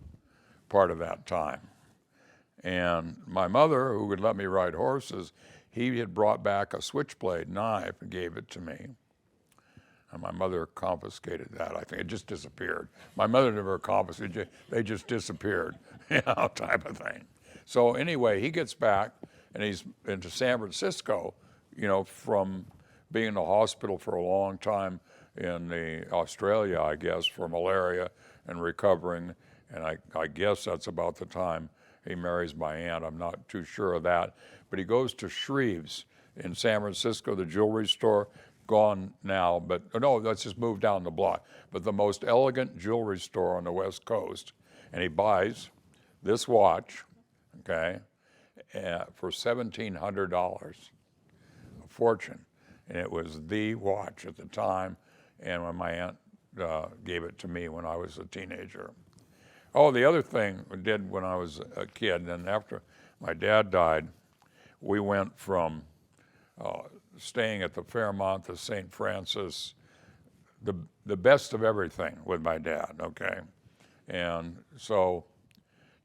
part of that time. And my mother, who would let me ride horses, he had brought back a switchblade knife and gave it to me. And my mother confiscated that. I think it just disappeared. My mother never confiscated, they just disappeared, type of thing. So anyway, he gets back and he's into San Francisco, from being in the hospital for a long time in Australia, I guess, for malaria and recovering. And I guess that's about the time he marries my aunt. I'm not too sure of that. But he goes to Shreve's in San Francisco, the jewelry store, gone now, but no, that's just moved down the block. But the most elegant jewelry store on the West Coast. And he buys this watch, okay, for $1,700, a fortune. And it was the watch at the time, and when my aunt gave it to me when I was a teenager. Oh, the other thing I did when I was a kid, and after my dad died, we went from staying at the Fairmont to St. Francis, the best of everything with my dad, okay? And so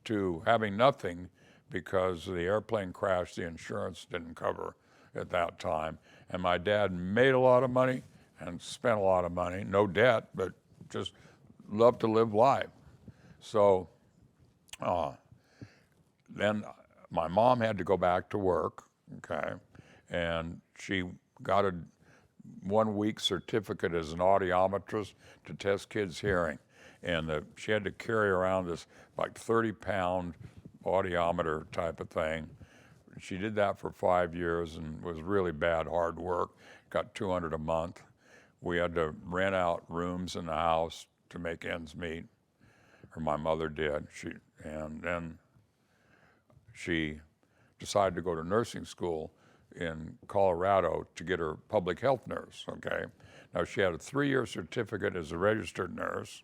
to having nothing because the airplane crashed, the insurance didn't cover at that time. And my dad made a lot of money and spent a lot of money, no debt, but just loved to live life. So then my mom had to go back to work, okay, and she got a 1 week certificate as an audiometrist to test kids' hearing. And she had to carry around this like 30-pound audiometer type of thing. She did that for 5 years and was really bad, hard work, got $200 a month. We had to rent out rooms in the house to make ends meet, or my mother did. And then she decided to go to nursing school in Colorado to get her public health nurse, okay? Now she had a 3-year certificate as a registered nurse,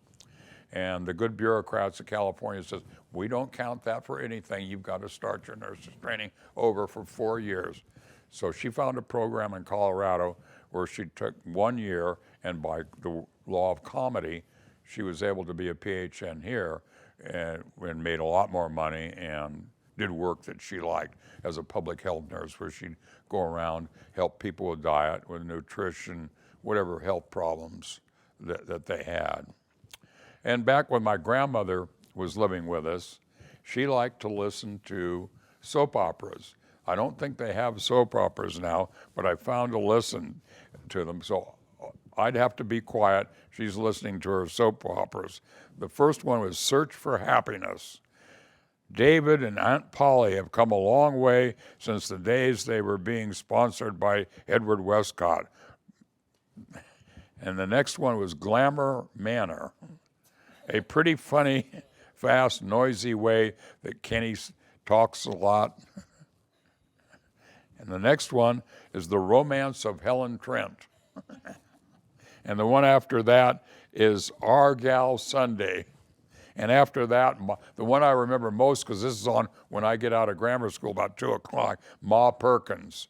and the good bureaucrats of California says, we don't count that for anything. You've got to start your nurse's training over for 4 years. So she found a program in Colorado where she took 1 year, and by the law of comedy, she was able to be a PHN here and made a lot more money and did work that she liked as a public health nurse, where she'd go around, help people with diet, with nutrition, whatever health problems that they had. And back when my grandmother was living with us, she liked to listen to soap operas. I don't think they have soap operas now, but I found to listen to them. So I'd have to be quiet. She's listening to her soap operas. The first one was Search for Happiness. David and Aunt Polly have come a long way since the days they were being sponsored by Edward Westcott. And the next one was Glamour Manor. A pretty funny, fast, noisy way that Kenny talks a lot. And the next one is The Romance of Helen Trent. And the one after that is Our Gal Sunday. And after that, the one I remember most, because this is on when I get out of grammar school about 2 o'clock, Ma Perkins.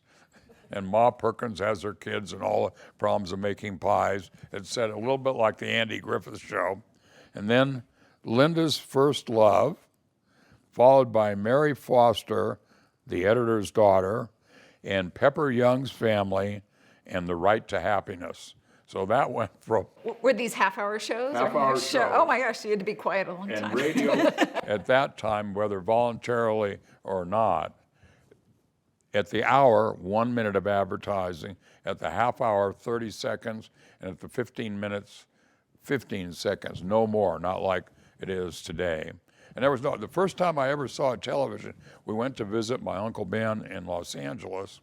And Ma Perkins has her kids and all the problems of making pies. It's said a little bit like the Andy Griffith Show. And then Linda's First Love, followed by Mary Foster, the editor's daughter, and Pepper Young's Family, and The Right to Happiness. So that went from Were these half-hour shows? Half-hour shows. Oh my gosh, you had to be quiet a long and time. radio at that time, whether voluntarily or not. At the hour, 1 minute of advertising. At the half hour, 30 seconds. And at the 15 minutes, 15 seconds, no more, not like it is today. And there was the first time I ever saw television, we went to visit my Uncle Ben in Los Angeles,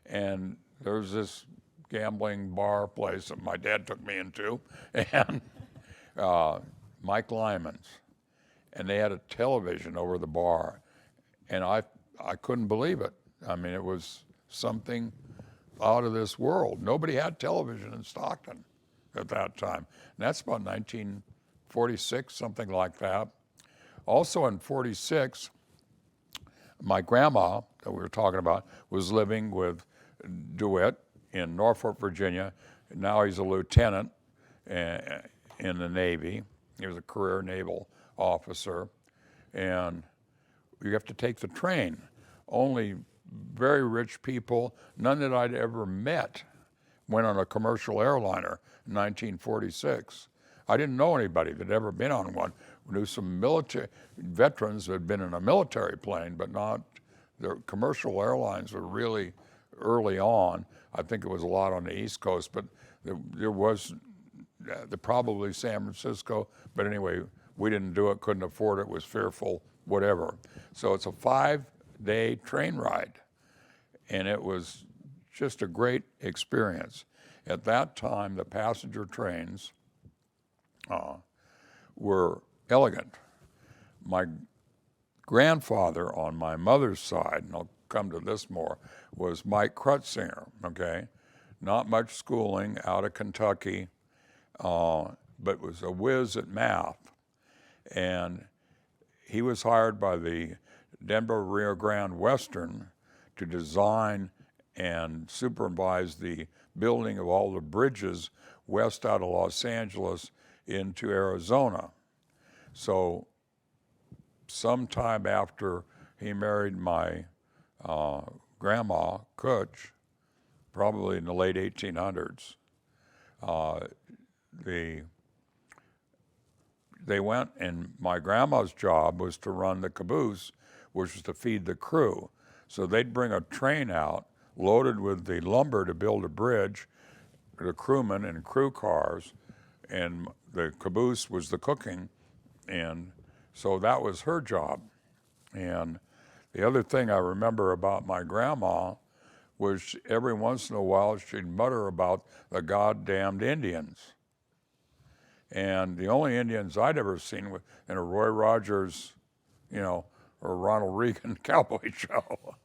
and there was this gambling bar place that my dad took me into, and Mike Lyman's, and they had a television over the bar, and I couldn't believe it. I mean, it was something out of this world. Nobody had television in Stockton at that time. And that's about 1946, something like that. Also in 46, my grandma that we were talking about was living with DeWitt in Norfolk, Virginia. Now he's a lieutenant in the Navy. He was a career naval officer. And you have to take the train. Only very rich people, none that I'd ever met, went on a commercial airliner in 1946. I didn't know anybody that had ever been on one. We knew some military veterans who had been in a military plane, but not, the commercial airlines were really early on. I think it was a lot on the East Coast, but there was probably San Francisco. But anyway, we didn't do it, couldn't afford it, was fearful, whatever. So it's a 5-day train ride, and it was just a great experience. At that time, the passenger trains were elegant. My grandfather on my mother's side, and I'll come to this more, was Mike Krutzinger, okay? Not much schooling, out of Kentucky, but was a whiz at math. And he was hired by the Denver Rio Grande Western to design and supervise the building of all the bridges west out of Los Angeles into Arizona. So sometime after he married my grandma, Kutch, probably in the late 1800s, they went, and my grandma's job was to run the caboose, which was to feed the crew. So they'd bring a train out loaded with the lumber to build a bridge, the crewmen and crew cars, and the caboose was the cooking. And so that was her job. And the other thing I remember about my grandma was every once in a while she'd mutter about the goddamned Indians. And the only Indians I'd ever seen were in a Roy Rogers, or Ronald Reagan cowboy show.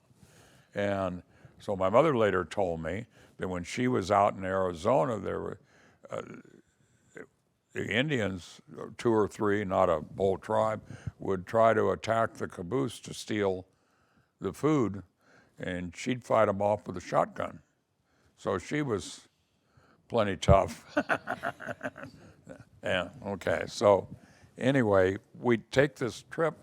And so my mother later told me that when she was out in Arizona, there were the Indians, 2 or 3, not a whole tribe, would try to attack the caboose to steal the food, and she'd fight them off with a shotgun. So she was plenty tough. Yeah, okay. So anyway, we take this trip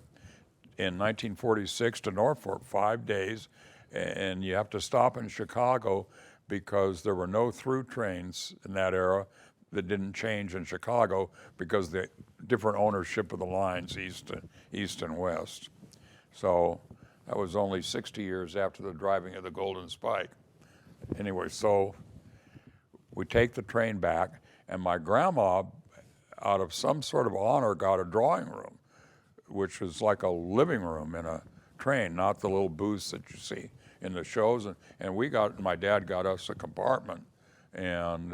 in 1946 to Norfolk, 5 days, and you have to stop in Chicago because there were no through trains in that era that didn't change in Chicago because the different ownership of the lines, east and west. So that was only 60 years after the driving of the Golden Spike. Anyway, so we take the train back, and my grandma, out of some sort of honor, got a drawing room, which was like a living room in a train, not the little booths that you see in the shows. And my dad got us a compartment, and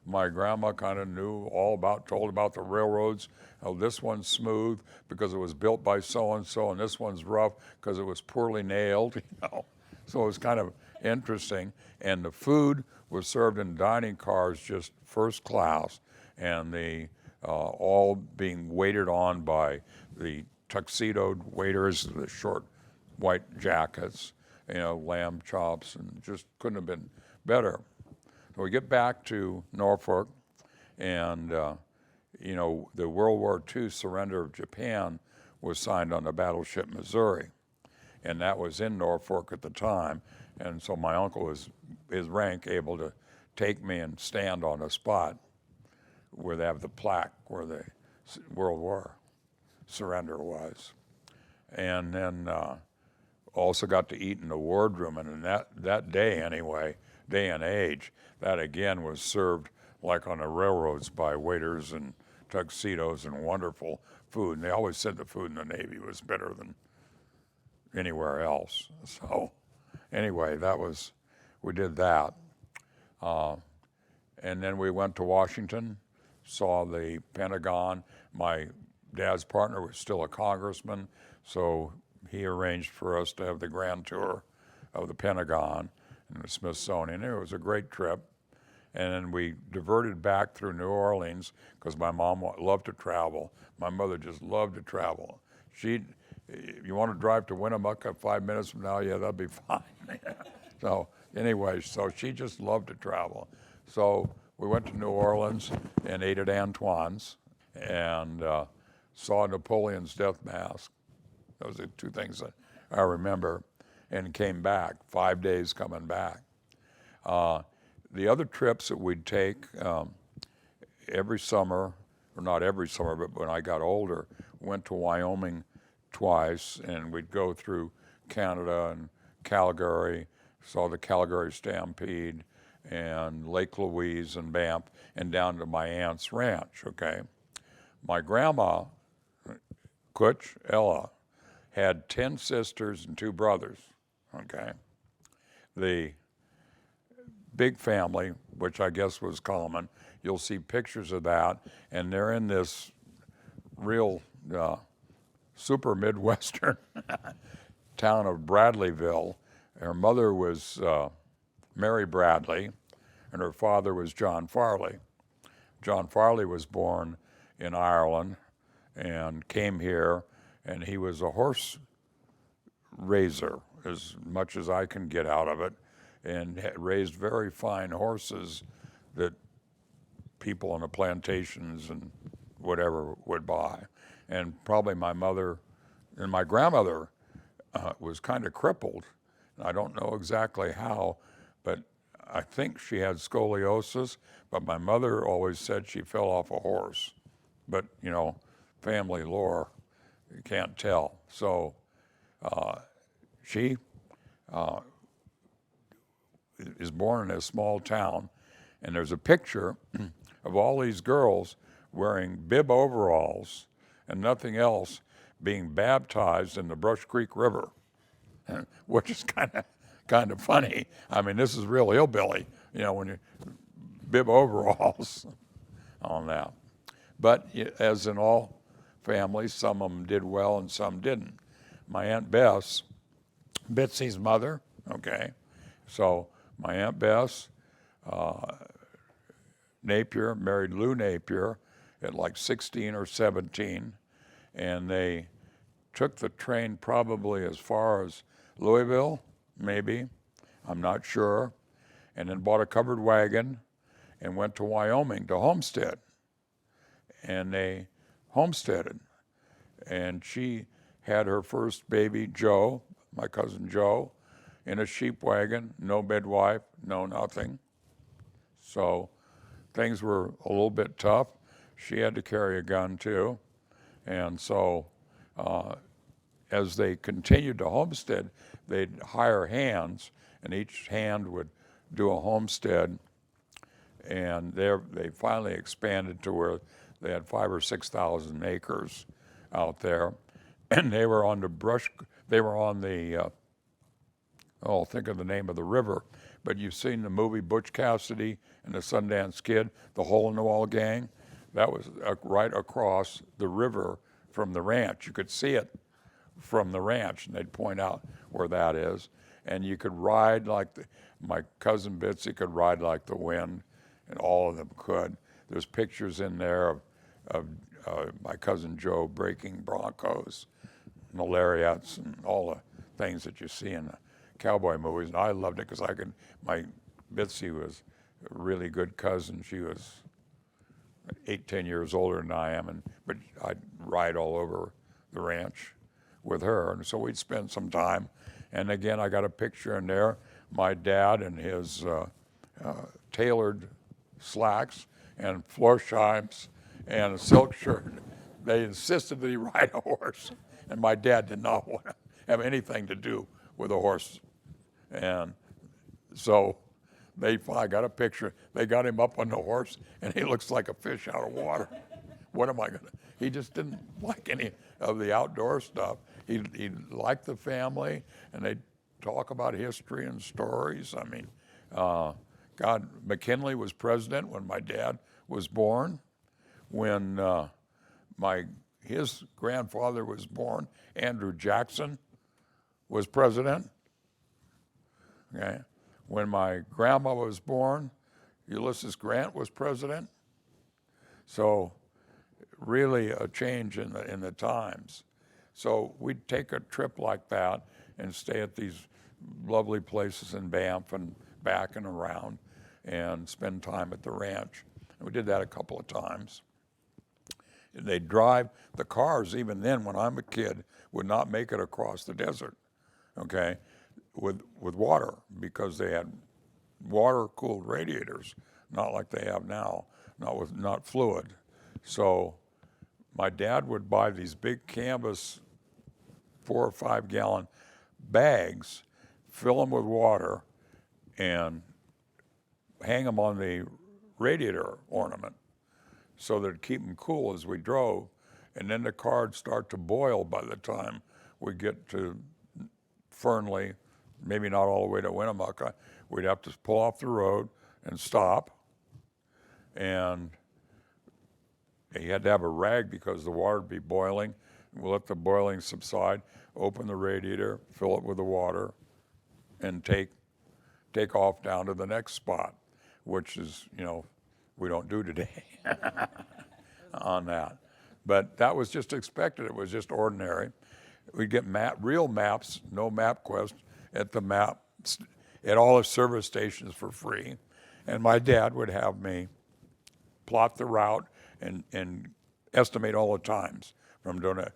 my grandma kind of told about the railroads. Oh, this one's smooth because it was built by so-and-so, and this one's rough because it was poorly nailed, So it was kind of interesting. And the food was served in dining cars, just first class, and all being waited on by the tuxedoed waiters, the short white jackets, lamb chops, and just couldn't have been better. So we get back to Norfolk, and the World War II surrender of Japan was signed on the battleship Missouri, and that was in Norfolk at the time. And so my uncle was, his rank, able to take me and stand on a spot where they have the plaque where the World War surrender was. And then also got to eat in the wardroom, and in that day anyway, day and age, that again was served like on the railroads by waiters and tuxedos and wonderful food. And they always said the food in the Navy was better than anywhere else. So anyway, we did that. And then we went to Washington, saw the Pentagon. My dad's partner was still a congressman, so he arranged for us to have the grand tour of the Pentagon and the Smithsonian. It was a great trip. And then we diverted back through New Orleans because my mom loved to travel. My mother just loved to travel. You want to drive to Winnemucca 5 minutes from now? Yeah, that'd be fine. So anyway, so she just loved to travel. So we went to New Orleans and ate at Antoine's and saw Napoleon's death mask. Those are 2 things that I remember, and came back, 5 days coming back. The other trips that we'd take every summer, or not every summer, but when I got older, went to Wyoming twice, and we'd go through Canada and Calgary, saw the Calgary Stampede and Lake Louise and Banff and down to my aunt's ranch, okay? My grandma, Kutch Ella, had 10 sisters and 2 brothers, okay? The big family, which I guess was common, you'll see pictures of that, and they're in this real super Midwestern town of Bradleyville. Her mother was Mary Bradley, and her father was John Farley. John Farley was born in Ireland and came here, and he was a horse raiser, as much as I can get out of it, and raised very fine horses that people on the plantations and whatever would buy. And probably my mother and my grandmother was kind of crippled. I don't know exactly how, but I think she had scoliosis, but my mother always said she fell off a horse. But, you know, family lore, you can't tell. So she is born in a small town, and there's a picture of all these girls wearing bib overalls and nothing else being baptized in the Brush Creek River, which is kind of funny. I mean, this is real hillbilly, you know, when you bib overalls on that. But as in all families, some of them did well and some didn't. My Aunt Bess, Bitsy's mother, okay, so my Aunt Bess, Napier, married Lou Napier at like 16 or 17, and they took the train probably as far as Louisville, maybe, I'm not sure, and then bought a covered wagon and went to Wyoming to homestead. And they homesteaded. And she had her first baby, Joe, my cousin Joe, in a sheep wagon, no midwife, no nothing. So things were a little bit tough. She had to carry a gun too. And so as they continued to homestead, they'd hire hands, and each hand would do a homestead. And they finally expanded to where they had 5,000 or 6,000 acres out there. And they were on the think of the name of the river, but you've seen the movie Butch Cassidy and the Sundance Kid, the Hole in the Wall Gang? That was right across the river from the ranch. You could see it from the ranch, and they'd point out where that is. And you could ride like my cousin Bitsy could ride like the wind, and all of them could. There's pictures in there of my cousin Joe breaking broncos, and the lariats, and all the things that you see in the cowboy movies. And I loved it because my Bitsy was a really good cousin. She was 8-10 years older than I am, but I'd ride all over the ranch with her, and so we'd spend some time. And again, I got a picture in there, my dad in his tailored slacks and Florsheim's and a silk shirt. They insisted that he ride a horse, and my dad did not want to have anything to do with a horse. And so I got a picture. They got him up on the horse, and he looks like a fish out of water. What am I gonna? He just didn't like any of the outdoor stuff. He liked the family, and they'd talk about history and stories. I mean, God, McKinley was president when my dad was born. When his grandfather was born, Andrew Jackson was president. Okay. When my grandma was born, Ulysses Grant was president. So really a change in the times. So we'd take a trip like that and stay at these lovely places in Banff and back and around and spend time at the ranch. And we did that a couple of times. They'd drive, the cars even then when I'm a kid would not make it across the desert, okay, with water, because they had water-cooled radiators, not like they have now, not fluid. So my dad would buy these big canvas 4 or 5 gallon bags, fill them with water, and hang them on the radiator ornament so that it'd keep them cool as we drove. And then the car'd start to boil by the time we get to Fernley, maybe not all the way to Winnemucca. We'd have to pull off the road and stop. And you had to have a rag because the water would be boiling. We'll let the boiling subside, open the radiator, fill it with the water, and take off down to the next spot, which is, we don't do today on that. But that was just expected. It was just ordinary. We'd get real maps, no MapQuest, at all the service stations for free. And my dad would have me plot the route and estimate all the times from doing it,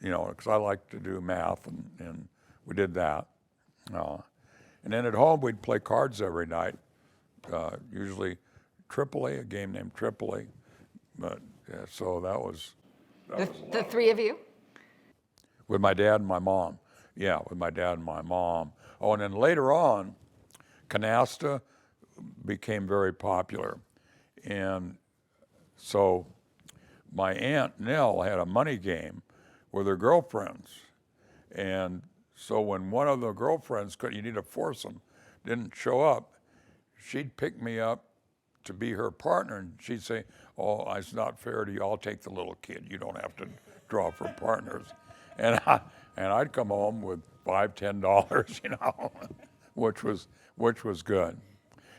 because I like to do math, and we did that. And then at home, we'd play cards every night, usually Tripoli, a game named Tripoli. But yeah, so that was The three of you? with my dad and my mom. Yeah, with my dad and my mom. Oh, and then later on, canasta became very popular. And so my Aunt Nell had a money game with her girlfriends. And so when one of the girlfriends, you need to force them, didn't show up, she'd pick me up to be her partner, and she'd say, "Oh, it's not fair to you. I'll take the little kid. You don't have to draw for partners." And I'd come home with $5, $10, which was good.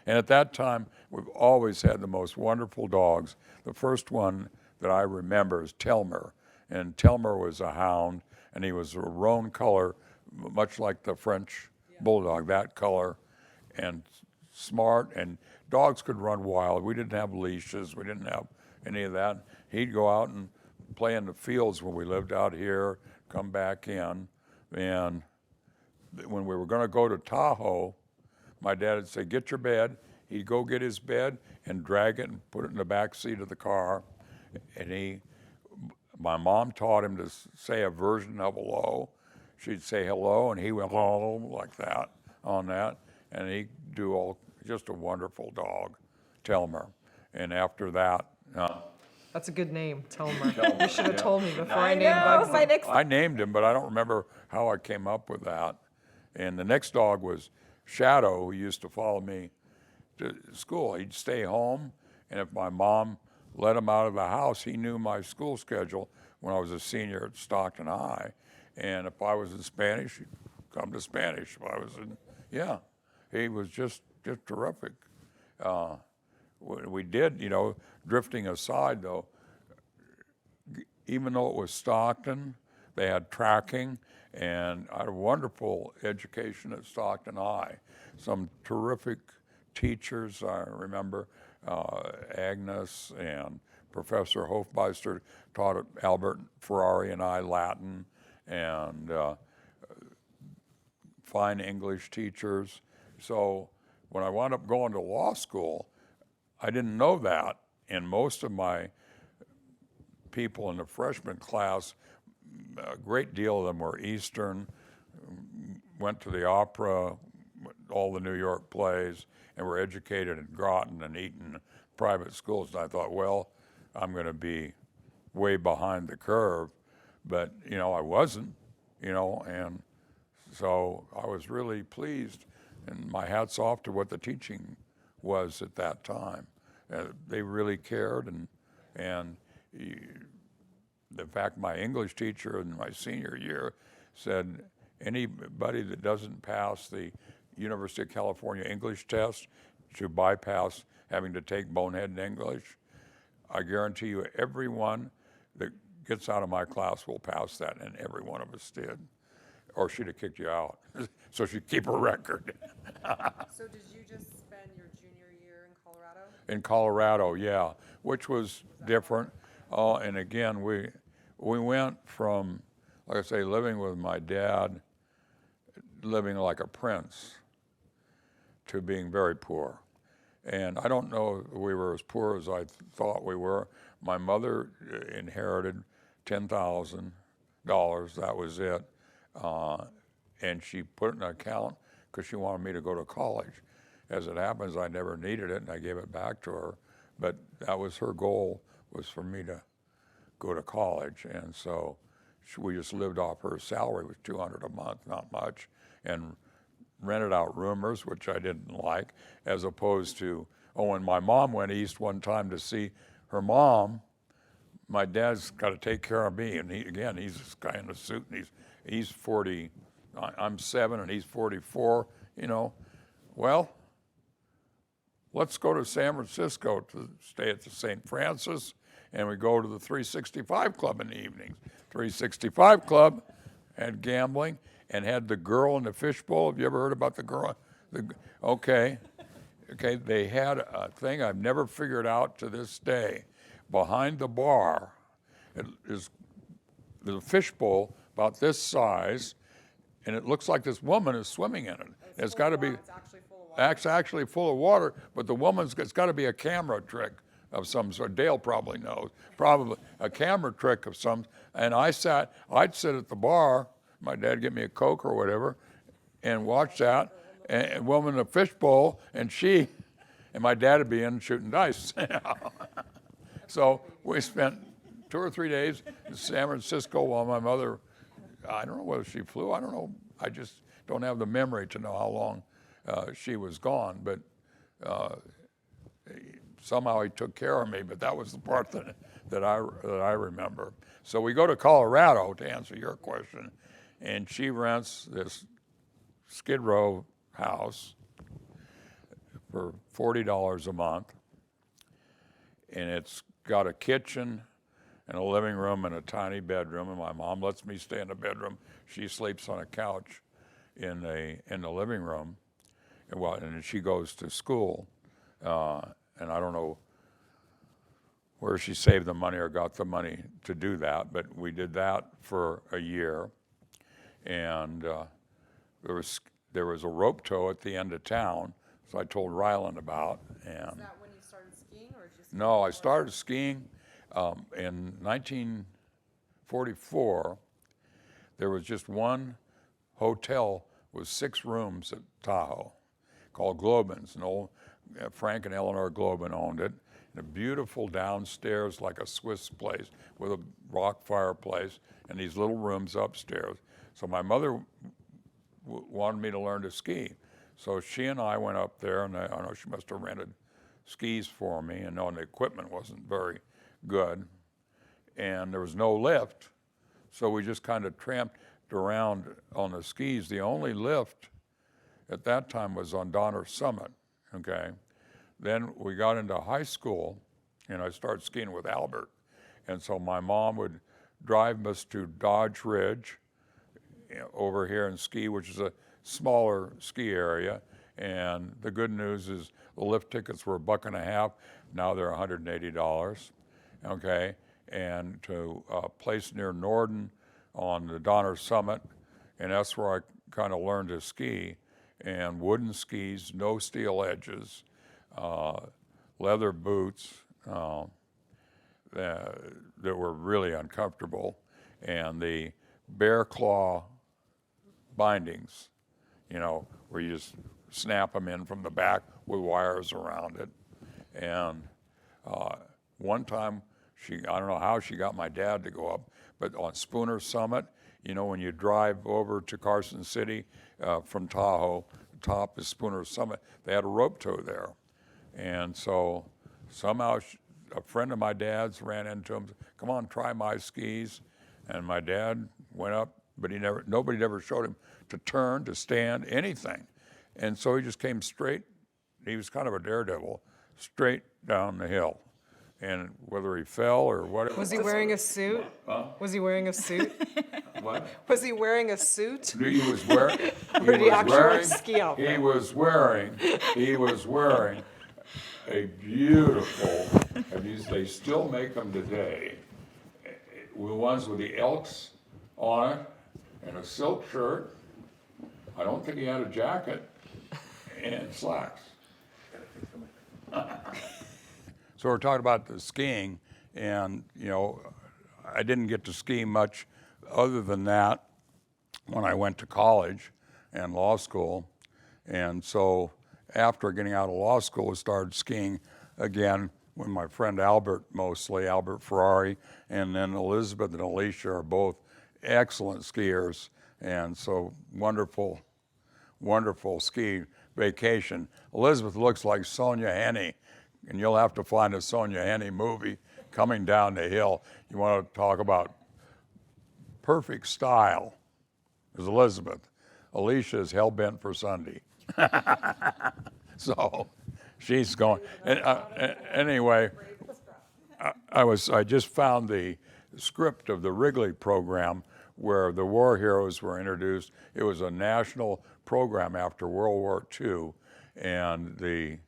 And at that time, we've always had the most wonderful dogs. The first one that I remember is Telmer, and Telmer was a hound, and he was a roan color, much like the French bulldog, that color, and smart, and dogs could run wild. We didn't have leashes. We didn't have any of that. He'd go out and play in the fields when we lived out here, come back in. And when we were going to go to Tahoe, my dad would say, "Get your bed." He'd go get his bed and drag it and put it in the back seat of the car. And my mom taught him to say a version of hello. She'd say hello, and he went hello like that on that. And he'd do just a wonderful dog, Telmer. And after that, That's a good name, Telmer. You should have told me before I named Bugsy. I named him, but I don't remember how I came up with that. And the next dog was Shadow, who used to follow me to school. He'd stay home, and if my mom let him out of the house, he knew my school schedule when I was a senior at Stockton High. And if I was in Spanish, he'd come to Spanish. If I was he was just terrific. We did, drifting aside though, even though it was Stockton, they had tracking, and I had a wonderful education at Stockton High. Some terrific teachers, I remember Agnes and Professor Hofmeister taught Albert Ferrari and I Latin, and fine English teachers. So when I wound up going to law school, I didn't know that, and most of my people in the freshman class, a great deal of them were Eastern, went to the opera, all the New York plays, and were educated in Groton and Eton private schools. And I thought, well, I'm going to be way behind the curve, but I wasn't, and so I was really pleased, and my hat's off to what the teaching was at that time. They really cared, and in fact, my English teacher in my senior year said, anybody that doesn't pass the University of California English test should bypass having to take bonehead English. I guarantee you everyone that gets out of my class will pass that, and every one of us did. Or she'd have kicked you out, so she'd keep a record. So did you just spend your junior year in Colorado? In Colorado, yeah, which was different. And again, we went from, like I say, living with my dad, living like a prince, to being very poor. And I don't know if we were as poor as I thought we were. My mother inherited $10,000, that was it. And she put it in an account because she wanted me to go to college. as it happens, I never needed it, and I gave it back to her. But that was her goal, was for me to go to college, and so we just lived off her salary. It was $200 a month, not much, and rented out roomers, which I didn't like, as opposed to, when my mom went east one time to see her mom, my dad's got to take care of me, and he's this guy in a suit, and he's 40, I'm 7, and he's 44, Well, let's go to San Francisco to stay at the St. Francis, and we go to the 365 Club in the evenings. 365 Club had gambling and had the girl in the fishbowl. Have you ever heard about the girl? Okay, they had a thing I've never figured out to this day. Behind the bar, there's a fishbowl about this size, and it looks like this woman is swimming in it. It's got to be. It's actually full of water. It's actually full of water, but it's got to be a camera trick of some sort. Dale probably knows. Probably a camera trick of some. And I'd sit at the bar. My dad give me a Coke or whatever, and watch that. And a woman in a fishbowl, and my dad would be in shooting dice. So we spent 2 or 3 days in San Francisco while my mother, I don't know whether she flew, I don't know. I just don't have the memory to know how long she was gone, but somehow he took care of me, but that was the part that I remember. So we go to Colorado, to answer your question, and she rents this Skid Row house for $40 a month, and it's got a kitchen and a living room and a tiny bedroom, and my mom lets me stay in the bedroom. She sleeps on a couch in the living room, and she goes to school, and I don't know where she saved the money or got the money to do that, but we did that for a year, and there was a rope tow at the end of town, so I told Ryland about. And Is that when you started skiing, or just? no, I started skiing in 1944. There was just one hotel with 6 rooms at Tahoe called Globin's. And old Frank and Eleanor Globin owned it. And a beautiful downstairs, like a Swiss place, with a rock fireplace and these little rooms upstairs. So my mother wanted me to learn to ski. So she and I went up there, and I don't know, she must have rented skis for me, and the equipment wasn't very good. And there was no lift, so we just kind of tramped around on the skis. The only lift at that time was on Donner Summit, okay? Then we got into high school, and I started skiing with Albert. And so my mom would drive us to Dodge Ridge over here and ski, which is a smaller ski area. And the good news is the lift tickets were $1.50. Now they're $180, okay? And to a place near Norden on the Donner Summit, and that's where I kind of learned to ski. And wooden skis, no steel edges, leather boots that were really uncomfortable, and the bear claw bindings, where you just snap them in from the back with wires around it. And one time, I don't know how she got my dad to go up, but on Spooner Summit, when you drive over to Carson City from Tahoe, the top is Spooner Summit, they had a rope tow there. And so somehow a friend of my dad's ran into him, come on, try my skis. And my dad went up, but nobody ever showed him to turn, to stand, anything. And so he just came straight, he was kind of a daredevil, straight down the hill. And whether he fell or what. Was he wearing a suit? Huh? Was he wearing a suit? What? Was he wearing a suit? He was wearing. Or did he actually wear a ski outfit? He was wearing a beautiful. They still make them today. The ones with the elks on it and a silk shirt. I don't think he had a jacket and slacks. So we're talking about the skiing, and I didn't get to ski much other than that when I went to college and law school. And so after getting out of law school, started skiing again with my friend Albert, mostly, Albert Ferrari, and then Elizabeth and Alicia are both excellent skiers, and so wonderful, wonderful ski vacation. Elizabeth looks like Sonia Henney, and you'll have to find a Sonia Henney movie coming down the hill. You want to talk about perfect style. There's Elizabeth. Alicia is hell-bent for Sunday. So she's going. Anyway, I just found the script of the Wrigley program where the war heroes were introduced. It was a national program after World War II, and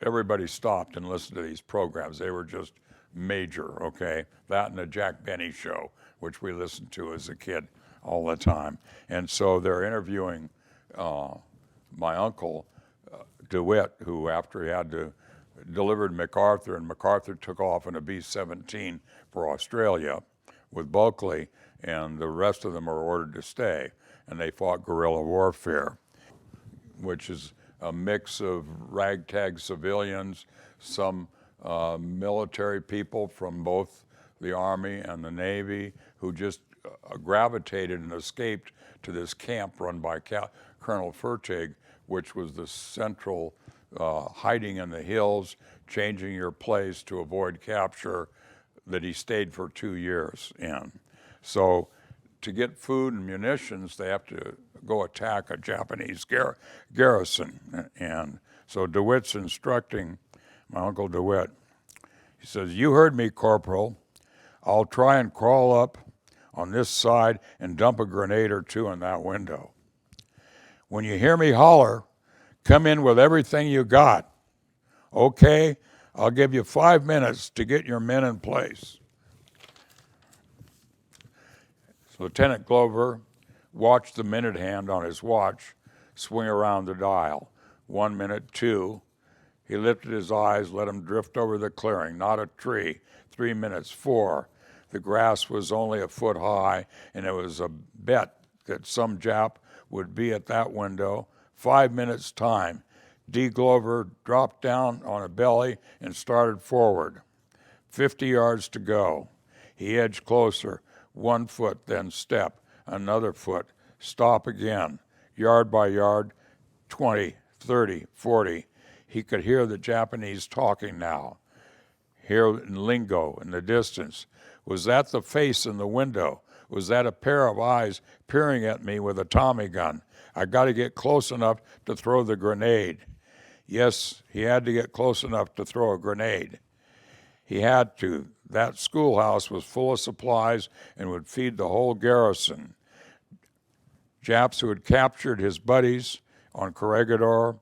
everybody stopped and listened to these programs. They were just major, okay? That and the Jack Benny Show, which we listened to as a kid all the time. And so they're interviewing my uncle, DeWitt, who after he had to delivered MacArthur, and MacArthur took off in a B-17 for Australia with Bulkley, and the rest of them were ordered to stay, and they fought guerrilla warfare, which is a mix of ragtag civilians, some military people from both the Army and the Navy who just gravitated and escaped to this camp run by Colonel Fertig, which was the central hiding in the hills, changing your place to avoid capture, that he stayed for 2 years in. So to get food and munitions, they have to go attack a Japanese garrison. And so DeWitt's instructing my Uncle DeWitt. He says, "You heard me, Corporal. I'll try and crawl up on this side and dump a grenade or two in that window. When you hear me holler, come in with everything you got. Okay, I'll give you 5 minutes to get your men in place." So Lieutenant Glover watched the minute hand on his watch swing around the dial. 1 minute, 2. He lifted his eyes, let them drift over the clearing, not a tree. 3 minutes, 4. The grass was only a foot high, and it was a bet that some Jap would be at that window. 5 minutes time. D. Glover dropped down on a belly and started forward. 50 yards to go. He edged closer. 1 foot, then step. Another foot. Stop again. Yard by yard. 20, 30, 40. He could hear the Japanese talking now. Hear in lingo in the distance. Was that the face in the window? Was that a pair of eyes peering at me with a Tommy gun? I got to get close enough to throw the grenade. Yes, he had to get close enough to throw a grenade. He had to. That schoolhouse was full of supplies and would feed the whole garrison. Japs who had captured his buddies on Corregidor,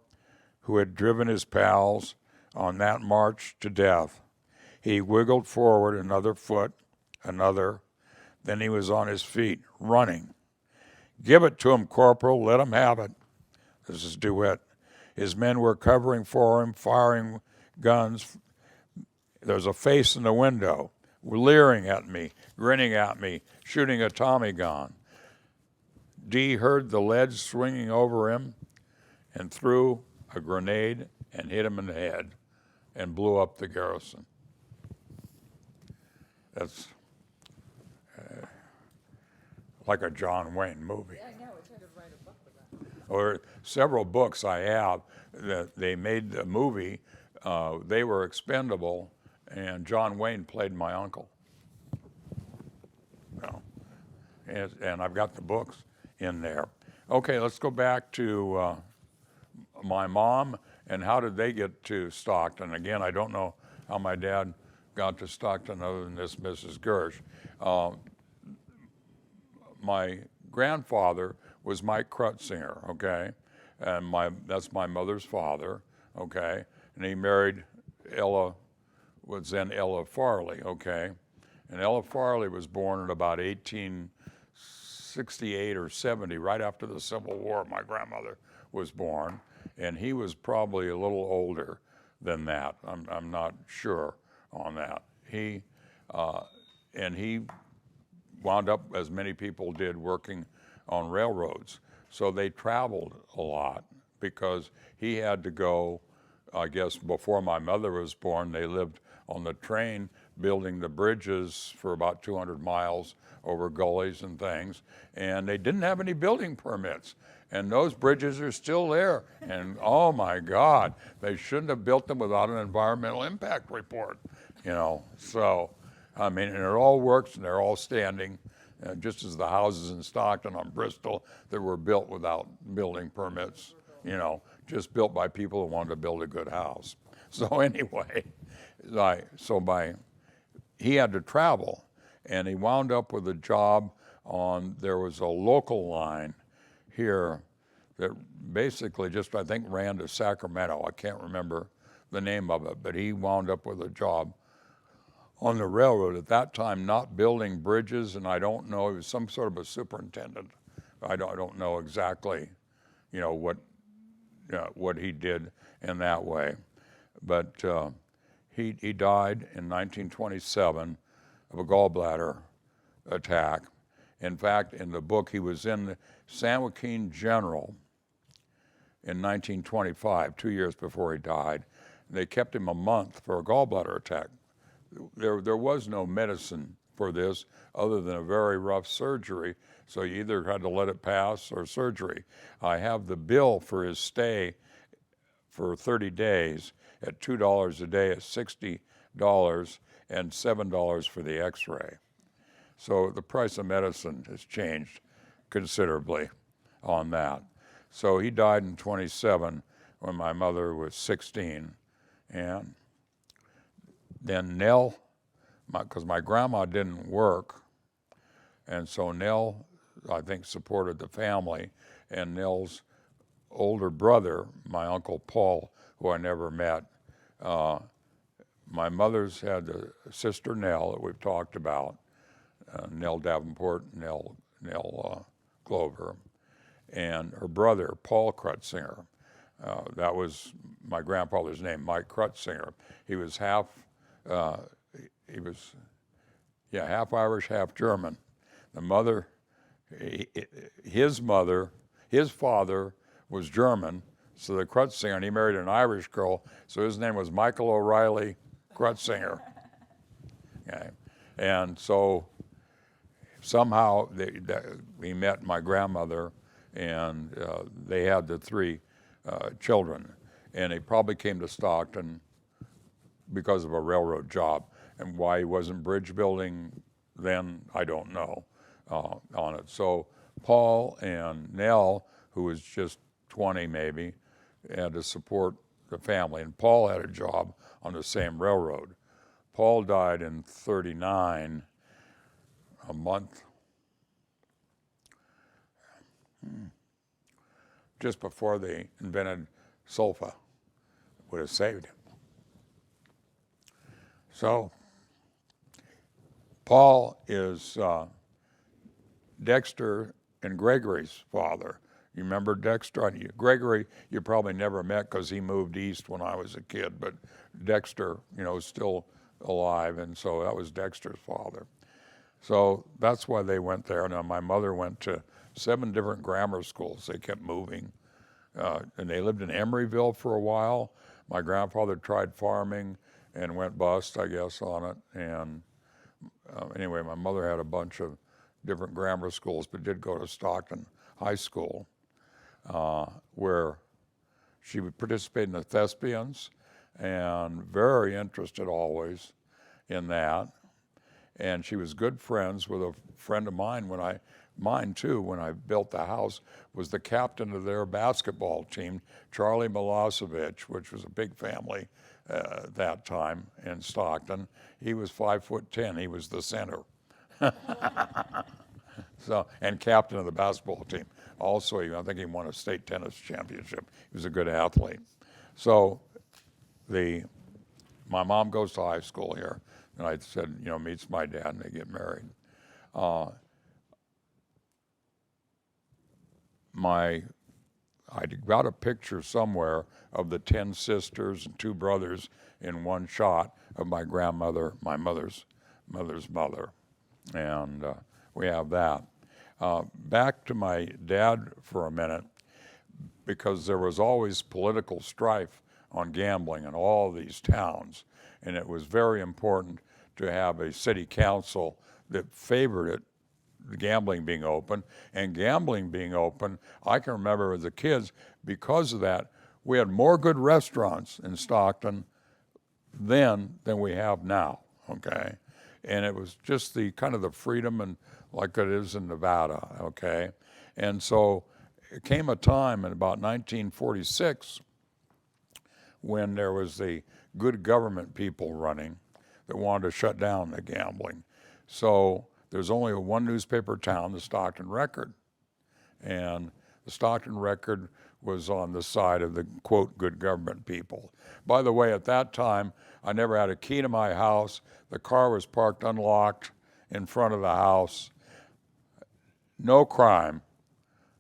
who had driven his pals on that march to death. He wiggled forward another foot, another. Then he was on his feet, running. "Give it to him, Corporal. Let him have it." This is DeWitt. His men were covering for him, firing guns. There's a face in the window, leering at me, grinning at me, shooting a Tommy gun. D heard the lead swinging over him and threw a grenade and hit him in the head and blew up the garrison. That's like a John Wayne movie. Yeah, I know, it's hard to write a book with that. Or several books I have that they made the movie. They were expendable, and John Wayne played my uncle. No. And I've got the books in there. Okay, let's go back to my mom and how did they get to Stockton. Again, I don't know how my dad got to Stockton other than this Mrs. Gersh. My grandfather was Mike Krutzinger, okay? And that's my mother's father, okay? And he married Ella, was then Ella Farley, okay? And Ella Farley was born in about 1868 or 70, right after the Civil War. My grandmother was born, and he was probably a little older than that. I'm not sure on that. He wound up, as many people did, working on railroads. So they traveled a lot. because he had to go, I guess before my mother was born, they lived on the train building the bridges for about 200 miles over gullies and things, and they didn't have any building permits. And those bridges are still there. And oh my God, they shouldn't have built them without an environmental impact report, you know. So, I mean, and it all works and they're all standing, just as the houses in Stockton on Bristol that were built without building permits, you know, just built by people who wanted to build a good house. So anyway, he had to travel, and he wound up with a job there was a local line here that basically just, I think, ran to Sacramento. I can't remember the name of it, but he wound up with a job on the railroad at that time, not building bridges, and I don't know, he was some sort of a superintendent. I don't know exactly, you know, what he did in that way. But he died in 1927 of a gallbladder attack. In fact, in the book, he was in the San Joaquin General in 1925, 2 years before he died. They kept him a month for a gallbladder attack. There was no medicine for this other than a very rough surgery, so you either had to let it pass or surgery. I have the bill for his stay for 30 days at $2 a day at $60 and $7 for the x-ray. So the price of medicine has changed considerably on that. So he died in 27 when my mother was 16. And then Nell, because my grandma didn't work, and so Nell, I think, supported the family. And Nell's older brother, my Uncle Paul, who I never met, my mother's had a sister Nell that we've talked about, Nell Davenport, Nell Glover, and her brother, Paul Krutzinger. That was my grandfather's name, Mike Krutzinger. He was half Irish, half German. The mother, his father was German, so the Krutzinger, and he married an Irish girl, so his name was Michael O'Reilly Krutzinger. Okay. And so somehow we met my grandmother, and they had the three children. And he probably came to Stockton because of a railroad job. And why he wasn't bridge building then, I don't know on it. So Paul and Nell, who was just 20 maybe, had to support the family. And Paul had a job on the same railroad. Paul died in 39, a month, just before they invented sulfa. Would have saved him. So Paul is Dexter and Gregory's father. You remember Dexter? Gregory, you probably never met because he moved east when I was a kid, but Dexter, you know, is still alive, and so that was Dexter's father. So that's why they went there. Now, my mother went to 7 different grammar schools. They kept moving, and they lived in Emeryville for a while. My grandfather tried farming and went bust, I guess, on it. And anyway, my mother had a bunch of different grammar schools, but did go to Stockton High School, where she would participate in the thespians, and very interested always in that. And she was good friends with a friend of mine when I built the house, was the captain of their basketball team, Charlie Milosevic, which was a big family at that time in Stockton. He was 5'10", he was the center. So, and captain of the basketball team. Also, I think he won a state tennis championship. He was a good athlete. So my mom goes to high school here, and I said, you know, meets my dad, and they get married. I got a picture somewhere of the 10 sisters and 2 brothers in one shot of my grandmother, my mother's mother, and we have that. Back to my dad for a minute. because there was always political strife on gambling in all these towns, and it was very important to have a city council that favored it, the gambling being open. And gambling being open, I can remember as a kid, because of that, we had more good restaurants in Stockton then than we have now, okay? And it was just the kind of the freedom and like it is in Nevada, okay? And so it came a time in about 1946 when there was the good government people running that wanted to shut down the gambling. So there's only one newspaper town, the Stockton Record. And the Stockton Record was on the side of the, quote, good government people. By the way, at that time, I never had a key to my house. The car was parked unlocked in front of the house. No crime.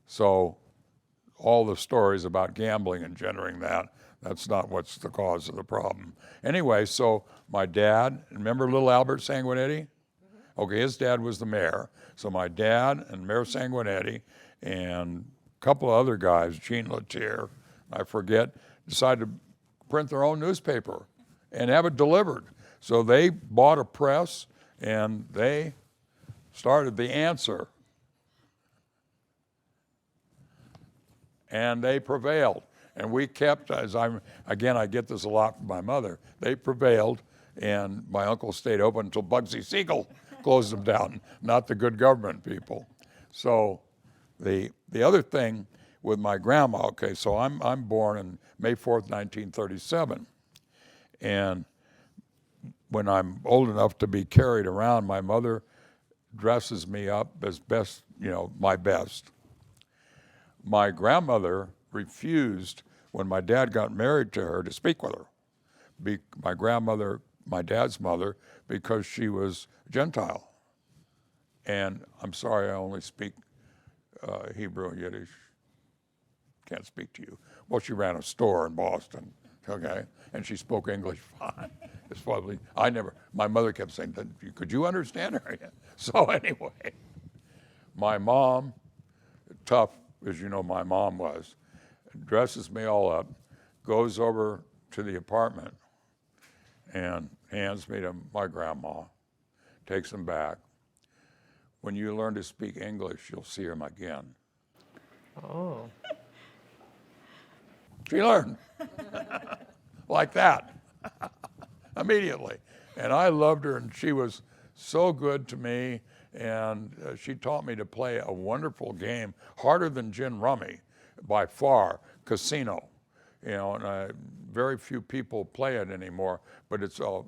So all the stories about gambling and generating that, that's not what's the cause of the problem. Anyway, so my dad, remember little Albert Sanguinetti? Okay, his dad was the mayor. So my dad and Mayor Sanguinetti and a couple of other guys, Gene Latier, I forget, decided to print their own newspaper and have it delivered. So they bought a press and they started The Answer. And they prevailed. And we kept, again, I get this a lot from my mother, they prevailed, and my uncle stayed open until Bugsy Siegel closed them down, not the good government people. So the other thing with my grandma, okay, so I'm born on May 4th, 1937. And when I'm old enough to be carried around, my mother dresses me up as best, my best. My grandmother refused, when my dad got married to her, to speak with her. My grandmother, my dad's mother, because she was Gentile. And I'm sorry, I only speak Hebrew and Yiddish. Can't speak to you. Well, she ran a store in Boston, okay? And she spoke English fine. It's probably, my mother kept saying, could you understand her? So anyway, my mom, tough as you know my mom was, dresses me all up, goes over to the apartment and hands me to my grandma, takes him back. When you learn to speak English, you'll see him again. Oh. She learned. Like that. Immediately. And I loved her, and she was so good to me, and she taught me to play a wonderful game, harder than gin rummy by far, casino. And very few people play it anymore, but I'll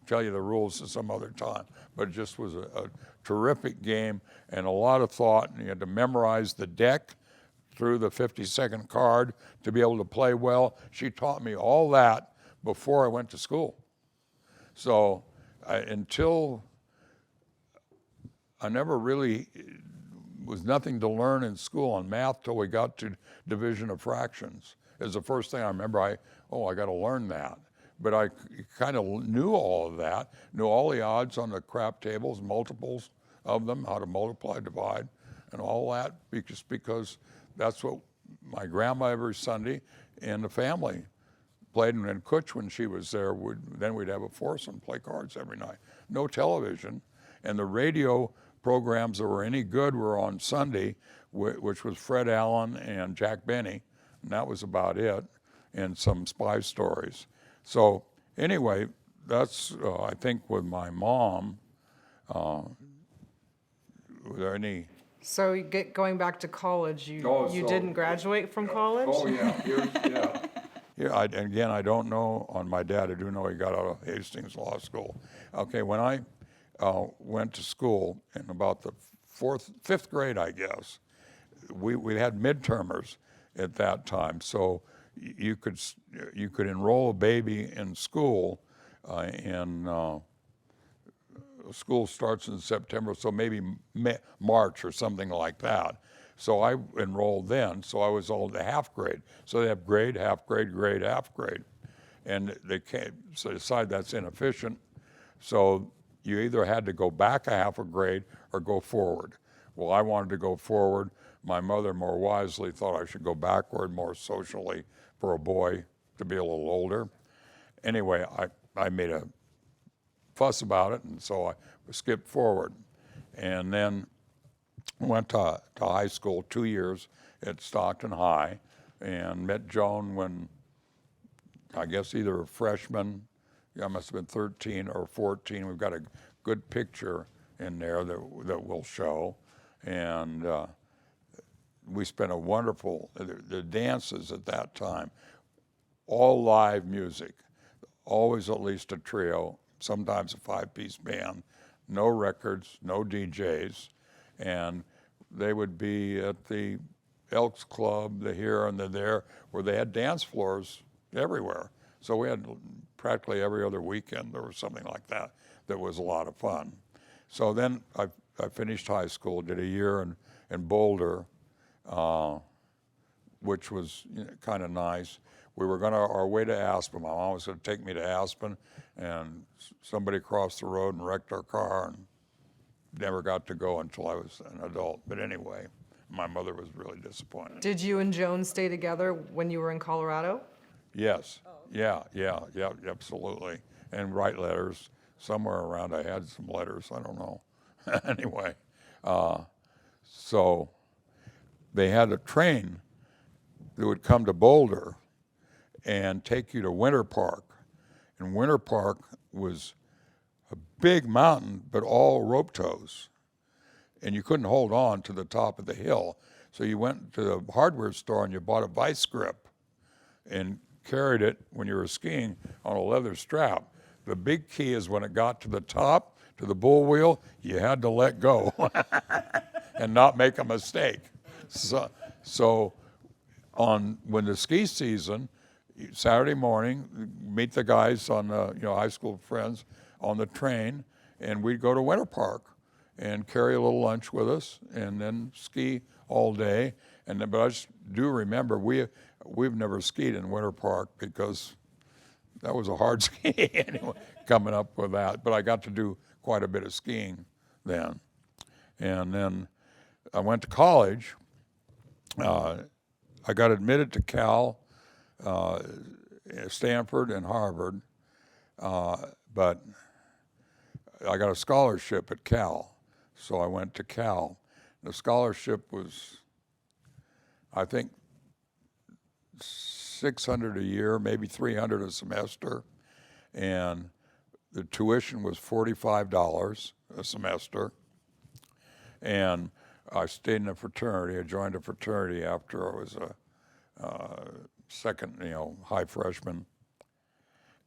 tell you the rules at some other time. But it just was a terrific game and a lot of thought, and you had to memorize the deck through the 52nd card to be able to play well. She taught me all that before I went to school. So until I never really was nothing to learn in school on math till we got to division of fractions. It was the first thing I remember. I got to learn that. But I kind of knew all of that, knew all the odds on the crap tables, multiples of them, how to multiply, divide, and all that, because that's what my grandma every Sunday and the family played. And then Kutch, when she was there, then we'd have a foursome, play cards every night. No television. And the radio programs that were any good were on Sunday, which was Fred Allen and Jack Benny, and that was about it, and some spy stories. So anyway, that's, I think, with my mom. Were there any? So going back to college, you didn't graduate from college? Oh, yeah. Yeah, again, I don't know on my dad. I do know he got out of Hastings Law School. Okay, when I went to school in about the fifth grade, I guess, we had midtermers at that time. So you could enroll a baby in school, and school starts in September, so maybe March or something like that. So I enrolled then, so I was all to half grade. So they have grade, half grade, grade, half grade. And they decided that's inefficient. So you either had to go back a half a grade or go forward. Well, I wanted to go forward. My mother, more wisely, thought I should go backward more socially for a boy to be a little older. Anyway, I made a fuss about it, and so I skipped forward. And then went to high school 2 years at Stockton High, and met Joan when, I guess, either a freshman, I must have been 13 or 14. We've got a good picture in there that we'll show. And we spent a wonderful, the dances at that time, all live music, always at least a trio, sometimes a 5-piece band, no records, no DJs, and they would be at the Elks Club, the here and the there, where they had dance floors everywhere. So we had practically every other weekend there was something like that that was a lot of fun. So then I finished high school, did a year in Boulder, which was kind of nice. We were going our way to Aspen. My mom was going to take me to Aspen, and somebody crossed the road and wrecked our car, and never got to go until I was an adult. But anyway, my mother was really disappointed. Did you and Joan stay together when you were in Colorado? Yes. Yeah, absolutely. And write letters. Somewhere around I had some letters, I don't know. Anyway, so they had a train that would come to Boulder and take you to Winter Park. And Winter Park was a big mountain, but all rope tows. And you couldn't hold on to the top of the hill. So you went to the hardware store and you bought a vice grip and carried it when you were skiing on a leather strap. The big key is when it got to the top, to the bull wheel, you had to let go and not make a mistake. So when the ski season, Saturday morning, meet the guys on high school friends on the train, and we'd go to Winter Park and carry a little lunch with us, and then ski all day. But I just do remember we've never skied in Winter Park because that was a hard ski anyway, coming up with that. But I got to do quite a bit of skiing then. And then I went to college. I got admitted to Cal, Stanford, and Harvard, but I got a scholarship at Cal, so I went to Cal. The scholarship was, I think, $600 a year, maybe $300 a semester, and the tuition was $45 a semester. And I stayed in a fraternity. I joined a fraternity after I was a second, high freshman.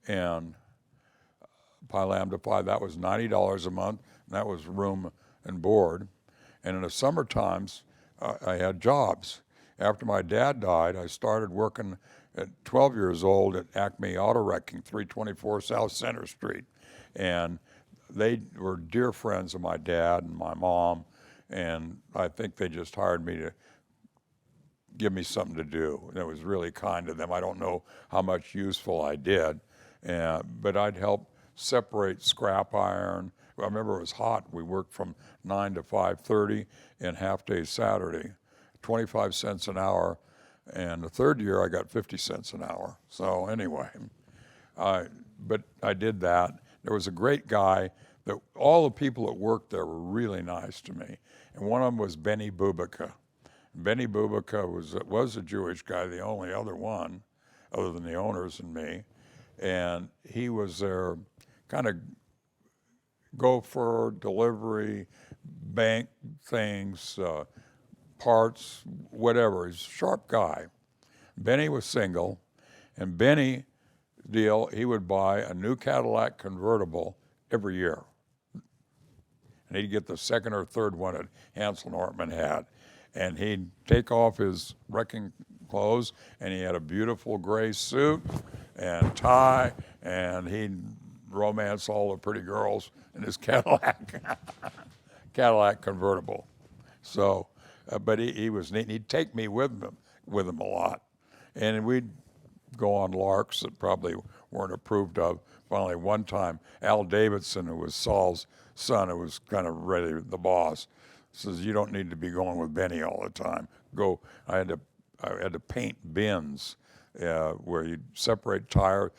And Pi Lambda Phi, that was $90 a month, and that was room and board. And in the summer times, I had jobs. After my dad died, I started working at 12 years old at Acme Auto Wrecking, 324 South Center Street. And they were dear friends of my dad and my mom, and I think they just hired me to give me something to do. And it was really kind of them. I don't know how much useful I did, but I'd help separate scrap iron. I remember it was hot. We worked from 9 to 5:30 and half-day Saturday, 25 cents an hour. And the third year I got 50 cents an hour. So anyway, but I did that. There was a great guy that all the people that worked there were really nice to me. And one of them was Benny Bubika. Benny Bubika was a Jewish guy, the only other one, other than the owners and me. And he was their kind of gopher, delivery, bank things, parts, whatever. He's a sharp guy. Benny was single, and Benny deal, he would buy a new Cadillac convertible every year. And he'd get the second or third one that Hansel Nortman had. And he'd take off his wrecking clothes, and he had a beautiful gray suit and tie, and he'd romance all the pretty girls in his Cadillac convertible. So, but he was neat. He'd take me with him a lot, and we'd go on larks that probably weren't approved of. Finally, one time, Al Davidson, who was Saul's son, who was kind of really the boss, says, you don't need to be going with Benny all the time. Go. I had to paint bins where you separate tires.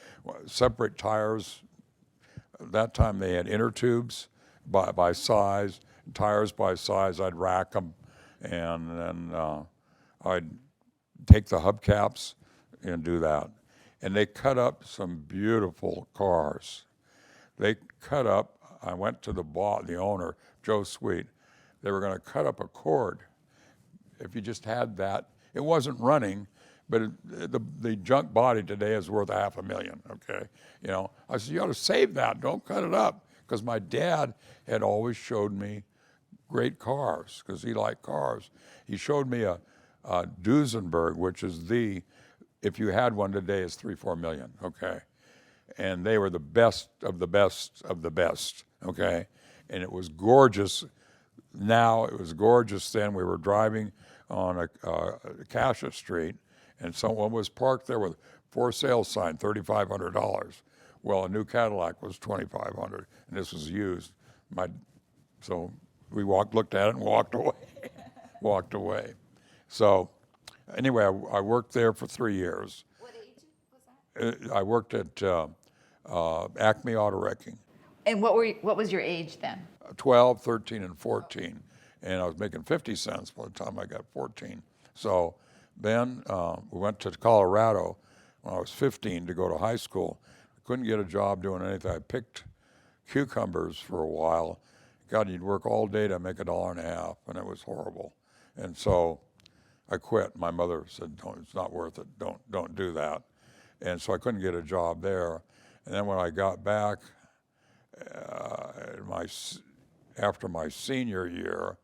That time they had inner tubes by size, tires by size. I'd rack them, and then I'd take the hubcaps and do that. And they cut up some beautiful cars. They cut up, I went to the owner, Joe Sweet. They were going to cut up a cord. If you just had that, it wasn't running, but the junk body today is worth $500,000, okay? You know, I said, you ought to save that, don't cut it up. Because my dad had always showed me great cars, because he liked cars. He showed me a Duesenberg, which is if you had one today, it's 3-4 million, okay? And they were the best of the best of the best, okay? And it was gorgeous. Now it was gorgeous then. We were driving on a Cassia Street, and someone was parked there with for sale sign, $3,500. Well, a new Cadillac was $2,500, and this was used. So we looked at it and walked away. Walked away. So anyway, I worked there for 3 years. What age was that? I worked at Acme Auto Wrecking. And what was your age then? 12, 13, and 14. And I was making 50 cents by the time I got 14. So then we went to Colorado when I was 15 to go to high school. I couldn't get a job doing anything. I picked cucumbers for a while. God, you'd work all day to make $1.50, and it was horrible. And so I quit. My mother said, it's not worth it. Don't do that. And so I couldn't get a job there. And then when I got back, after my senior year,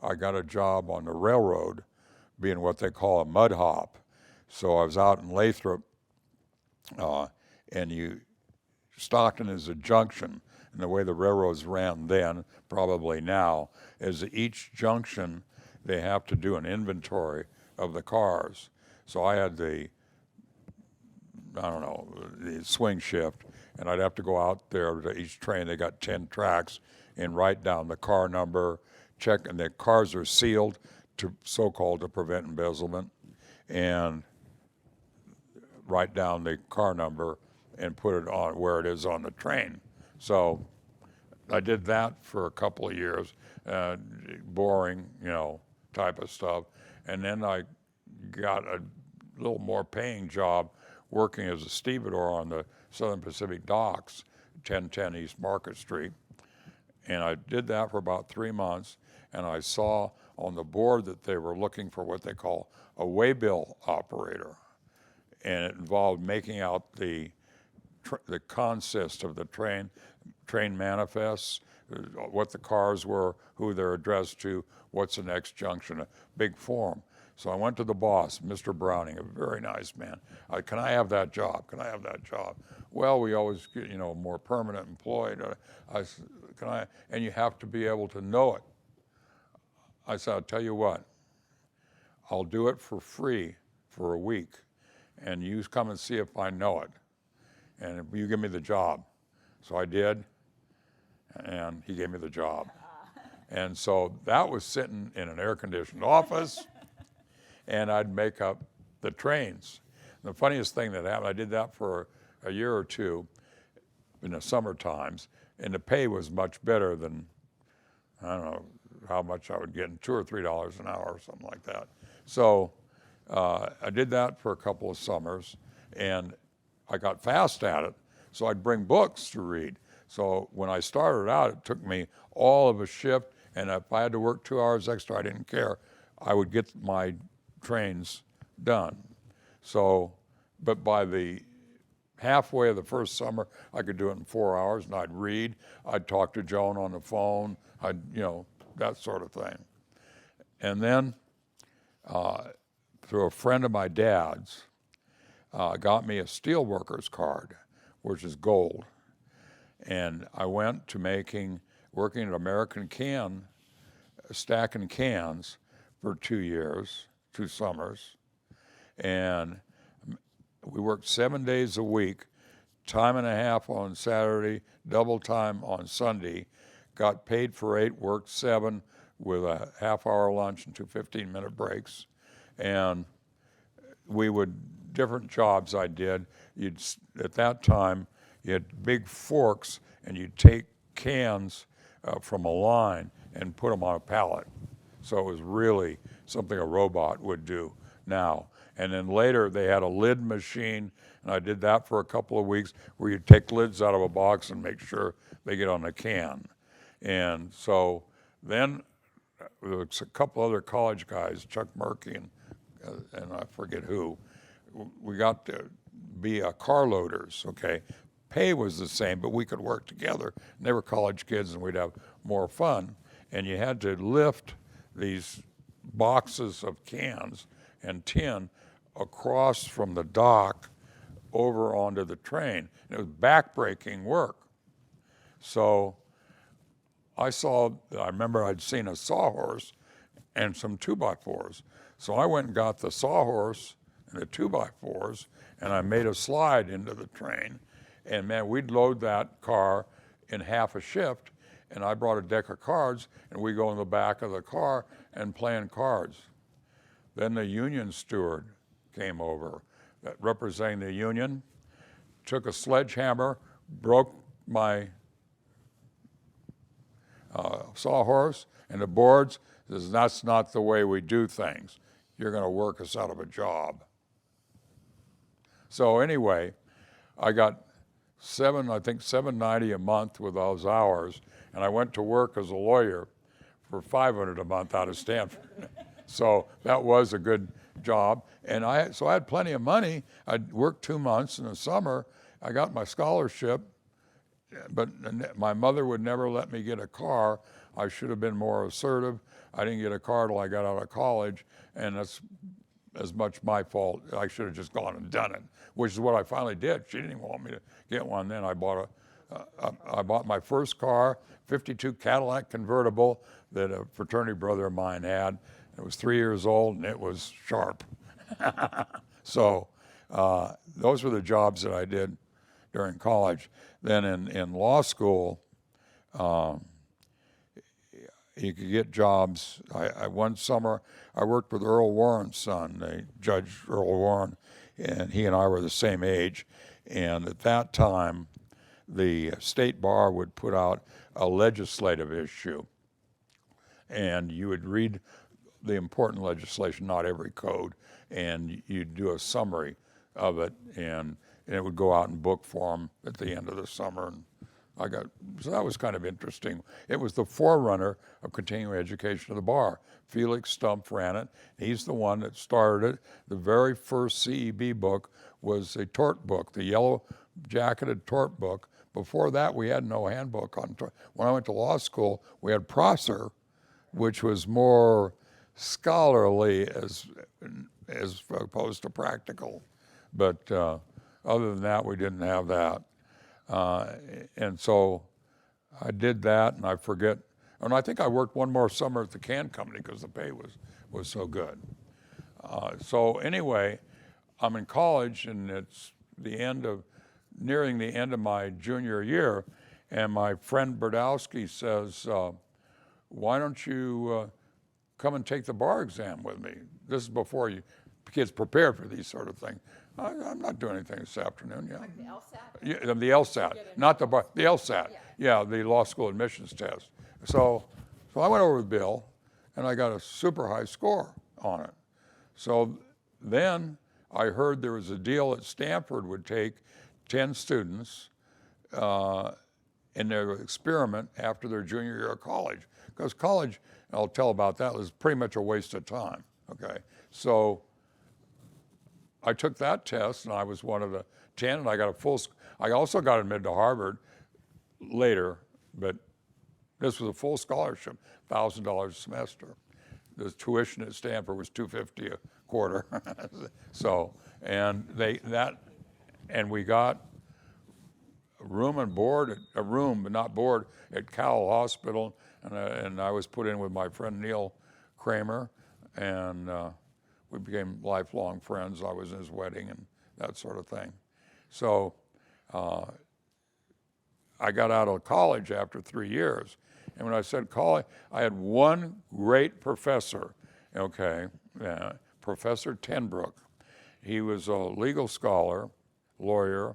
I got a job on the railroad, being what they call a mud hop. So I was out in Lathrop, and Stockton is a junction, and the way the railroads ran then, probably now, is that each junction they have to do an inventory of the cars. So I had the swing shift, and I'd have to go out there to each train. They got 10 tracks, and write down the car number, check, and the cars are sealed so-called to prevent embezzlement, and write down the car number and put it on where it is on the train. So I did that for a couple of years, boring, type of stuff. And then I got a little more paying job working as a stevedore on the Southern Pacific docks, 1010 East Market Street. And I did that for about 3 months, and I saw on the board that they were looking for what they call a waybill operator. And it involved making out the consist of the train manifests, what the cars were, who they're addressed to, what's the next junction, a big form. So I went to the boss, Mr. Browning, a very nice man. Can I have that job? Can I have that job? Well, we always get, more permanent employed. I said, can I? And you have to be able to know it. I said, I'll tell you what, I'll do it for free for a week, and you come and see if I know it, and you give me the job. So I did, and he gave me the job. And so that was sitting in an air-conditioned office, and I'd make up the trains. And the funniest thing that happened, I did that for a year or two in the summer times, and the pay was much better than, I don't know how much I would get, $2 or $3 an hour or something like that. So I did that for a couple of summers, and I got fast at it, so I'd bring books to read. So when I started out, it took me all of a shift, and if I had to work 2 hours extra, I didn't care. I would get my trains done. So, but by the halfway of the first summer, I could do it in 4 hours, and I'd read. I'd talk to Joan on the phone. That sort of thing. And then, through a friend of my dad's, got me a steelworker's card, which is gold. And I went to working at American Can, stacking cans for 2 years, 2 summers. And we worked 7 days a week, time and a half on Saturday, double time on Sunday, got paid for 8, worked 7, with a half-hour lunch and two 15-minute breaks. And different jobs I did, at that time, you had big forks, and you'd take cans from a line and put them on a pallet. So it was really something a robot would do now. And then later they had a lid machine, and I did that for a couple of weeks, where you take lids out of a box and make sure they get on the can. And so then there was a couple other college guys, Chuck Murky and I forget who, we got to be car loaders, okay? Pay was the same, but we could work together. And they were college kids, and we'd have more fun. And you had to lift these boxes of cans and tin across from the dock over onto the train. And it was backbreaking work. So I remember I'd seen a sawhorse and some 2x4s. So I went and got the sawhorse and the 2x4s, and I made a slide into the train. And man, we'd load that car in half a shift, and I brought a deck of cards, and we go in the back of the car and playing cards. Then the union steward came over, representing the union, took a sledgehammer, broke my sawhorse and the boards, says, that's not the way we do things. You're going to work us out of a job. So anyway, I got $790 a month with those hours, and I went to work as a lawyer for $500 a month out of Stanford. So that was a good job. And I had plenty of money. I'd worked 2 months in the summer. I got my scholarship, but my mother would never let me get a car. I should have been more assertive. I didn't get a car till I got out of college, and that's as much my fault. I should have just gone and done it, which is what I finally did. She didn't even want me to get one then. I bought my first car, 52 Cadillac convertible that a fraternity brother of mine had. It was 3 years old, and it was sharp. So those were the jobs that I did during college. Then in law school, you could get jobs. One summer, I worked with Earl Warren's son, Judge Earl Warren, and he and I were the same age. And at that time, the state bar would put out a legislative issue, and you would read the important legislation, not every code, and you'd do a summary of it, and it would go out in book form at the end of the summer. And so that was kind of interesting. It was the forerunner of continuing education of the bar. Felix Stumpf ran it. He's the one that started it. The very first CEB book was a tort book, the yellow jacketed tort book. Before that, we had no handbook on tort. When I went to law school, we had Prosser, which was more scholarly as opposed to practical. But other than that, we didn't have that. And so I did that, and I forget. And I think I worked one more summer at the can company because the pay was so good. So anyway, I'm in college, and it's nearing the end of my junior year, and my friend Berdowski says, why don't you come and take the bar exam with me? This is before you kids prepare for these sort of things. I'm not doing anything this afternoon. Yeah. Like the LSAT? Yeah, the LSAT, not the bar, the LSAT. Yeah, the law school admissions test. So I went over with Bill, and I got a super high score on it. So then I heard there was a deal that Stanford would take 10 students in their experiment after their junior year of college. Because college, and I'll tell about that, was pretty much a waste of time, okay? So I took that test, and I was one of the 10, and I got I also got admitted to Harvard later, but this was a full scholarship, $1,000 a semester. The tuition at Stanford was $250 a quarter. So, and we got room and board, a room but not board, at Cowell Hospital, and I was put in with my friend Neil Kramer, and we became lifelong friends. I was in his wedding and that sort of thing. So I got out of college after 3 years. And when I said college, I had one great professor, okay, Professor Tenbrook. He was a legal scholar, lawyer,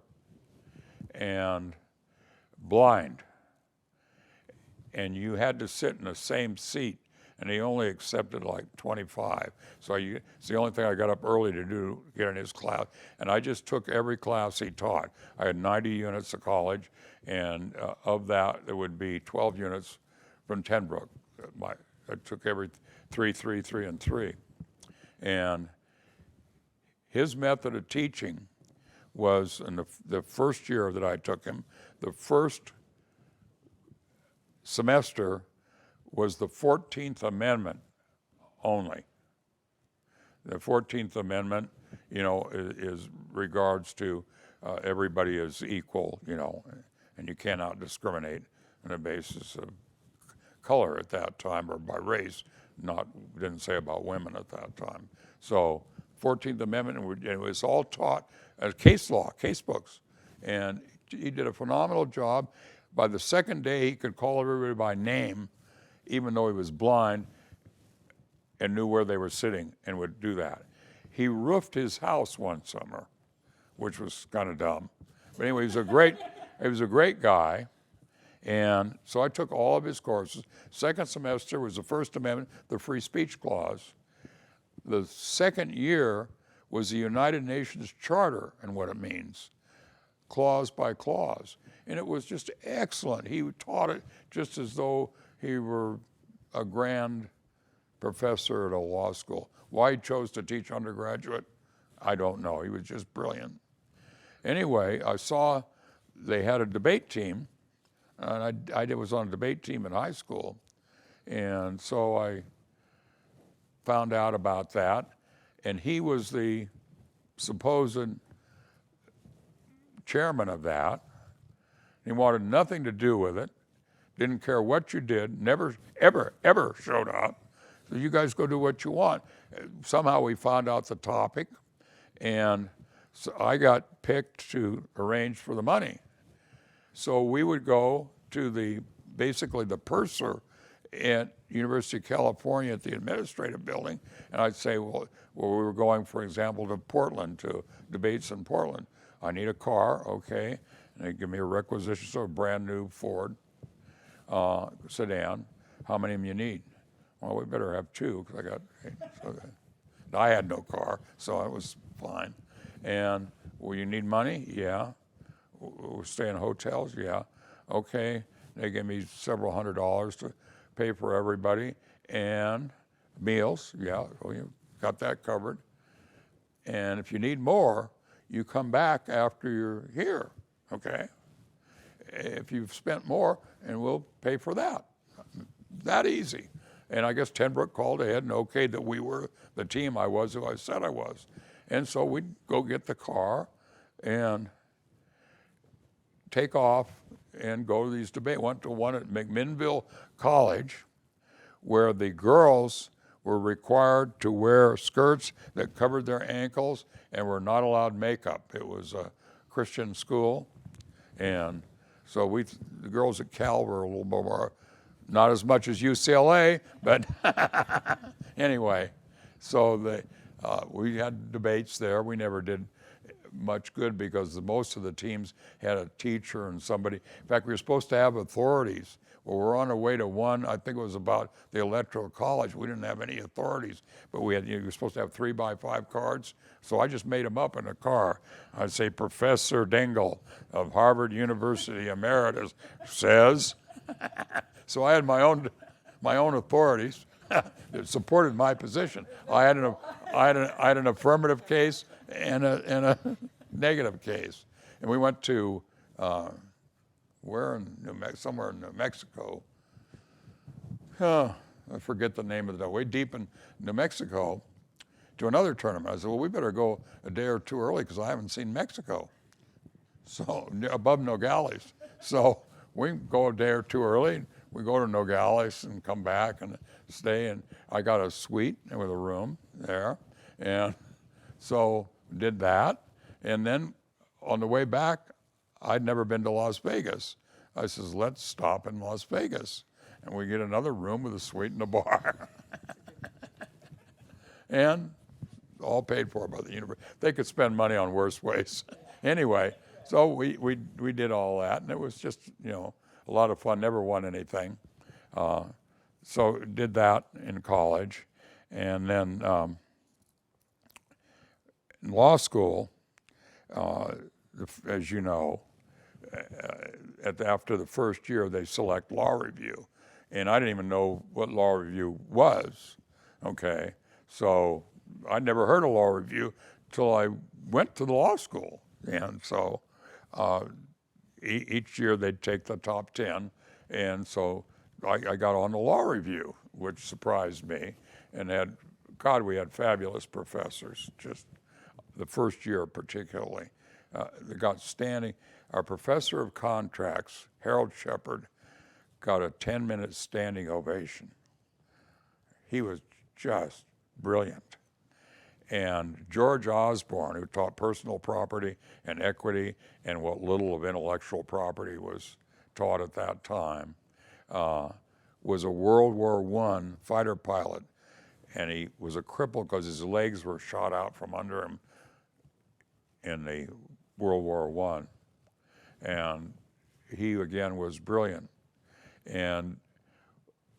and blind. And you had to sit in the same seat, and he only accepted like 25. So it's the only thing I got up early to do, get in his class. And I just took every class he taught. I had 90 units of college, and of that, there would be 12 units from Tenbrook. I took every 3, 3, 3, and 3. And his method of teaching was, in the first year that I took him, the first semester was the 14th Amendment only. The 14th Amendment, is regards to everybody is equal, and you cannot discriminate on the basis of color at that time or by race. Didn't say about women at that time. So 14th Amendment, and it was all taught as case law, case books. And he did a phenomenal job. By the second day, he could call everybody by name, even though he was blind, and knew where they were sitting and would do that. He roofed his house one summer, which was kind of dumb. But anyway, he was a great guy. And so I took all of his courses. Second semester was the First Amendment, the Free Speech Clause. The second year was the United Nations Charter and what it means, clause by clause. And it was just excellent. He taught it just as though he were a grand professor at a law school. Why he chose to teach undergraduate, I don't know. He was just brilliant. Anyway, I saw they had a debate team, and I was on a debate team in high school. And so I found out about that, and he was the supposed chairman of that. He wanted nothing to do with it, didn't care what you did, never, ever, ever showed up. So you guys go do what you want. Somehow we found out the topic, and so I got picked to arrange for the money. So we would go to basically the purser at University of California at the administrative building, and I'd say, well, we were going, for example, to Portland, to debates in Portland. I need a car, okay, and they give me a requisition, so a brand new Ford sedan. How many of them you need? Well, we better have two, because I had no car, so it was fine. And, well, you need money? Yeah. We're staying in hotels? Yeah. Okay. They gave me several $100s to pay for everybody. And meals? Yeah. Well, you got that covered. And if you need more, you come back after you're here. Okay. If you've spent more, and we'll pay for that. That easy. And I guess Tenbrook called ahead and okayed that we were the team I was who I said I was. And so we'd go get the car and take off and go to these debates. Went to one at McMinnville College, where the girls were required to wear skirts that covered their ankles and were not allowed makeup. It was a Christian school. And so the girls at Cal were a little more, not as much as UCLA, but anyway. So we had debates there. We never did much good because most of the teams had a teacher and somebody. In fact, we were supposed to have authorities. Well, we're on our way to one. I think it was about the Electoral College. We didn't have any authorities, but we were supposed to have 3x5 cards. So I just made them up in a car. I'd say Professor Dingle of Harvard University Emeritus says. So I had my own authorities that supported my position. I had an affirmative case and a negative case, and we went to somewhere in New Mexico. I forget the name of the way deep in New Mexico, to another tournament. I said, well, we better go a day or two early because I haven't seen Mexico. So above Nogales. So we go a day or two early. We go to Nogales and come back and stay. And I got a suite with a room there. And so did that. And then on the way back, I'd never been to Las Vegas. I says, let's stop in Las Vegas. And we get another room with a suite and a bar. And all paid for by the university. They could spend money on worse ways. Anyway, so we did all that, and it was just, a lot of fun. Never won anything. So did that in college. And then in law school, as you know, after the first year, they select law review. And I didn't even know what law review was, okay? So I never heard of law review till I went to the law school. And so each year they'd take the top 10. And so I got on the law review, which surprised me. And we had fabulous professors, just the first year particularly. They got standing. Our professor of contracts, Harold Shepard, got a 10-minute standing ovation. He was just brilliant. And George Osborne, who taught personal property and equity and what little of intellectual property was taught at that time, was a World War I fighter pilot. And he was a cripple because his legs were shot out from under him in the World War I. And he, again, was brilliant. And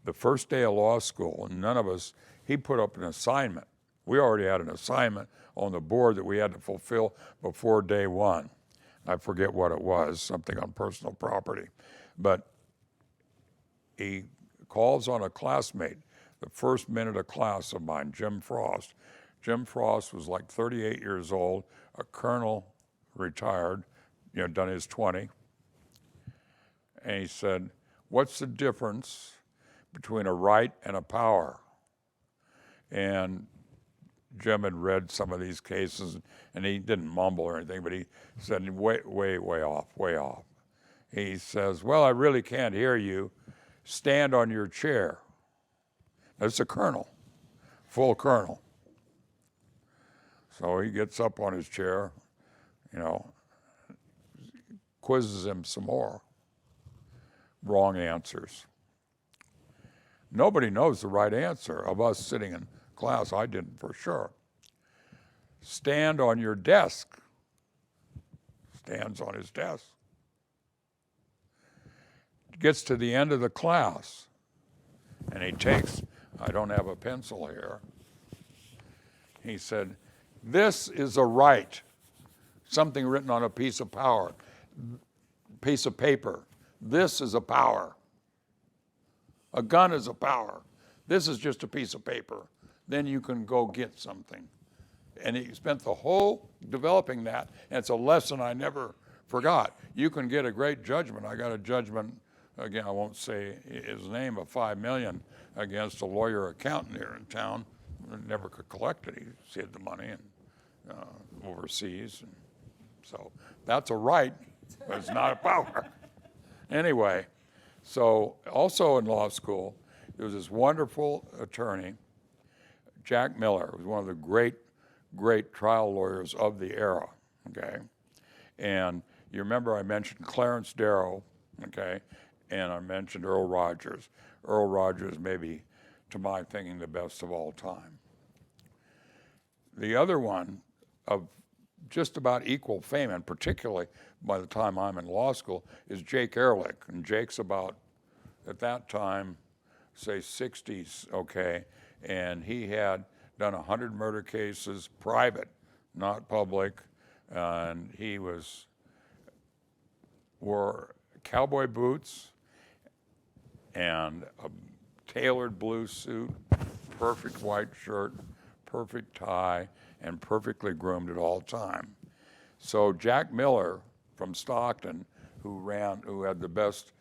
the first day of law school, none of us, he put up an assignment. We already had an assignment on the board that we had to fulfill before day one. I forget what it was, something on personal property. But he calls on a classmate, the first minute of class of mine, Jim Frost. Jim Frost was like 38 years old, a colonel, retired, done his 20. And he said, what's the difference between a right and a power? And Jim had read some of these cases, and he didn't mumble or anything, but he said, way off, way off. He says, well, I really can't hear you. Stand on your chair. That's a colonel, full colonel. So he gets up on his chair, quizzes him some more. Wrong answers. Nobody knows the right answer of us sitting in class. I didn't for sure. Stand on your desk. Stands on his desk. Gets to the end of the class, and he takes, I don't have a pencil here. He said, this is a right. Something written on a piece of paper. This is a power. A gun is a power. This is just a piece of paper. Then you can go get something. And he spent the whole developing that, and it's a lesson I never forgot. You can get a great judgment. I got a judgment, again, I won't say his name, of $5 million against a lawyer accountant here in town. Never could collect it. He hid the money and overseas. And so that's a right, but it's not a power. Anyway, so also in law school, there was this wonderful attorney, Jack Miller, who was one of the great trial lawyers of the era, okay? And you remember I mentioned Clarence Darrow, okay? And I mentioned Earl Rogers. Earl Rogers may be, to my thinking, the best of all time. The other one of just about equal fame, and particularly by the time I'm in law school, is Jake Ehrlich. And Jake's about, at that time, say 60s, okay? And he had done 100 murder cases, private, not public. And he wore cowboy boots and a tailored blue suit, perfect white shirt, perfect tie, and perfectly groomed at all time. So Jack Miller from Stockton, who had the best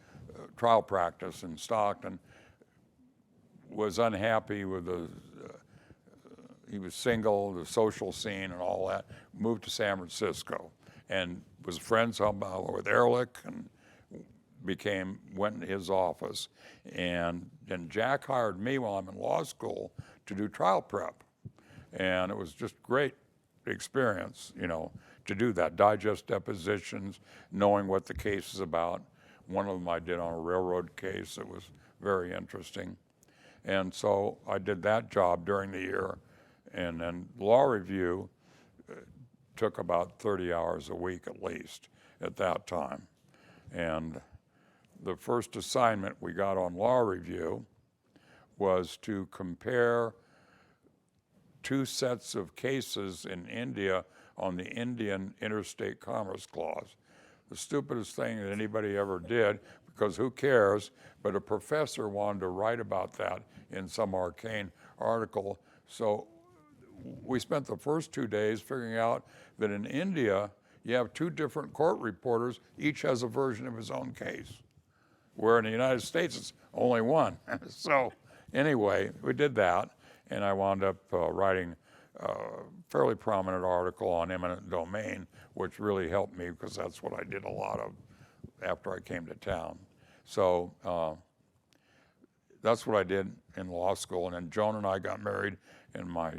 trial practice in Stockton, was unhappy with he was single, the social scene and all that, moved to San Francisco and was friends somehow with Ehrlich and went in his office. And then Jack hired me while I'm in law school to do trial prep. And it was just great experience, to do that, digest depositions, knowing what the case is about. One of them I did on a railroad case that was very interesting. And so I did that job during the year. And then law review took about 30 hours a week at least at that time. And the first assignment we got on law review was to compare two sets of cases in India on the Indian Interstate Commerce Clause. The stupidest thing that anybody ever did, because who cares, but a professor wanted to write about that in some arcane article. So we spent the first 2 days figuring out that in India, you have two different court reporters, each has a version of his own case, where in the United States, it's only one. So anyway, we did that, and I wound up writing a fairly prominent article on eminent domain, which really helped me because that's what I did a lot of after I came to town. So that's what I did in law school, and then Joan and I got married in my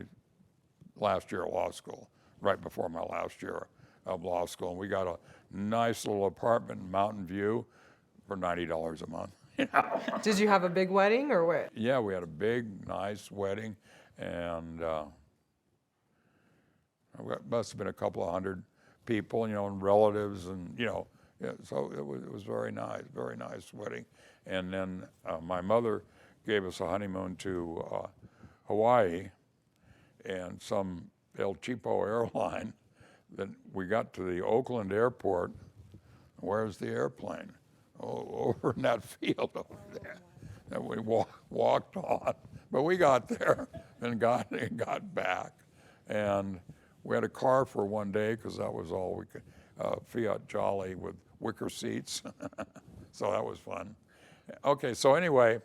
last year of law school, right before my last year of law school, and we got a nice little apartment in Mountain View for $90 a month. Did you have a big wedding or what? Yeah, we had a big, nice wedding, and must have been a couple of hundred people, and relatives, and yeah, so it was very nice wedding. And then my mother gave us a honeymoon to Hawaii, and some El Cheapo airline. That we got to the Oakland airport. Where's the airplane? Oh, over in that field over there. And we walked on, but we got there and got back. And we had a car for one day because that was all we could, Fiat Jolly with wicker seats. So that was fun. Okay, so anyway,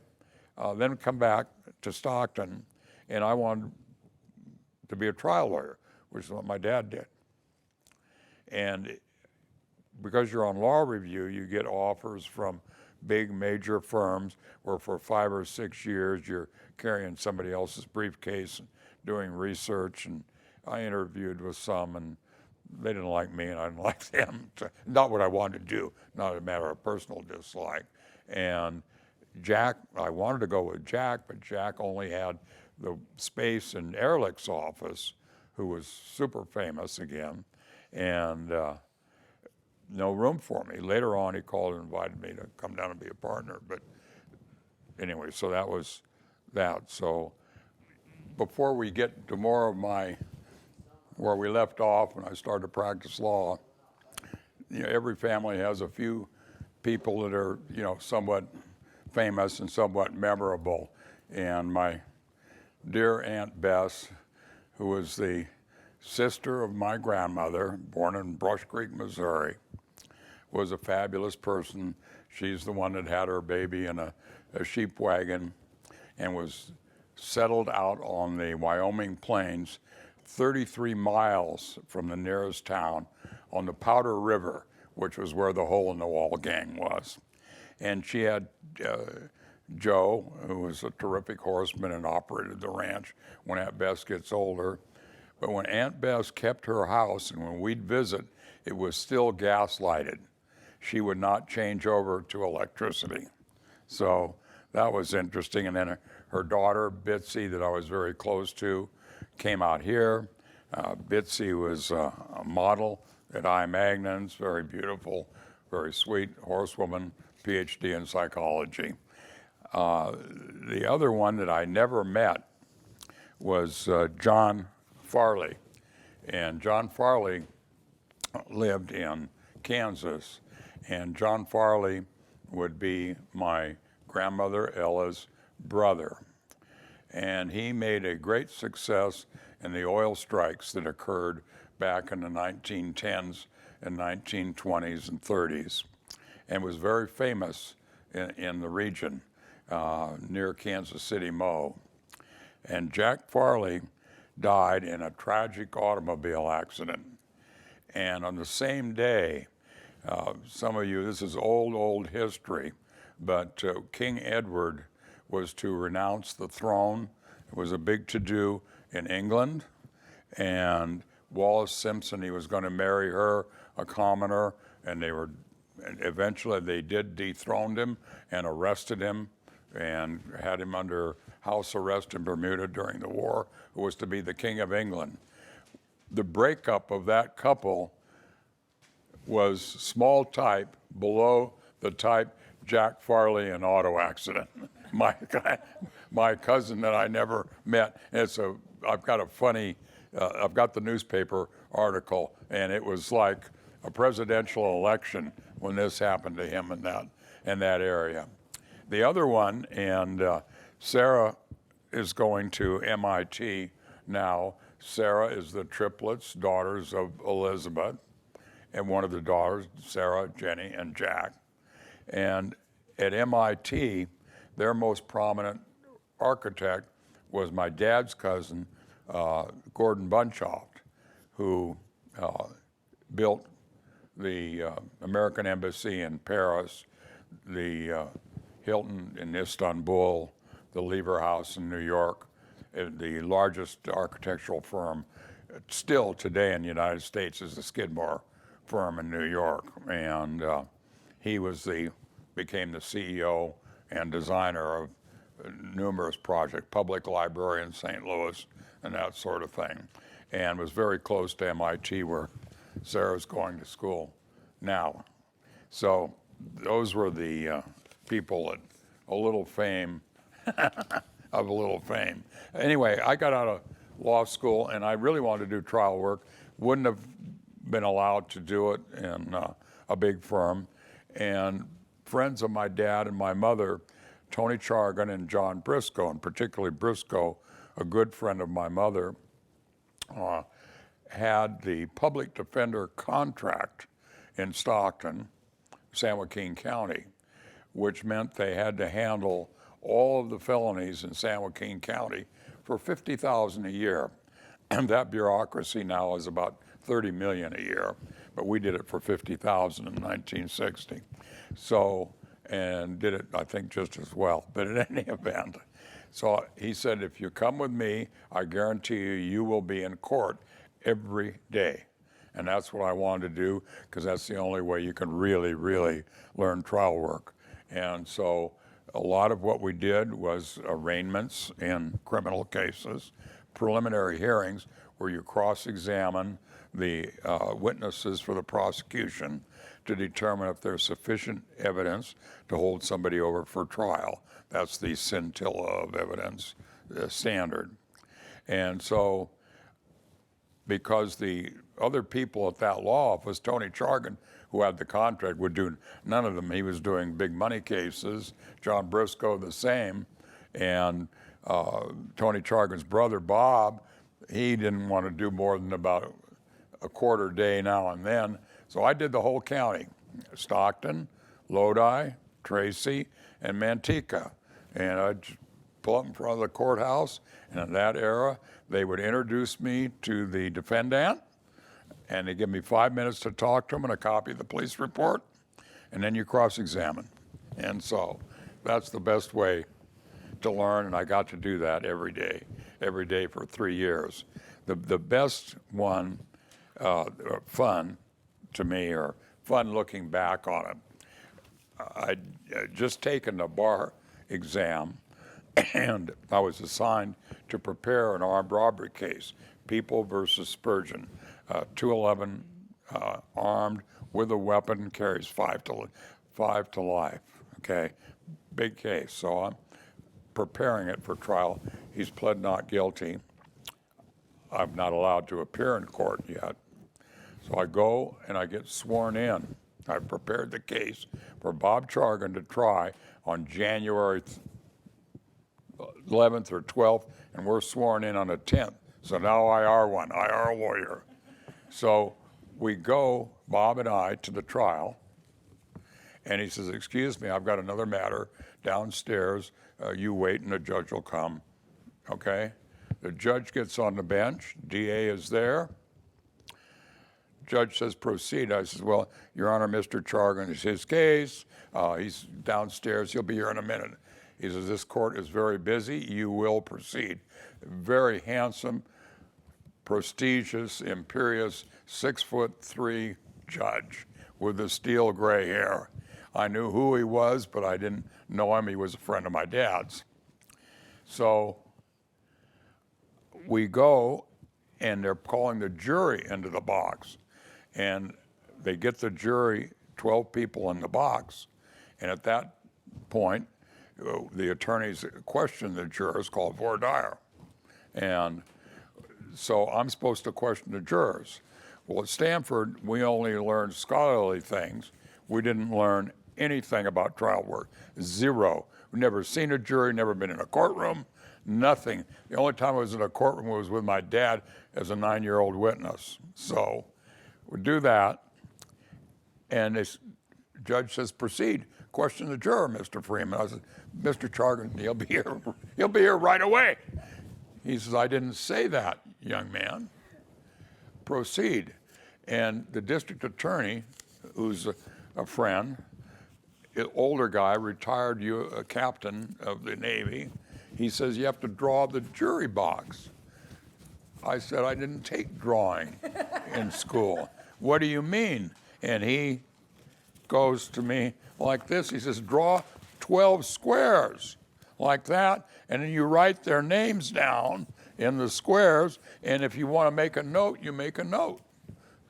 then come back to Stockton, and I wanted to be a trial lawyer, which is what my dad did. And because you're on law review, you get offers from big major firms where for 5 or 6 years you're carrying somebody else's briefcase and doing research. And I interviewed with some, and they didn't like me and I didn't like them. Not what I wanted to do, not a matter of personal dislike. And Jack, I wanted to go with Jack, but Jack only had the space in Ehrlich's office, who was super famous again, and no room for me. Later on, he called and invited me to come down and be a partner. But anyway, so that was that. So before we get to more of where we left off when I started to practice law, every family has a few people that are, somewhat famous and somewhat memorable. And my dear Aunt Bess, who was the sister of my grandmother, born in Brush Creek, Missouri, was a fabulous person. She's the one that had her baby in a sheep wagon and was settled out on the Wyoming plains, 33 miles from the nearest town on the Powder River, which was where the Hole in the Wall gang was. And she had Joe, who was a terrific horseman and operated the ranch when Aunt Bess gets older. But when Aunt Bess kept her house and when we'd visit, it was still gas lighted. She would not change over to electricity. So that was interesting. And then her daughter, Bitsy, that I was very close to, came out here. Bitsy was a model at I. Magnan's, very beautiful, very sweet horsewoman, PhD in psychology. The other one that I never met was John Farley. And John Farley lived in Kansas. And John Farley would be my grandmother Ella's brother. And he made a great success in the oil strikes that occurred back in the 1910s and 1920s and 30s, and was very famous in the region near Kansas City, Mo. And Jack Farley died in a tragic automobile accident. And on the same day, some of you, this is old history, but King Edward was to renounce the throne. It was a big to-do in England, and Wallis Simpson, he was going to marry her, a commoner, and they were And eventually, they did dethrone him and arrested him and had him under house arrest in Bermuda during the war, who was to be the King of England. The breakup of that couple was small type below the type Jack Farley in auto accident. My cousin that I never met. I've got a funny, I've got the newspaper article, and it was like a presidential election when this happened to him in that area. The other one, and Sarah is going to MIT now. Sarah is the triplets, daughters of Elizabeth, and one of the daughters, Sarah, Jenny, and Jack. And at MIT, their most prominent architect was my dad's cousin, Gordon Bunshoft, who built the American Embassy in Paris, the Hilton in Istanbul, the Lever House in New York, the largest architectural firm still today in the United States is the Skidmore firm in New York. And he became the CEO and designer of numerous projects, public library in St. Louis and that sort of thing, and was very close to MIT where Sarah's going to school now. So those were the people at a little fame, of a little fame. Anyway, I got out of law school and I really wanted to do trial work. Wouldn't have been allowed to do it in a big firm. And friends of my dad and my mother, Tony Chargan and John Briscoe, and particularly Briscoe, a good friend of my mother, had the public defender contract in Stockton, San Joaquin County, which meant they had to handle all of the felonies in San Joaquin County for $50,000 a year. And that bureaucracy now is about $30 million a year, but we did it for $50,000 in 1960. So, and did it, I think, just as well. But in any event, so he said, if you come with me, I guarantee you will be in court every day. And that's what I wanted to do, because that's the only way you can really, really learn trial work. And so a lot of what we did was arraignments in criminal cases, preliminary hearings where you cross-examine the witnesses for the prosecution to determine if there's sufficient evidence to hold somebody over for trial. That's the scintilla of evidence standard. And so because the other people at that law office, Tony Chargan, who had the contract, would do none of them. He was doing big money cases. John Briscoe, the same. And Tony Chargan's brother, Bob, he didn't want to do more than about a quarter day now and then. So I did the whole county, Stockton, Lodi, Tracy, and Manteca. And I'd pull up in front of the courthouse, and in that era, they would introduce me to the defendant, and they give me 5 minutes to talk to him and a copy of the police report, and then you cross-examine. And so that's the best way to learn, and I got to do that every day for 3 years. The best one, fun to me, or fun looking back on it, I'd just taken the bar exam, and I was assigned to prepare an armed robbery case, People versus Spurgeon. 211 armed with a weapon, carries five to life. Okay, big case. So I'm preparing it for trial. He's pled not guilty. I'm not allowed to appear in court yet. So I go and I get sworn in. I've prepared the case for Bob Chargan to try on January 11th or 12th, and we're sworn in on the 10th. So now I are a lawyer. So we go, Bob and I, to the trial, and he says, excuse me, I've got another matter downstairs. You wait and the judge will come, okay? The judge gets on the bench, DA is there. Judge says, proceed. I says, well, Your Honor, Mr. Chargan, it's his case. He's downstairs, he'll be here in a minute. He says, this court is very busy, you will proceed. Very handsome, prestigious, imperious, 6'3" judge with the steel gray hair. I knew who he was, but I didn't know him. He was a friend of my dad's. So we go, and they're calling the jury into the box. And they get the jury, 12 people in the box. And at that point, the attorneys question the jurors, called voir dire. And so I'm supposed to question the jurors. Well, at Stanford, we only learned scholarly things. We didn't learn anything about trial work. Zero. We've never seen a jury, never been in a courtroom, nothing. The only time I was in a courtroom was with my dad as a 9-year-old witness. So we do that, and this judge says, proceed, question the juror, Mr. Freeman. I said, Mr. Chargan, he'll be here right away. He says, I didn't say that, young man. Proceed. And the district attorney, who's a friend, an older guy, retired captain of the Navy, he says, you have to draw the jury box. I said, I didn't take drawing in school. What do you mean? And he goes to me like this. He says, draw 12 squares like that, and then you write their names down in the squares, and if you want to make a note, you make a note.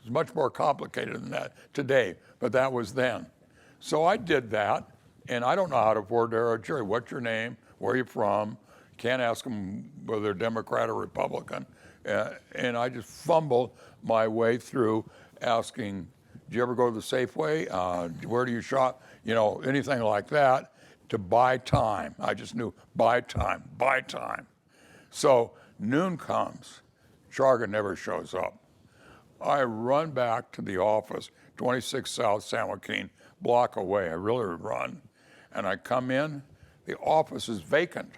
It's much more complicated than that today, but that was then. So I did that, and I don't know how to voir dire a jury. What's your name? Where are you from? Can't ask them whether they're Democrat or Republican. And I just fumbled my way through asking, do you ever go to the Safeway? Where do you shop? You know, anything like that to buy time. I just knew buy time, buy time. So noon comes, Chargan never shows up. I run back to the office, 26 South San Joaquin, block away. I really run. And I come in, the office is vacant.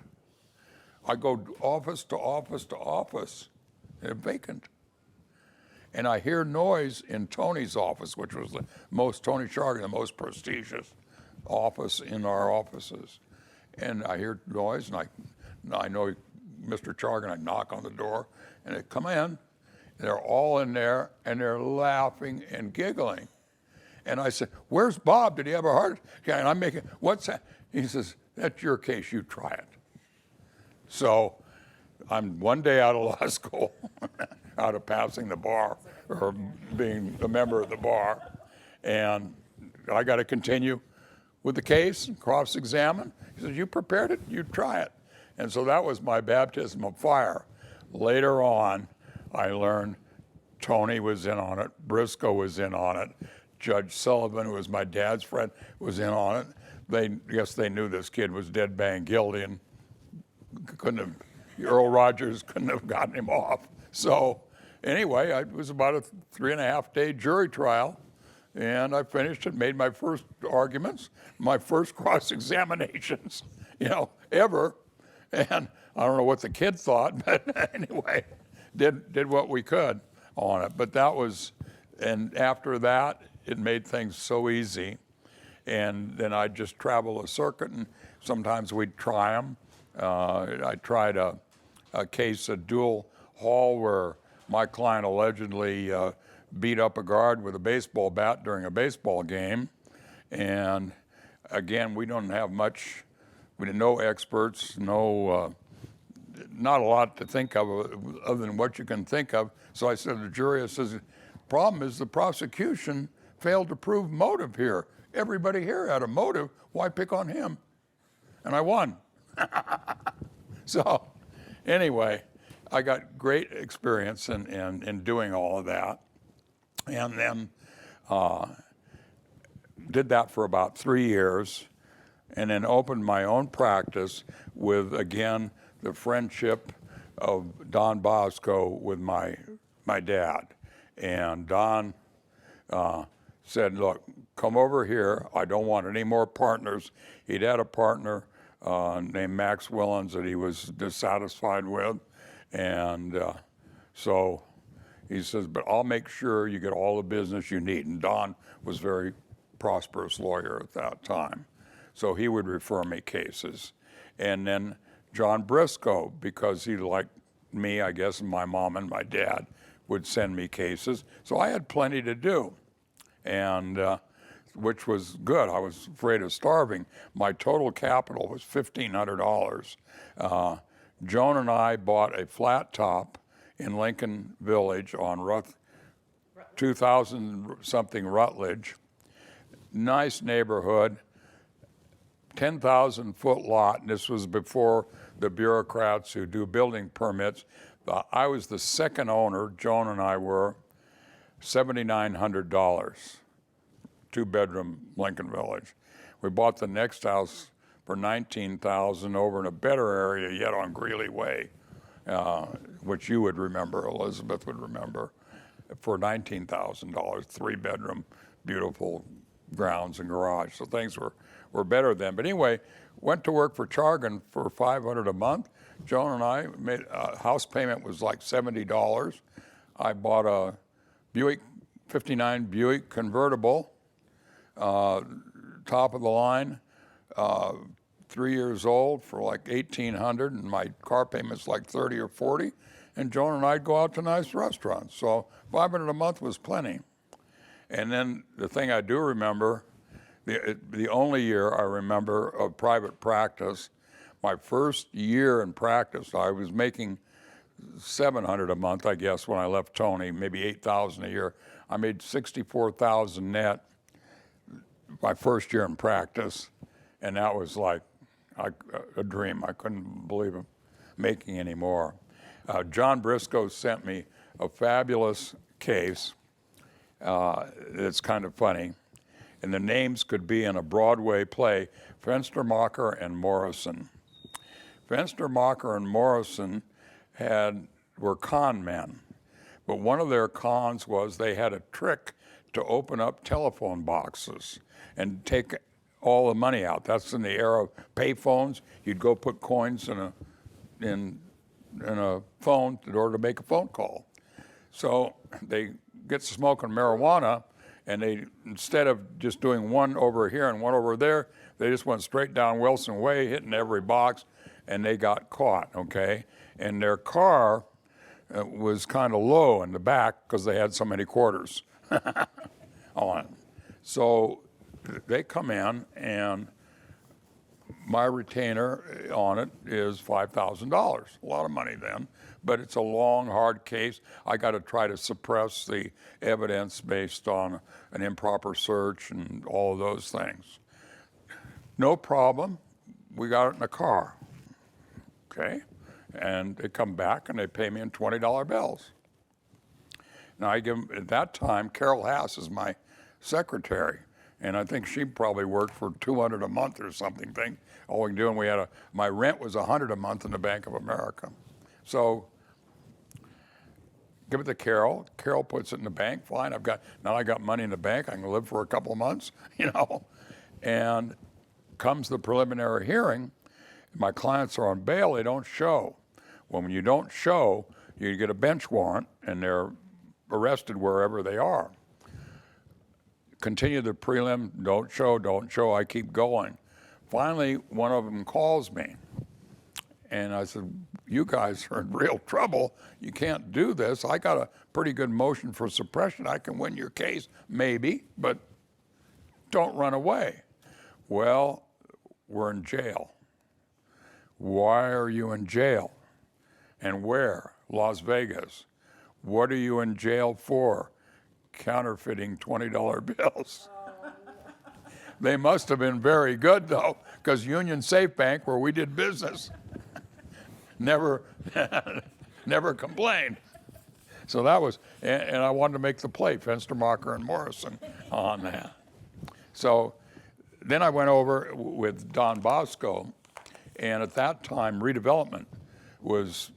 I go office to office to office, they're vacant. And I hear noise in Tony's office, which was Tony Chargan, the most prestigious office in our offices. And I hear noise, and I know Mr. Chargan, I knock on the door, and they come in. They're all in there, and they're laughing and giggling. And I said, where's Bob? Did he have a heart attack? And I'm making, what's that? He says, that's your case, you try it. So I'm one day out of law school, out of passing the bar, or being a member of the bar, and I got to continue with the case, cross-examine. He says, you prepared it, you try it. And so that was my baptism of fire. Later on, I learned Tony was in on it, Briscoe was in on it, Judge Sullivan, who was my dad's friend, was in on it. They knew this kid was dead bang guilty, and Earl Rogers couldn't have gotten him off. So anyway, it was about a 3.5-day jury trial, and I finished it, made my first arguments, my first cross-examinations, ever. And I don't know what the kid thought, but anyway, did what we could on it. But that was, and after that, it made things so easy. And then I'd just travel a circuit, and sometimes we'd try them. I tried a case, a dual haul, where my client allegedly beat up a guard with a baseball bat during a baseball game. And again, we don't have much, we didn't know experts, not a lot to think of other than what you can think of. So I said to the jury, I says, the problem is the prosecution failed to prove motive here. Everybody here had a motive, why pick on him? And I won. So anyway, I got great experience in doing all of that. And then did that for about 3 years, and then opened my own practice with, again, the friendship of Don Bosco with my dad. And Don said, look, come over here. I don't want any more partners. He'd had a partner named Max Willens that he was dissatisfied with. And so he says, but I'll make sure you get all the business you need. And Don was a very prosperous lawyer at that time. So he would refer me cases. And then John Briscoe, because he liked me, I guess, and my mom and my dad, would send me cases. So I had plenty to do. and which was good. I was afraid of starving. My total capital was $1,500. Joan and I bought a flat top in Lincoln Village on 2000 something Rutledge. Nice neighborhood, 10,000 foot lot, and this was before the bureaucrats who do building permits. I was the second owner, Joan and I were, $7,900, 2-bedroom Lincoln Village. We bought the next house for $19,000 over in a better area yet on Greeley Way, which you would remember, Elizabeth would remember, for $19,000, 3-bedroom, beautiful grounds and garage. So things were better then. But anyway, went to work for Chargan for $500 a month. Joan and I made a house payment was like $70. I bought a Buick, 59 Buick convertible, top of the line, 3 years old for like $1,800, and my car payment's like $30 or $40. And Joan and I'd go out to nice restaurants. So $500 a month was plenty. And then the thing I do remember, the only year I remember of private practice, my first year in practice, I was making $700 a month, I guess, when I left Tony, maybe $8,000 a year. I made $64,000 net my first year in practice, and that was like a dream. I couldn't believe it, making any more. John Briscoe sent me a fabulous case. It's kind of funny, and the names could be in a Broadway play, Fenstermacher and Morrison. Fenstermacher and Morrison were con men, but one of their cons was they had a trick to open up telephone boxes and take all the money out. That's in the era of pay phones. You'd go put coins in a phone in order to make a phone call. So they get smoking marijuana, and they, instead of just doing one over here and one over there, they just went straight down Wilson Way, hitting every box, and they got caught, okay? And their car was kind of low in the back because they had so many quarters on it. So they come in, and my retainer on it is $5,000. A lot of money then, but it's a long, hard case. I got to try to suppress the evidence based on an improper search and all of those things. No problem. We got it in a car, okay? And they come back and they pay me in $20 bills. Now I give them, at that time, Carol Hass is my secretary, and I think she probably worked for $200 a month or something. All we do, and we had my rent was $100 a month in the Bank of America. So give it to Carol. Carol puts it in the bank. Fine. Now I got money in the bank. I can live for a couple of months, you know. And comes the preliminary hearing. My clients are on bail. They don't show. Well, when you don't show, you get a bench warrant, and they're arrested wherever they are. Continue the prelim. Don't show. I keep going. Finally, one of them calls me, and I said, you guys are in real trouble. You can't do this. I got a pretty good motion for suppression. I can win your case, maybe, but don't run away. Well, we're in jail. Why are you in jail? And where? Las Vegas. What are you in jail for? Counterfeiting $20 bills. They must have been very good, though, because Union Safe Bank, where we did business, never complained. So that was, and I wanted to make the play, Fenstermacher and Morrison, on that. So then I went over with Don Bosco, and at that time, redevelopment was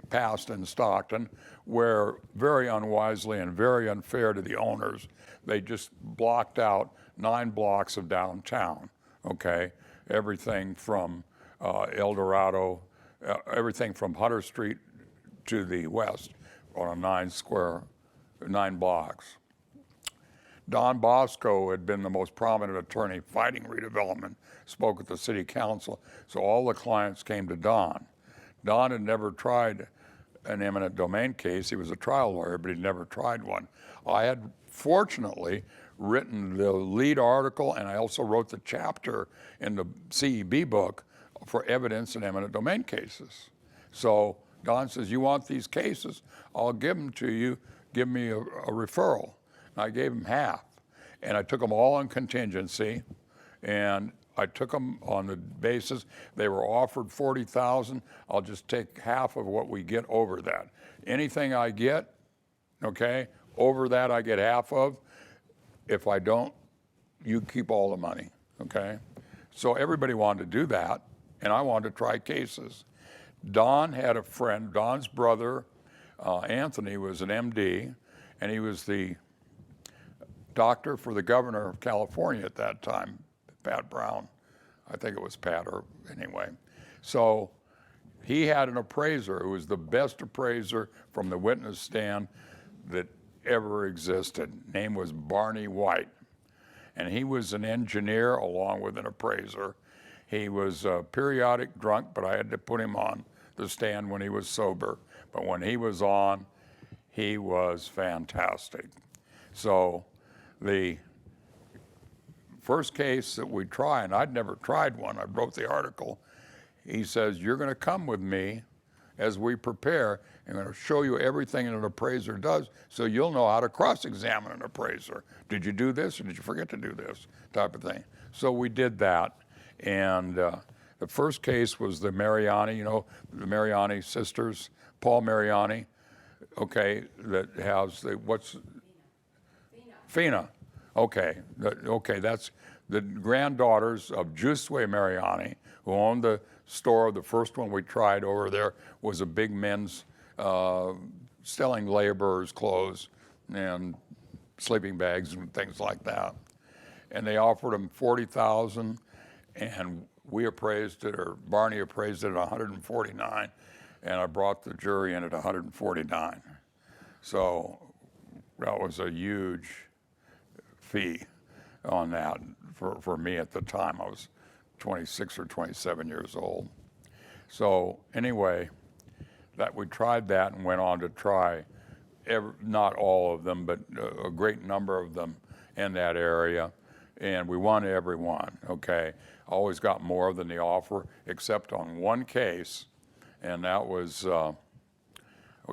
passed in Stockton, where very unwisely and very unfair to the owners, they just blocked out 9 blocks of downtown, okay? Everything from El Dorado, everything from Hunter Street to the west on a 9 blocks. Don Bosco had been the most prominent attorney fighting redevelopment, spoke at the city council, so all the clients came to Don. Don had never tried an eminent domain case. He was a trial lawyer, but he'd never tried one. I had, fortunately, written the lead article, and I also wrote the chapter in the CEB book for evidence in eminent domain cases. So Don says, you want these cases? I'll give them to you. Give me a referral. And I gave him half. And I took them all on contingency. And I took them on the basis they were offered 40,000. I'll just take half of what we get over that. Anything I get, okay, over that I get half of. If I don't, you keep all the money, okay? So everybody wanted to do that, and I wanted to try cases. Don had a friend, Don's brother, Anthony, was an MD, and he was the doctor for the governor of California at that time, Pat Brown. I think it was Pat, or anyway. So he had an appraiser who was the best appraiser from the witness stand that ever existed. Name was Barney White. And he was an engineer along with an appraiser. He was a periodic drunk, but I had to put him on the stand when he was sober. But when he was on, he was fantastic. So the first case that we tried, and I'd never tried one, I wrote the article, he says, you're going to come with me as we prepare. I'm going to show you everything an appraiser does so you'll know how to cross-examine an appraiser. Did you do this or did you forget to do this type of thing? So we did that. And the first case was the Mariani, you know, the Mariani sisters, Paul Mariani, okay, that has the, what's? Fina. Okay, okay, that's the granddaughters of Jusue Mariani, who owned the store. The first one we tried over there was a big men's selling laborers' clothes and sleeping bags and things like that. And they offered him 40,000, and we appraised it, or Barney appraised it at 149, and I brought the jury in at 149. So that was a huge fee on that for me at the time. I was 26 or 27 years old. So anyway, that we tried that and went on to try not all of them, but a great number of them in that area. And we won every one, okay? Always got more than the offer, except on one case, and that was a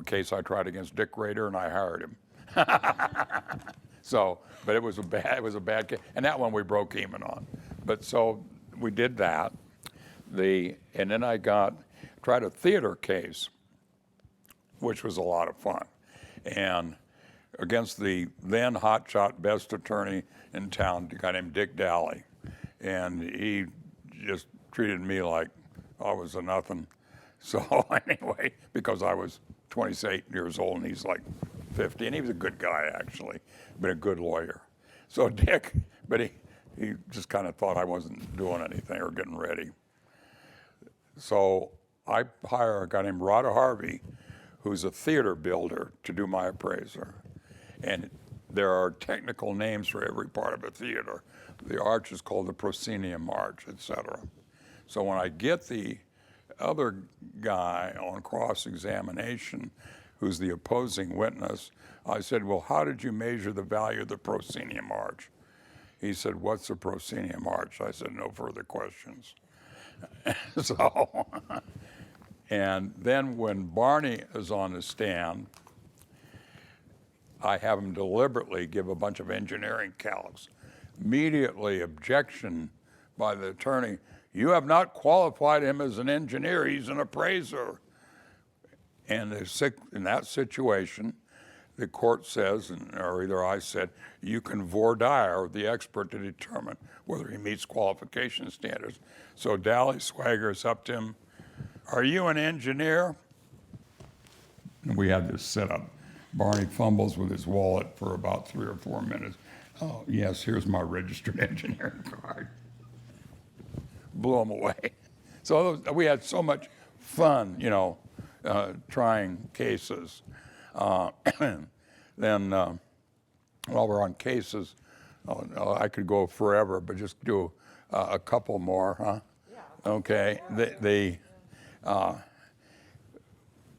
case I tried against Dick Rader, and I hired him. So, but it was a bad case, and that one we broke even on. But so we did that. And then I tried a theater case, which was a lot of fun, and against the then hotshot best attorney in town, a guy named Dick Daly, and he just treated me like I was a nothing. So anyway, because I was 28 years old and he's like 50, and he was a good guy actually, but a good lawyer. So Dick, but he just kind of thought I wasn't doing anything or getting ready. So I hire a guy named Rada Harvey, who's a theater builder, to do my appraiser. And there are technical names for every part of a theater. The arch is called the proscenium arch, et cetera. So when I get the other guy on cross-examination, who's the opposing witness, I said, well, how did you measure the value of the proscenium arch? He said, what's a proscenium arch? I said, no further questions. So, and then when Barney is on the stand, I have him deliberately give a bunch of engineering calcs. Immediately objection by the attorney, you have not qualified him as an engineer, he's an appraiser. And in that situation, the court says, or either I said, you can voir dire the expert to determine whether he meets qualification standards. So Daly swaggers up to him, are you an engineer? And we had this set up. Barney fumbles with his wallet for about 3 or 4 minutes. Oh, yes, here's my registered engineering card. Blew him away. So we had so much fun, you know, trying cases. Then while we're on cases, I could go forever, but just do a couple more, huh? Yeah. Okay.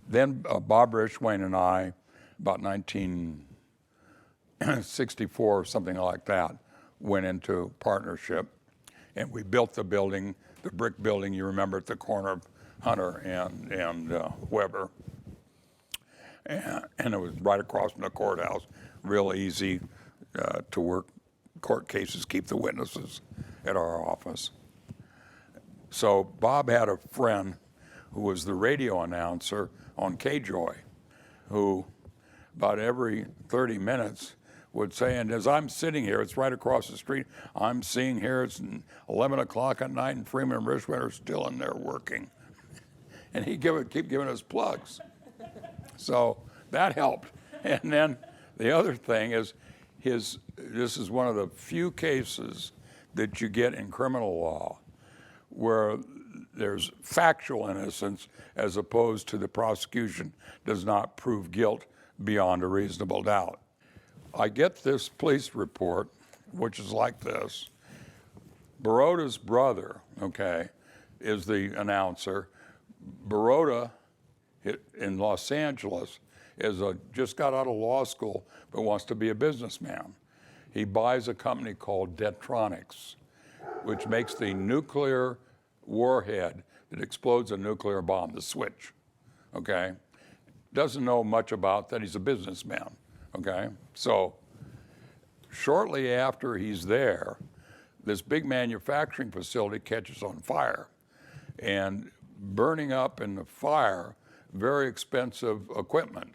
Then Bob Richwain and I, about 19 64 or something like that, went into partnership. And we built the building, the brick building, you remember, at the corner of Hunter and Weber. And it was right across from the courthouse, real easy to work court cases, keep the witnesses at our office. So Bob had a friend who was the radio announcer on K-Joy, who about every 30 minutes would say, and as I'm sitting here, it's right across the street, I'm seeing here it's 11 o'clock at night and Freeman and Richmond are still in there working. And he'd keep giving us plugs. So that helped. And then the other thing is this is one of the few cases that you get in criminal law where there's factual innocence as opposed to the prosecution does not prove guilt beyond a reasonable doubt. I get this police report, which is like this. Baroda's brother, okay, is the announcer. Baroda in Los Angeles just got out of law school but wants to be a businessman. He buys a company called Detronics, which makes the nuclear warhead that explodes a nuclear bomb, the switch, okay? Doesn't know much about that. He's a businessman, okay? So shortly after he's there, this big manufacturing facility catches on fire, and burning up in the fire very expensive equipment,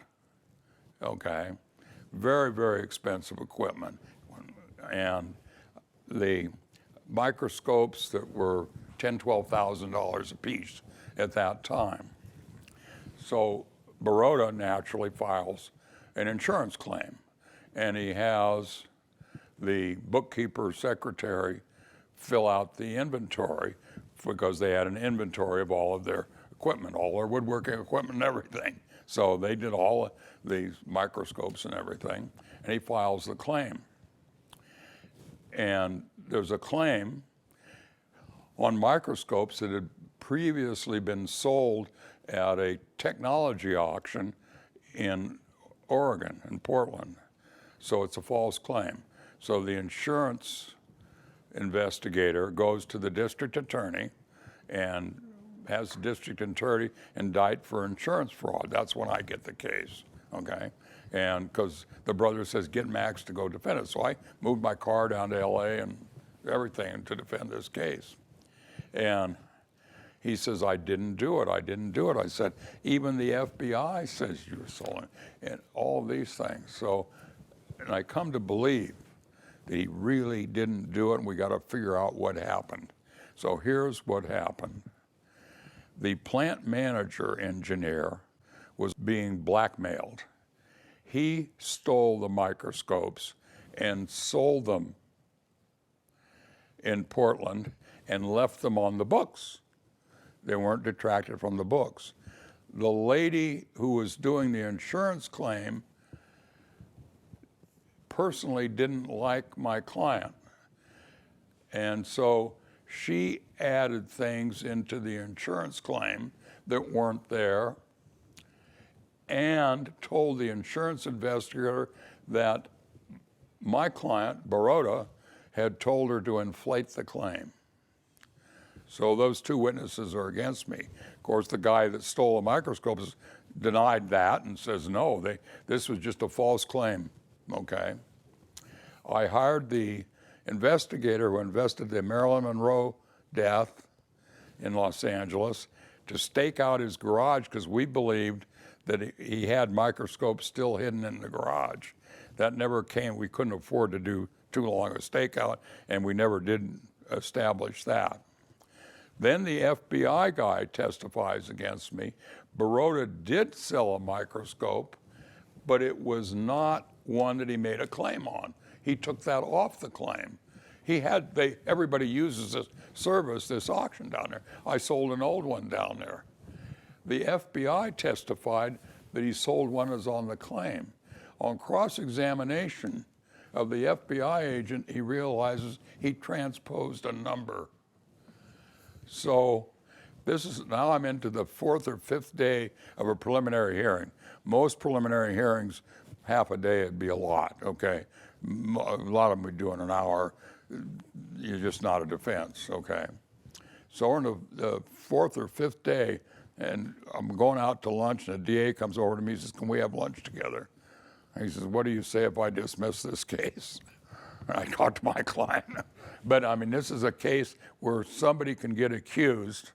okay? Very, very expensive equipment. And the microscopes that were $10,000, $12,000 a piece at that time. So Baroda naturally files an insurance claim, and he has the bookkeeper secretary fill out the inventory because they had an inventory of all of their equipment, all their woodworking equipment and everything. So they did all these microscopes and everything, and he files the claim. And there's a claim on microscopes that had previously been sold at a technology auction in Oregon, in Portland. So it's a false claim. So the insurance investigator goes to the district attorney and has the district attorney indict for insurance fraud. That's when I get the case, okay? And because the brother says, get Max to go defend it. So I moved my car down to LA and everything to defend this case. And he says, I didn't do it. I said, even the FBI says you were stolen, and all these things. So, and I come to believe that he really didn't do it, and we got to figure out what happened. So here's what happened. The plant manager engineer was being blackmailed. He stole the microscopes and sold them in Portland and left them on the books. They weren't detracted from the books. The lady who was doing the insurance claim personally didn't like my client. And so she added things into the insurance claim that weren't there and told the insurance investigator that my client, Baroda, had told her to inflate the claim. So those two witnesses are against me. Of course, the guy that stole the microscopes denied that and says, no, this was just a false claim, okay? I hired the investigator who investigated the Marilyn Monroe death in Los Angeles to stake out his garage because we believed that he had microscopes still hidden in the garage. That never came. We couldn't afford to do too long a stakeout, and we never did establish that. Then the FBI guy testifies against me. Baroda did sell a microscope, but it was not one that he made a claim on. He took that off the claim. Everybody uses this service, this auction down there. I sold an old one down there. The FBI testified that he sold one as on the claim. On cross-examination of the FBI agent, he realizes he transposed a number. So now I'm into the fourth or fifth day of a preliminary hearing. Most preliminary hearings half a day, it'd be a lot, okay? A lot of them we do in an hour. You're just not a defense, okay? So we're on the fourth or fifth day, and I'm going out to lunch, and the DA comes over to me and says, can we have lunch together? And he says, what do you say if I dismiss this case? And I talked to my client. But I mean, this is a case where somebody can get accused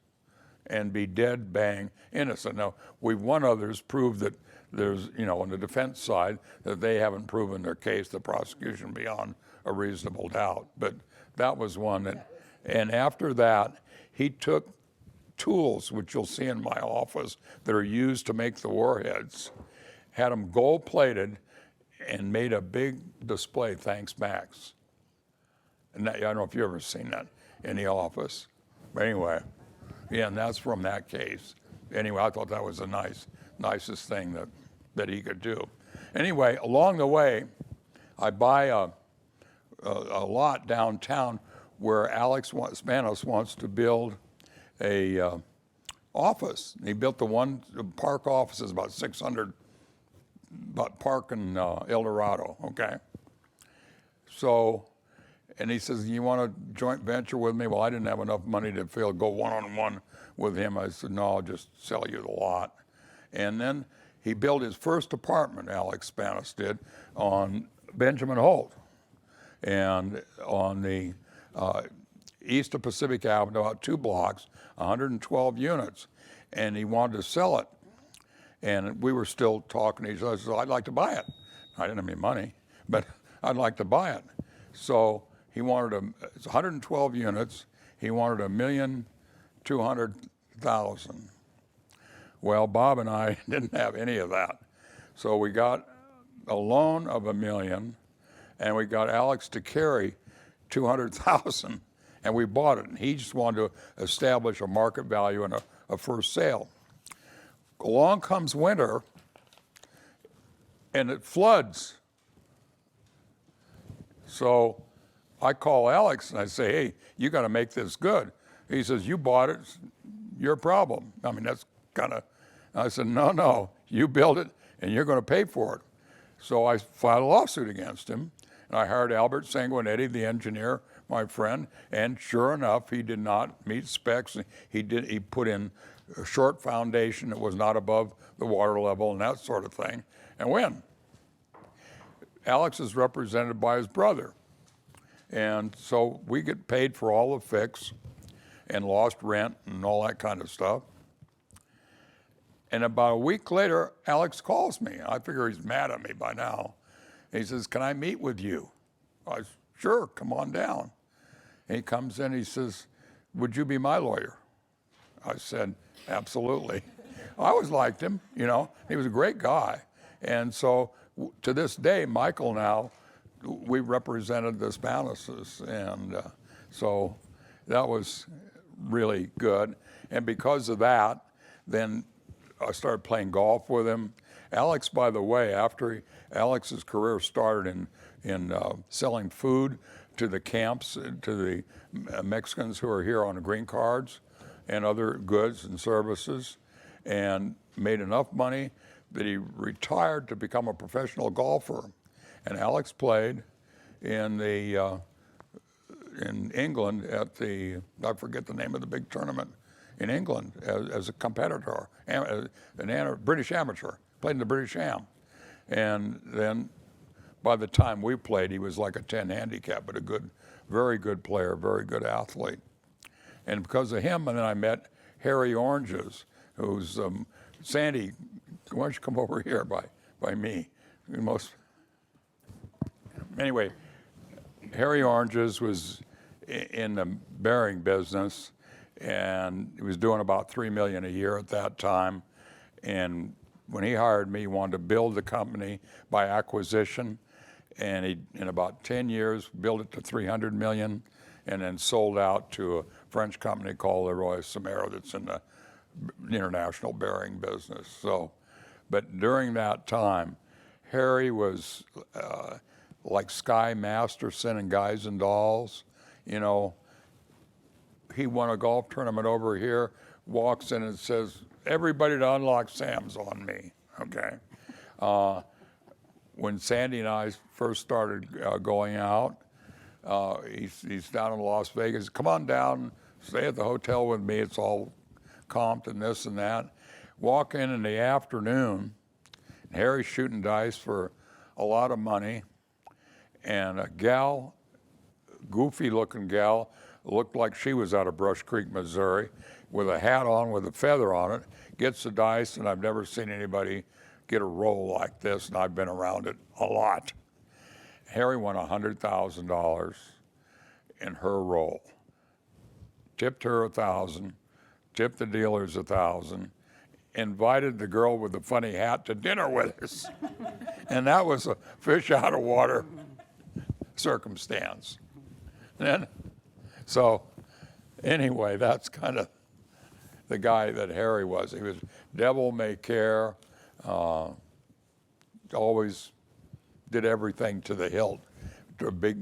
and be dead bang innocent. Now, we've won others, proved that there's, on the defense side, that they haven't proven their case, the prosecution beyond a reasonable doubt. But that was one that, and after that, he took tools, which you'll see in my office, that are used to make the warheads, had them gold plated, and made a big display, thanks Max. And that, I don't know if you've ever seen that in the office. But anyway, yeah, and that's from that case. Anyway, I thought that was the nicest thing that he could do. Anyway, along the way, I buy a lot downtown where Alex Spanos wants to build a office. He built the park office is about 600, about park in El Dorado, okay? So, and he says, you want a joint venture with me? Well, I didn't have enough money to go one-on-one with him. I said, no, I'll just sell you the lot. And then he built his first apartment, Alex Spanos did, on Benjamin Holt. And on the east of Pacific Avenue, about 2 blocks, 112 units. And he wanted to sell it. And we were still talking to each other. I said, I'd like to buy it. I didn't have any money, but I'd like to buy it. So he wanted it's 112 units. He wanted $1,200,000. Well, Bob and I didn't have any of that. So we got a loan of $1 million, and we got Alex to carry $200,000, and we bought it. And he just wanted to establish a market value and a first sale. Along comes winter, and it floods. So I call Alex and I say, hey, you got to make this good. He says, you bought it, it's your problem. I mean, that's kind of, I said, no, you build it and you're going to pay for it. So I filed a lawsuit against him, and I hired Albert Sanguinetti, the engineer, my friend, and sure enough, he did not meet specs. He put in a short foundation that was not above the water level and that sort of thing, and win. Alex is represented by his brother. And so we get paid for all the fix and lost rent and all that kind of stuff. And about a week later, Alex calls me. I figure he's mad at me by now. He says, can I meet with you? I said, sure, come on down. And he comes in, he says, would you be my lawyer? I said, absolutely. I always liked him, he was a great guy. And so to this day, Michael now, we represented the Spanoses, and so that was really good. And because of that, then I started playing golf with him. Alex, by the way, Alex's career started in selling food to the camps, to the Mexicans who are here on green cards and other goods and services, and made enough money that he retired to become a professional golfer. And Alex played in England at I forget the name of the big tournament in England as a competitor, British amateur, played in the British Am. And then by the time we played, he was like a 10 handicap, but very good player, very good athlete. And because of him, and then I met Harry Oranges, who's Sandy. Why don't you come over here by me? Anyway, Harry Oranges was in the bearing business, and he was doing about $3 million a year at that time. And when he hired me, he wanted to build the company by acquisition, and he, in about 10 years, built it to $300 million, and then sold out to a French company called Leroy Samero that's in the international bearing business. So, but during that time, Harry was like Sky Masterson and Guys and Dolls. He won a golf tournament over here, walks in and says, everybody to unlock Sam's on me, okay? when Sandy and I first started going out, he's down in Las Vegas. Come on down, stay at the hotel with me. It's all comped and this and that. Walk in the afternoon, and Harry's shooting dice for a lot of money, and a gal, goofy-looking gal, looked like she was out of Brush Creek, Missouri, with a hat on with a feather on it, gets the dice, and I've never seen anybody get a roll like this, and I've been around it a lot. Harry won $100,000 in her roll. Tipped her $1,000, tipped the dealers $1,000, invited the girl with the funny hat to dinner with us. And that was a fish out of water circumstance. And so anyway, that's kind of the guy that Harry was. He was devil may care, always did everything to the hilt. A big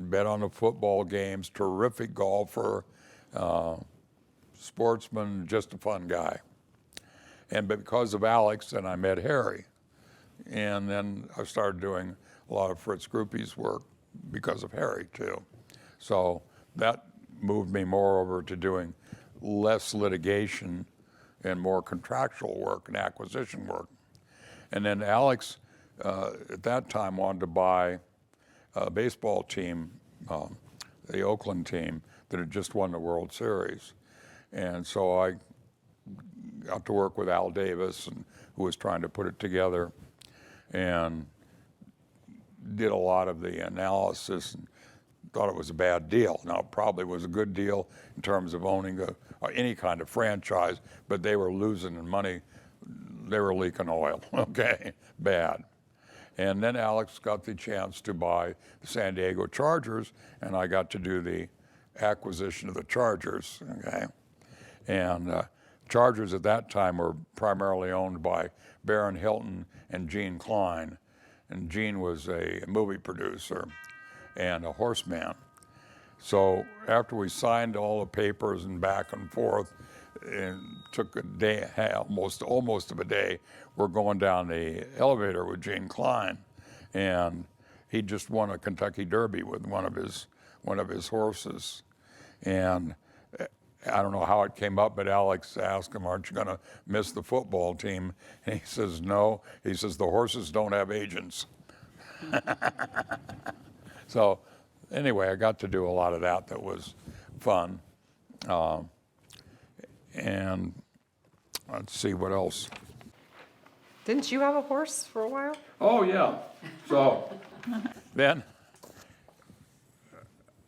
bet on the football games, terrific golfer, sportsman, just a fun guy. And because of Alex, then I met Harry. And then I started doing a lot of Fritz Groupie's work because of Harry too. So that moved me more over to doing less litigation and more contractual work and acquisition work. And then Alex, at that time, wanted to buy a baseball team, the Oakland team, that had just won the World Series. And so I got to work with Al Davis, who was trying to put it together, and did a lot of the analysis and thought it was a bad deal. Now, it probably was a good deal in terms of owning any kind of franchise, but they were losing money. They were leaking oil, okay, bad. And then Alex got the chance to buy the San Diego Chargers, and I got to do the acquisition of the Chargers, okay? And Chargers at that time were primarily owned by Baron Hilton and Gene Klein. And Gene was a movie producer and a horseman. So after we signed all the papers and back and forth, it took a day, almost of a day, we're going down the elevator with Gene Klein, and he just won a Kentucky Derby with one of his horses. And I don't know how it came up, but Alex asked him, "Aren't you going to miss the football team?" And he says, "No." He says, "The horses don't have agents." So anyway, I got to do a lot of that. That was fun. And let's see what else. Didn't you have a horse for a while? Oh, yeah. So then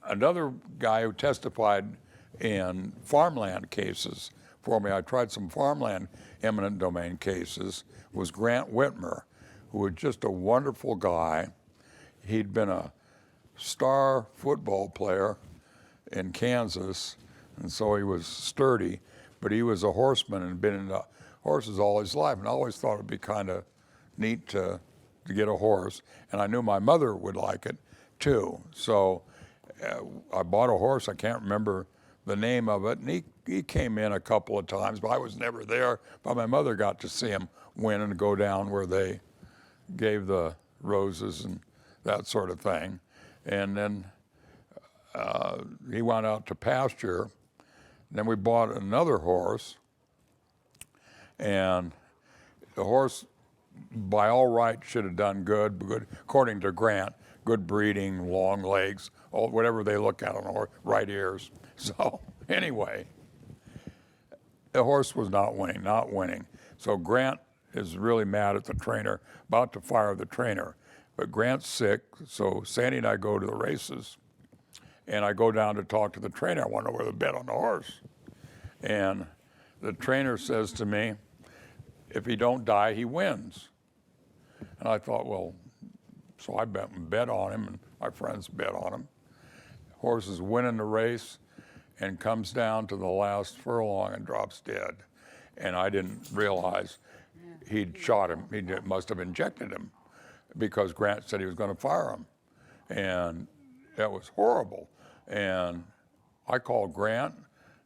another guy who testified in farmland cases for me, I tried some farmland eminent domain cases, was Grant Whitmer, who was just a wonderful guy. He'd been a star football player in Kansas, and so he was sturdy, but he was a horseman and been into horses all his life, and I always thought it'd be kind of neat to get a horse, and I knew my mother would like it too. So I bought a horse, I can't remember the name of it, and he came in a couple of times, but I was never there, but my mother got to see him win and go down where they gave the roses and that sort of thing. And then he went out to pasture. Then we bought another horse, and the horse, by all rights, should have done good, according to Grant, good breeding, long legs, whatever they look at on a horse, right ears. So anyway, the horse was not winning. So Grant is really mad at the trainer, about to fire the trainer. But Grant's sick, so Sandy and I go to the races, and I go down to talk to the trainer. I want to know where to bet on the horse. And the trainer says to me, if he don't die, he wins. And I thought, well, so I bet on him, and my friends bet on him. Horse is winning the race and comes down to the last furlong and drops dead. And I didn't realize he'd shot him. He must have injected him, because Grant said he was going to fire him. And that was horrible. And I called Grant,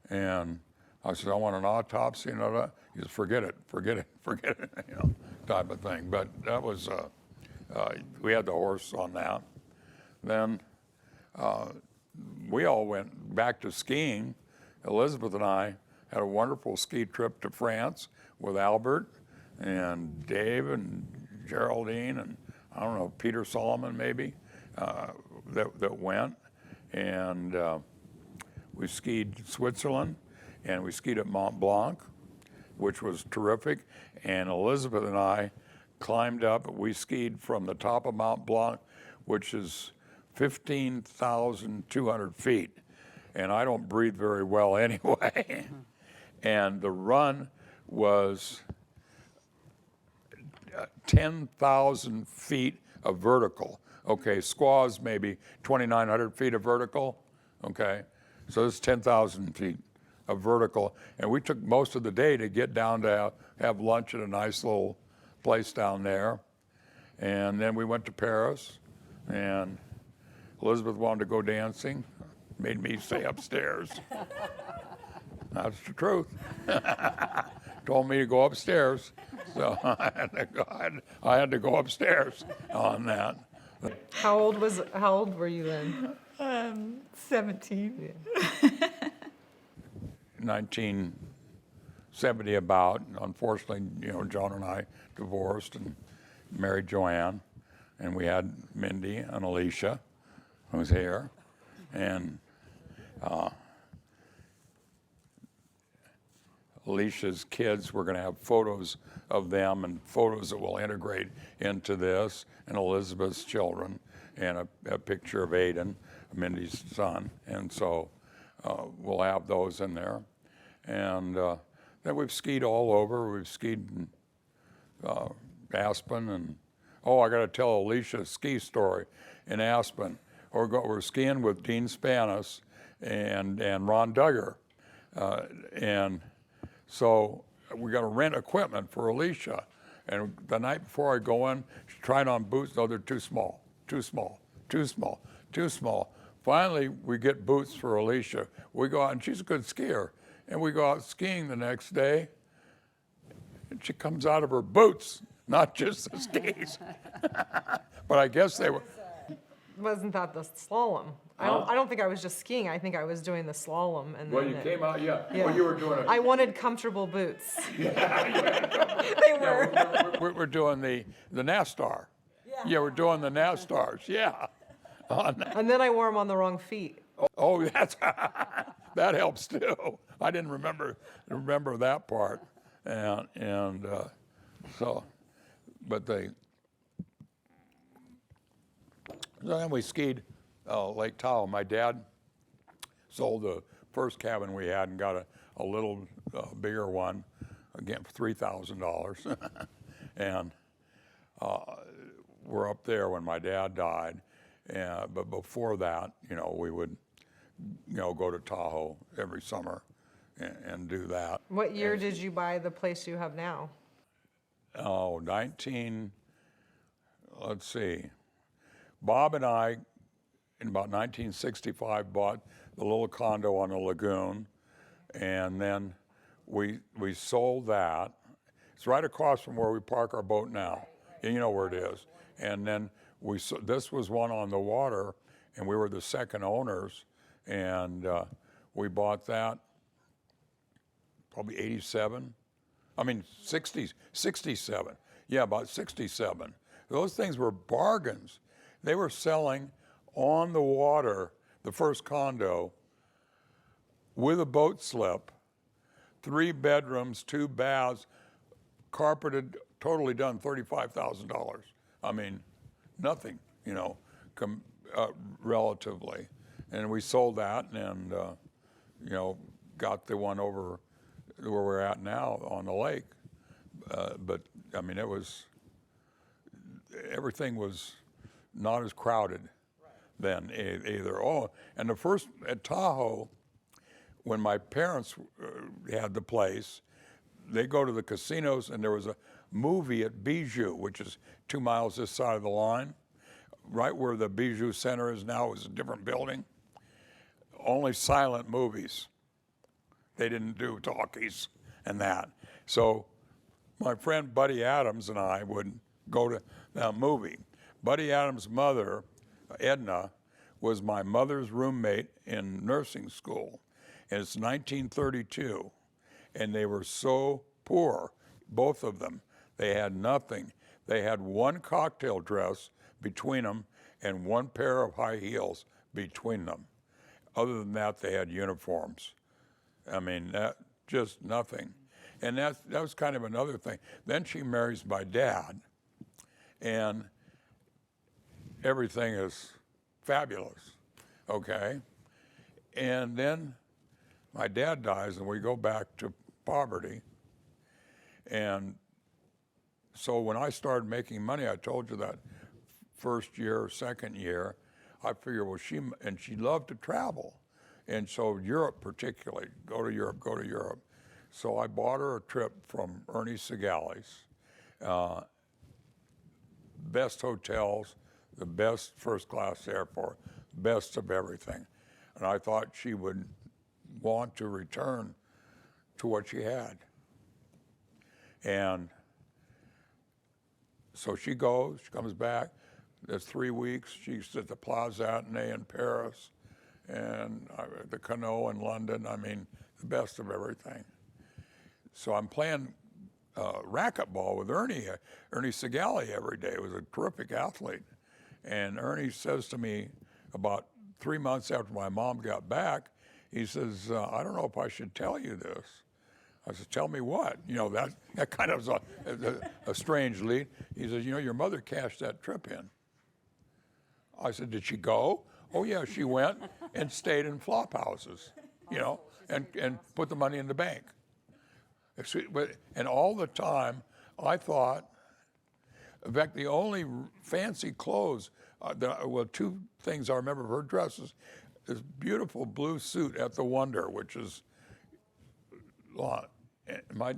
and I said, I want an autopsy. He said, forget it, type of thing. But that was We had the horse on that. Then we all went back to skiing. Elizabeth and I had a wonderful ski trip to France with Albert and Dave and Geraldine and I don't know, Peter Solomon maybe, that went. And we skied Switzerland and we skied at Mont Blanc, which was terrific. And Elizabeth and I climbed up. We skied from the top of Mont Blanc, which is 15,200 feet. And I don't breathe very well anyway. And the run was 10,000 feet of vertical. Okay, squaws maybe 2,900 feet of vertical. Okay, so this is 10,000 feet of vertical. And we took most of the day to get down to have lunch at a nice little place down there. And then we went to Paris, and Elizabeth wanted to go dancing, made me stay upstairs. That's the truth. Told me to go upstairs, so I had to go upstairs on that. How old were you then? 17. 1970 about. Unfortunately, John and I divorced and married Joanne, and we had Mindy and Alicia, who's here, and Alicia's kids, we're going to have photos of them and photos that will integrate into this, and Elizabeth's children, and a picture of Aiden, Mindy's son. And so we'll have those in there. And then we've skied all over. We've skied in Aspen. And, I got to tell Alicia's ski story in Aspen. We're skiing with Dean Spanis and Ron Duggar. And so we got to rent equipment for Alicia. And the night before I go in, she tried on boots. No, they're too small, too small, too small, too small. Finally, we get boots for Alicia. We go out, and she's a good skier. And we go out skiing the next day, and she comes out of her boots, not just the skis. But I guess they were. Wasn't that the slalom? I don't think I was just skiing. I think I was doing the slalom. And Well, then you it- came out, yeah. Yeah. Well, you were doing it. I wanted comfortable boots. They were. We're doing the NASTAR. Yeah, we're doing the NASTARs, yeah. And then I wore them on the wrong feet. Oh, that helps too. I didn't remember that part, and so, but so then we skied Lake Tahoe. My dad sold the first cabin we had and got a little bigger one, again for $3,000, and we're up there when my dad died. But before that, we would, go to Tahoe every summer and do that. What year did you buy the place you have now? Let's see. Bob and I, in about 1965, bought the little condo on the lagoon, and then we sold that. It's right across from where we park our boat now. You know where it is. And then this was one on the water, and we were the second owners, and we bought that probably 67. Yeah, about 67. Those things were bargains. They were selling on the water, the first condo, with a boat slip, 3 bedrooms, 2 baths, carpeted, totally done, $35,000. I mean, nothing, relatively. And we sold that and, got the one over where we're at now on the lake. But, I mean, everything was not as crowded then either. And the first, at Tahoe, when my parents had the place, they go to the casinos, and there was a movie at Bijou, which is 2 miles this side of the line. Right where the Bijou Center is now is a different building. Only silent movies. They didn't do talkies and that. So my friend Buddy Adams and I would go to that movie. Buddy Adams' mother, Edna, was my mother's roommate in nursing school. And it's 1932. And they were so poor, both of them. They had nothing. They had one cocktail dress between them and one pair of high heels between them. Other than that, they had uniforms. I mean, that just nothing. And that was kind of another thing. Then she marries my dad, and everything is fabulous, okay? And then my dad dies, and we go back to poverty. And so when I started making money, I told you that first year, second year, I figured, well, she loved to travel. And so Europe particularly, go to Europe. So I bought her a trip from Ernie Segali's, best hotels, the best first class airport, best of everything. And I thought she would want to return to what she had. And so she goes, she comes back. There's 3 weeks. She's at the Plaza Athénée in Paris and the Cano in London. I mean, the best of everything. So I'm playing racquetball with Ernie Segali every day. He was a terrific athlete. And Ernie says to me about 3 months after my mom got back, he says, I don't know if I should tell you this. I said, tell me what? You know, that kind of was a strange lead. He says, you know, your mother cashed that trip in. I said, did she go? Oh, yeah, she went and stayed in flop houses, you know, and put the money in the bank. And all the time, I thought, in fact, the only fancy clothes, well, two things I remember of her dresses, this beautiful blue suit at the Wonder, which is, my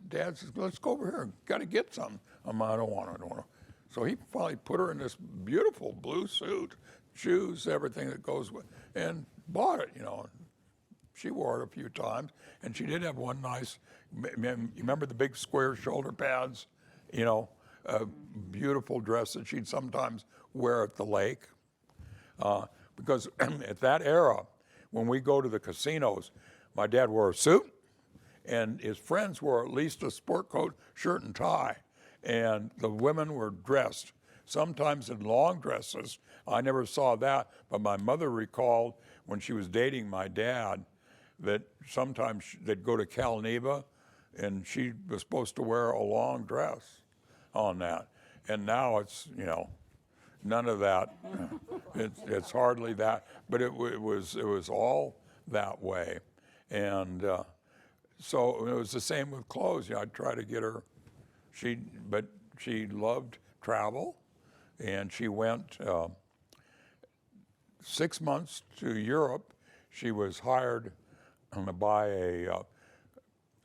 dad says, let's go over here, got to get something. I don't want to. So he finally put her in this beautiful blue suit, shoes, everything that goes with, and bought it, you know. She wore it a few times, and she did have one nice, you remember the big square shoulder pads, you know, a beautiful dress that she'd sometimes wear at the lake. Because at that era, when we go to the casinos, my dad wore a suit, and his friends wore at least a sport coat, shirt, and tie. And the women were dressed, sometimes in long dresses. I never saw that, but my mother recalled when she was dating my dad that sometimes they'd go to Calneva, and she was supposed to wear a long dress on that. And now it's, you know, none of that. It's hardly that, but it was all that way. And so it was the same with clothes. You know, I'd try to get her. But she loved travel, and she went 6 months to Europe. She was hired by a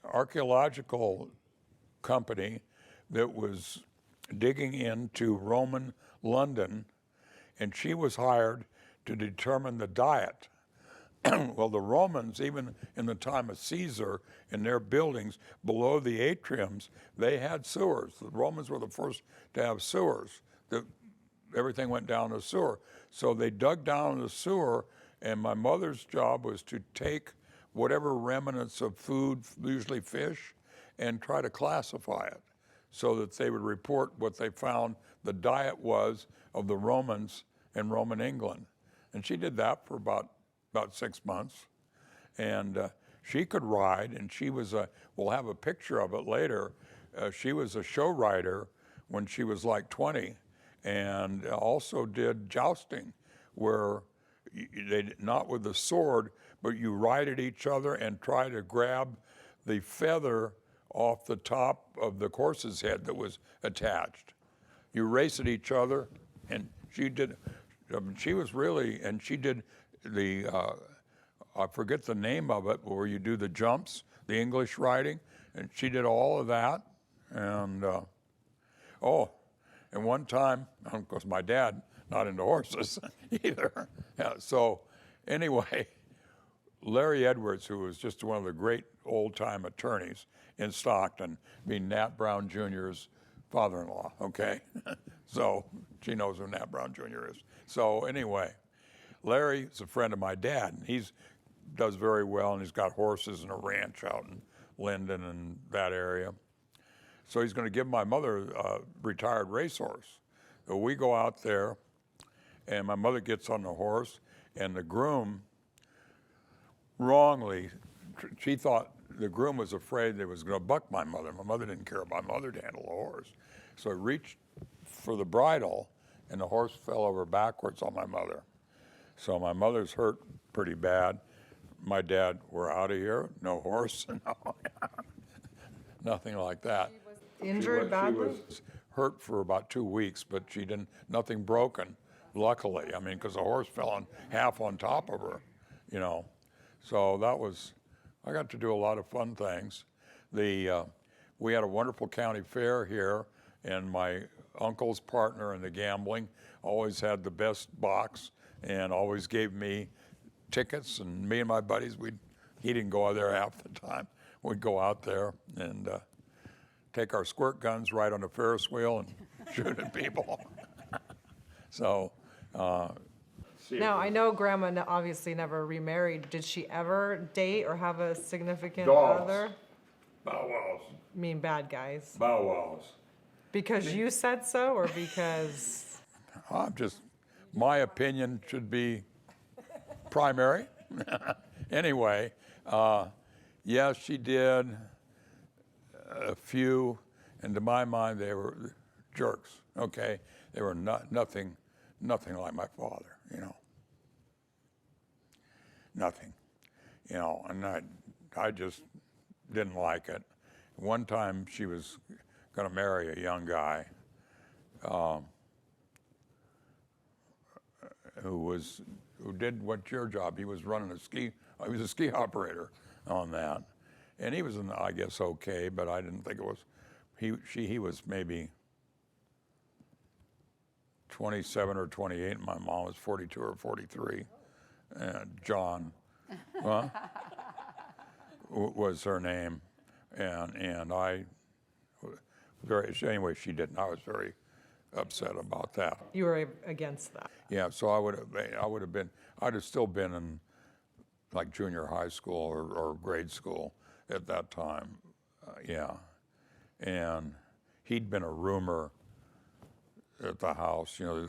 archaeological company that was digging into Roman London, and she was hired to determine the diet. Well, the Romans, even in the time of Caesar, in their buildings below the atriums, they had sewers. The Romans were the first to have sewers. Everything went down a sewer. So they dug down the sewer, and my mother's job was to take whatever remnants of food, usually fish, and try to classify it so that they would report what they found the diet was of the Romans in Roman England. And she did that for about 6 months. And she could ride, and she was we'll have a picture of it later, she was a show rider when she was like 20, and also did jousting, where they, not with the sword, but you ride at each other and try to grab the feather off the top of the horse's head that was attached. You race at each other, and she did, she was really, and she did the, I forget the name of it, where you do the jumps, the English riding, and she did all of that. And, and one time, of course, my dad, not into horses either. Yeah, so anyway, Larry Edwards, who was just one of the great old-time attorneys in Stockton, being Nat Brown Jr.'s father-in-law, okay? So she knows who Nat Brown Jr. is. So anyway, Larry's a friend of my dad, and he's does very well, and he's got horses and a ranch out in Linden and that area. So he's going to give my mother a retired racehorse. So we go out there, and my mother gets on the horse, and the groom wrongly, she thought the groom was afraid they was going to buck my mother. My mother didn't care about my mother to handle the horse. So he reached for the bridle, and the horse fell over backwards on my mother. So my mother's hurt pretty bad. My dad, we're out of here, no horse, no, nothing like that. Injured badly? She was hurt for about 2 weeks, but she didn't, nothing broken, luckily. I mean, because the horse fell on half on top of her, you know. So that was, I got to do a lot of fun things. We had a wonderful county fair here, and my uncle's partner in the gambling always had the best box and always gave me tickets, and me and my buddies, he didn't go out there half the time. We'd go out there and take our squirt guns right on the Ferris wheel and shoot at people. So, Now, I know Grandma obviously never remarried. Did she ever date or have a significant Dogs. other? bow wows, I mean, bad guys. bow wows. Because you said so, or because? My opinion should be primary. Anyway, yes, she did a few, and to my mind, they were jerks, okay? They were nothing like my father, you know. Nothing, you know, and I just didn't like it. One time she was going to marry a young guy who did what's your job. He was running he was a ski operator on that. And he was, I guess, okay, but I didn't think it was, he was maybe 27 or 28, and my mom was 42 or 43. And John was her name. And I, anyway, she didn't. I was very upset about that. You were against that. Yeah, so I'd have still been in like junior high school or grade school at that time. Yeah. And he'd been a roomer at the house, you know.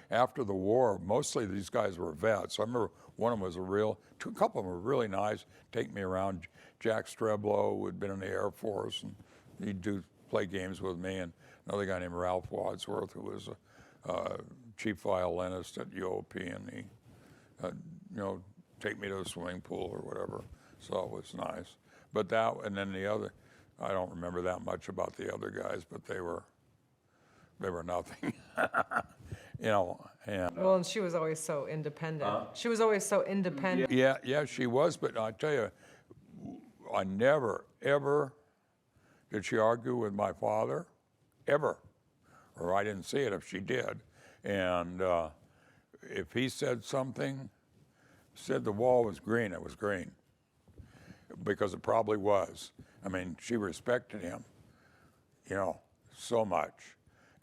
After the war, mostly these guys were vets. I remember one of them was a couple of them were really nice, take me around. Jack Streblow, who had been in the Air Force, and he'd play games with me, and another guy named Ralph Wadsworth, who was a chief violinist at UOP, and he, take me to the swimming pool or whatever. So it was nice. But and then the other, I don't remember that much about the other guys, but they were nothing, you know. And Well, and she was always so independent. She was always so independent. yeah, she was. But I tell you, I never ever did she argue with my father, ever, or I didn't see it if she did. And if he said something, said the wall was green, it was green, because it probably was. I mean, she respected him, you know, so much.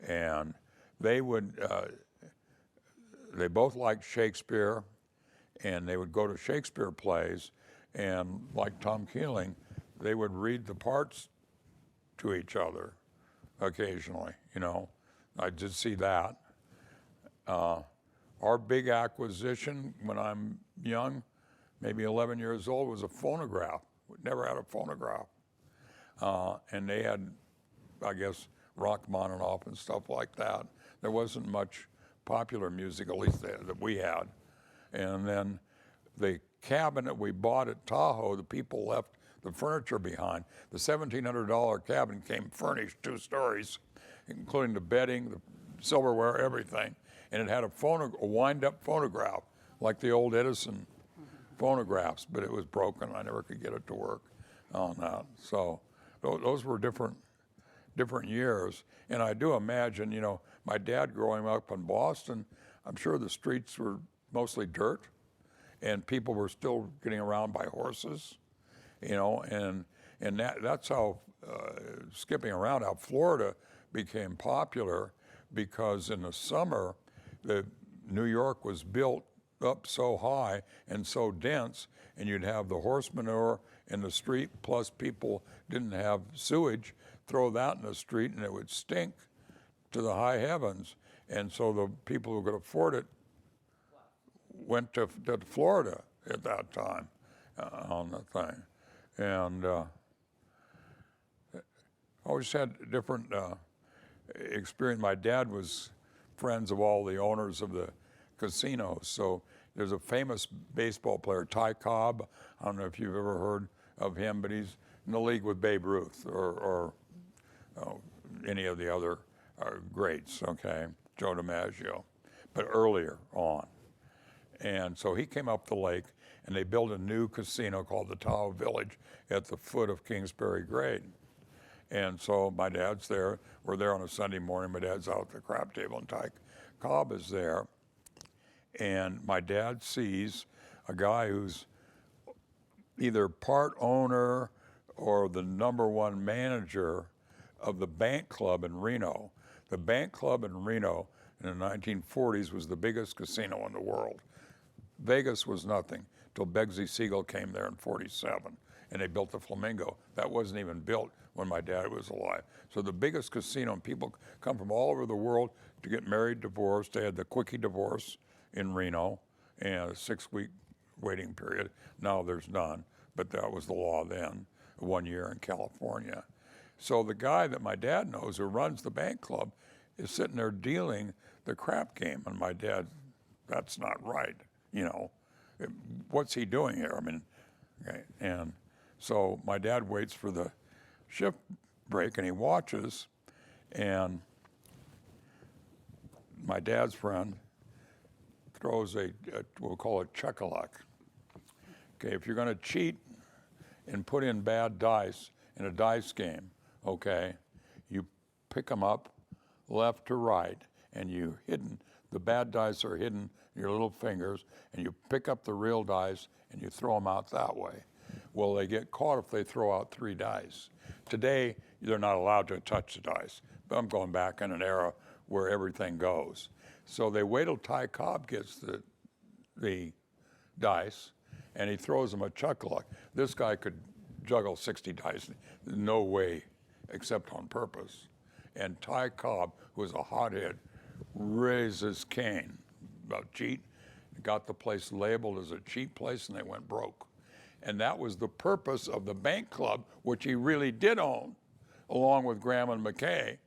And they both liked Shakespeare, and they would go to Shakespeare plays, and like Tom Keeling, they would read the parts to each other occasionally, you know. I did see that. Our big acquisition when I'm young, maybe 11 years old, was a phonograph. We never had a phonograph. And they had, I guess, Rachmaninoff and stuff like that. There wasn't much popular music, at least that we had. And then the cabinet we bought at Tahoe, the people left the furniture behind. The $1,700 cabin came furnished 2 stories, including the bedding, the silverware, everything. And it had a wind-up phonograph, like the old Edison phonographs, but it was broken. I never could get it to work on that. So those were different years. And I do imagine, you know, my dad growing up in Boston, I'm sure the streets were mostly dirt, and people were still getting around by horses, you know, and that's how, skipping around, how Florida became popular because in the summer, New York was built up so high and so dense, and you'd have the horse manure in the street, plus people didn't have sewage, throw that in the street and it would stink to the high heavens. And so the people who could afford it went to Florida at that time on the thing. And I always had different experience. My dad was friends of all the owners of the casinos. So there's a famous baseball player, Ty Cobb. I don't know if you've ever heard of him, but he's in the league with Babe Ruth or any of the other greats, okay, Joe DiMaggio, but earlier on. And so he came up the lake, and they built a new casino called the Tahoe Village at the foot of Kingsbury Grade. And so my dad's there. We're there on a Sunday morning. My dad's out at the crap table, and Ty Cobb is there. And my dad sees a guy who's either part owner or the number one manager of the Bank Club in Reno. The Bank Club in Reno in the 1940s was the biggest casino in the world. Vegas was nothing till Begsy Siegel came there in 47, and they built the Flamingo. That wasn't even built when my dad was alive. So the biggest casino, and people come from all over the world to get married, divorced. They had the quickie divorce in Reno and a 6-week waiting period. Now there's none, but that was the law then, 1 year in California. So the guy that my dad knows who runs the Bank Club is sitting there dealing the crap game, and my dad, that's not right, you know. What's he doing here? I mean, okay. And so my dad waits for the shift break, and he watches, and my dad's friend throws we'll call it chuck-a-luck. Okay, if you're going to cheat and put in bad dice in a dice game, okay, you pick them up left to right, and the bad dice are hidden in your little fingers, and you pick up the real dice and you throw them out that way. Well, they get caught if they throw out 3 dice. Today, they're not allowed to touch the dice, but I'm going back in an era where everything goes. So they wait till Ty Cobb gets the dice, and he throws them a chuck-a-luck. This guy could juggle 60 dice, no way, except on purpose. And Ty Cobb, who was a hothead, raised his cane about cheat, got the place labeled as a cheat place, and they went broke. And that was the purpose of the Bank Club, which he really did own, along with Graham and McKay,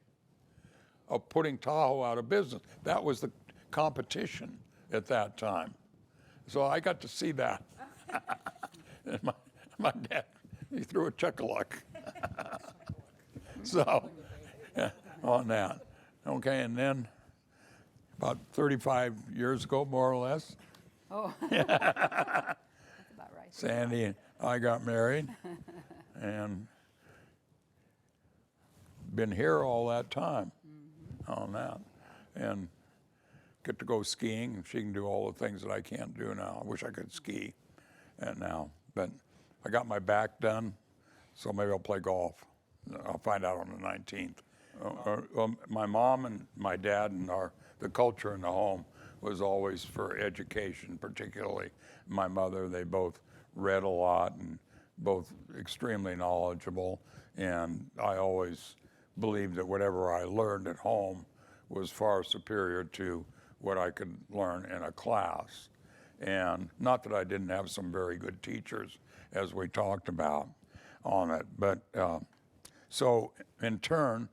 of putting Tahoe out of business. That was the competition at that time. So I got to see that. And my dad, he threw a chuck-a-luck. So, yeah, on that. Okay, and then about 35 years ago, more or less, Oh, that's about right. Sandy and I got married, and been here all that time on that, and get to go skiing, and she can do all the things that I can't do now. I wish I could ski now, but I got my back done, so maybe I'll play golf. I'll find out on the 19th. My mom and my dad and the culture in the home was always for education, particularly my mother. They both read a lot and both extremely knowledgeable, and I always believed that whatever I learned at home was far superior to what I could learn in a class. And not that I didn't have some very good teachers, as we talked about on it, but so in turn,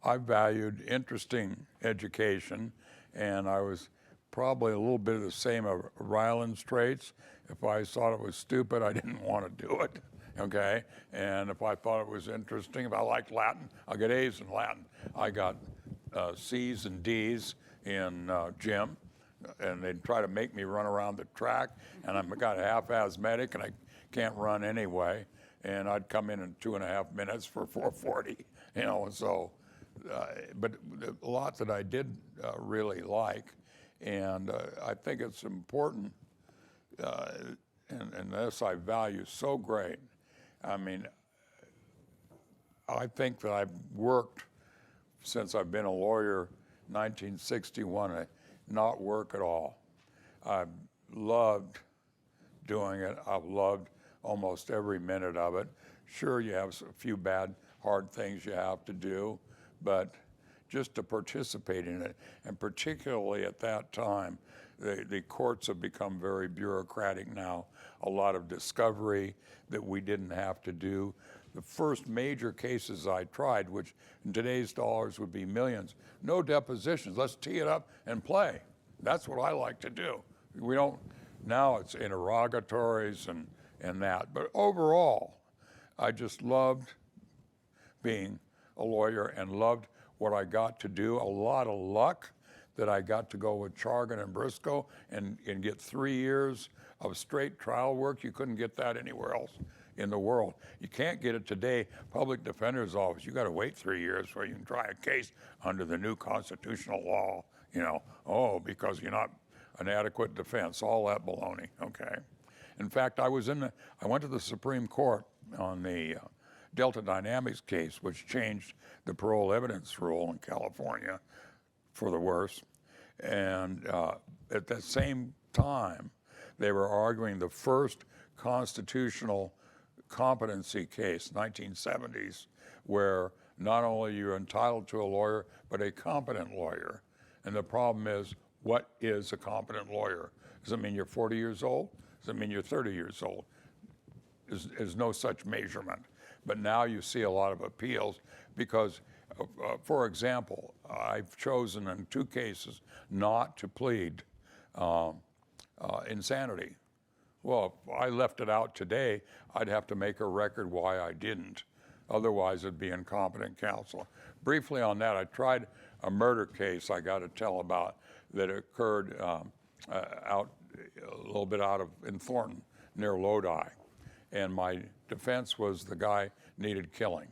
I valued interesting education, and I was probably a little bit of the same of Ryland's traits. If I thought it was stupid, I didn't want to do it, okay? And if I thought it was interesting, if I liked Latin, I'll get A's in Latin. I got C's and D's in gym, and they'd try to make me run around the track, and I got half asthmatic, and I can't run anyway, and I'd come in 2.5 minutes for 4:40, you know, so, but a lot that I did really like, and I think it's important, and this I value so great. I mean, I think that I've worked since I've been a lawyer, 1961, not work at all. I've loved doing it. I've loved almost every minute of it. Sure, you have a few bad, hard things you have to do, but just to participate in it, and particularly at that time, the courts have become very bureaucratic now. A lot of discovery that we didn't have to do. The first major cases I tried, which in today's dollars would be millions, no depositions. Let's tee it up and play. That's what I like to do. We don't, now it's interrogatories and that. But overall, I just loved being a lawyer and loved what I got to do. A lot of luck that I got to go with Chargan and Briscoe and get 3 years of straight trial work. You couldn't get that anywhere else in the world. You can't get it today. Public defender's office, you got to wait 3 years before you can try a case under the new constitutional law. You know, because you're not an adequate defense, all that baloney, okay? In fact, I went to the Supreme Court on the Delta Dynamics case, which changed the parole evidence rule in California for the worse. And at that same time, they were arguing the first constitutional competency case, 1970s, where not only you're entitled to a lawyer, but a competent lawyer. And the problem is, what is a competent lawyer? Does it mean you're 40 years old? Does it mean you're 30 years old? There's no such measurement. But now you see a lot of appeals because, for example, I've chosen in 2 cases not to plead insanity. Well, if I left it out today, I'd have to make a record why I didn't. Otherwise, it'd be incompetent counsel. Briefly on that, I tried a murder case I got to tell about that occurred out a little bit out of in Thornton near Lodi. And my defense was the guy needed killing.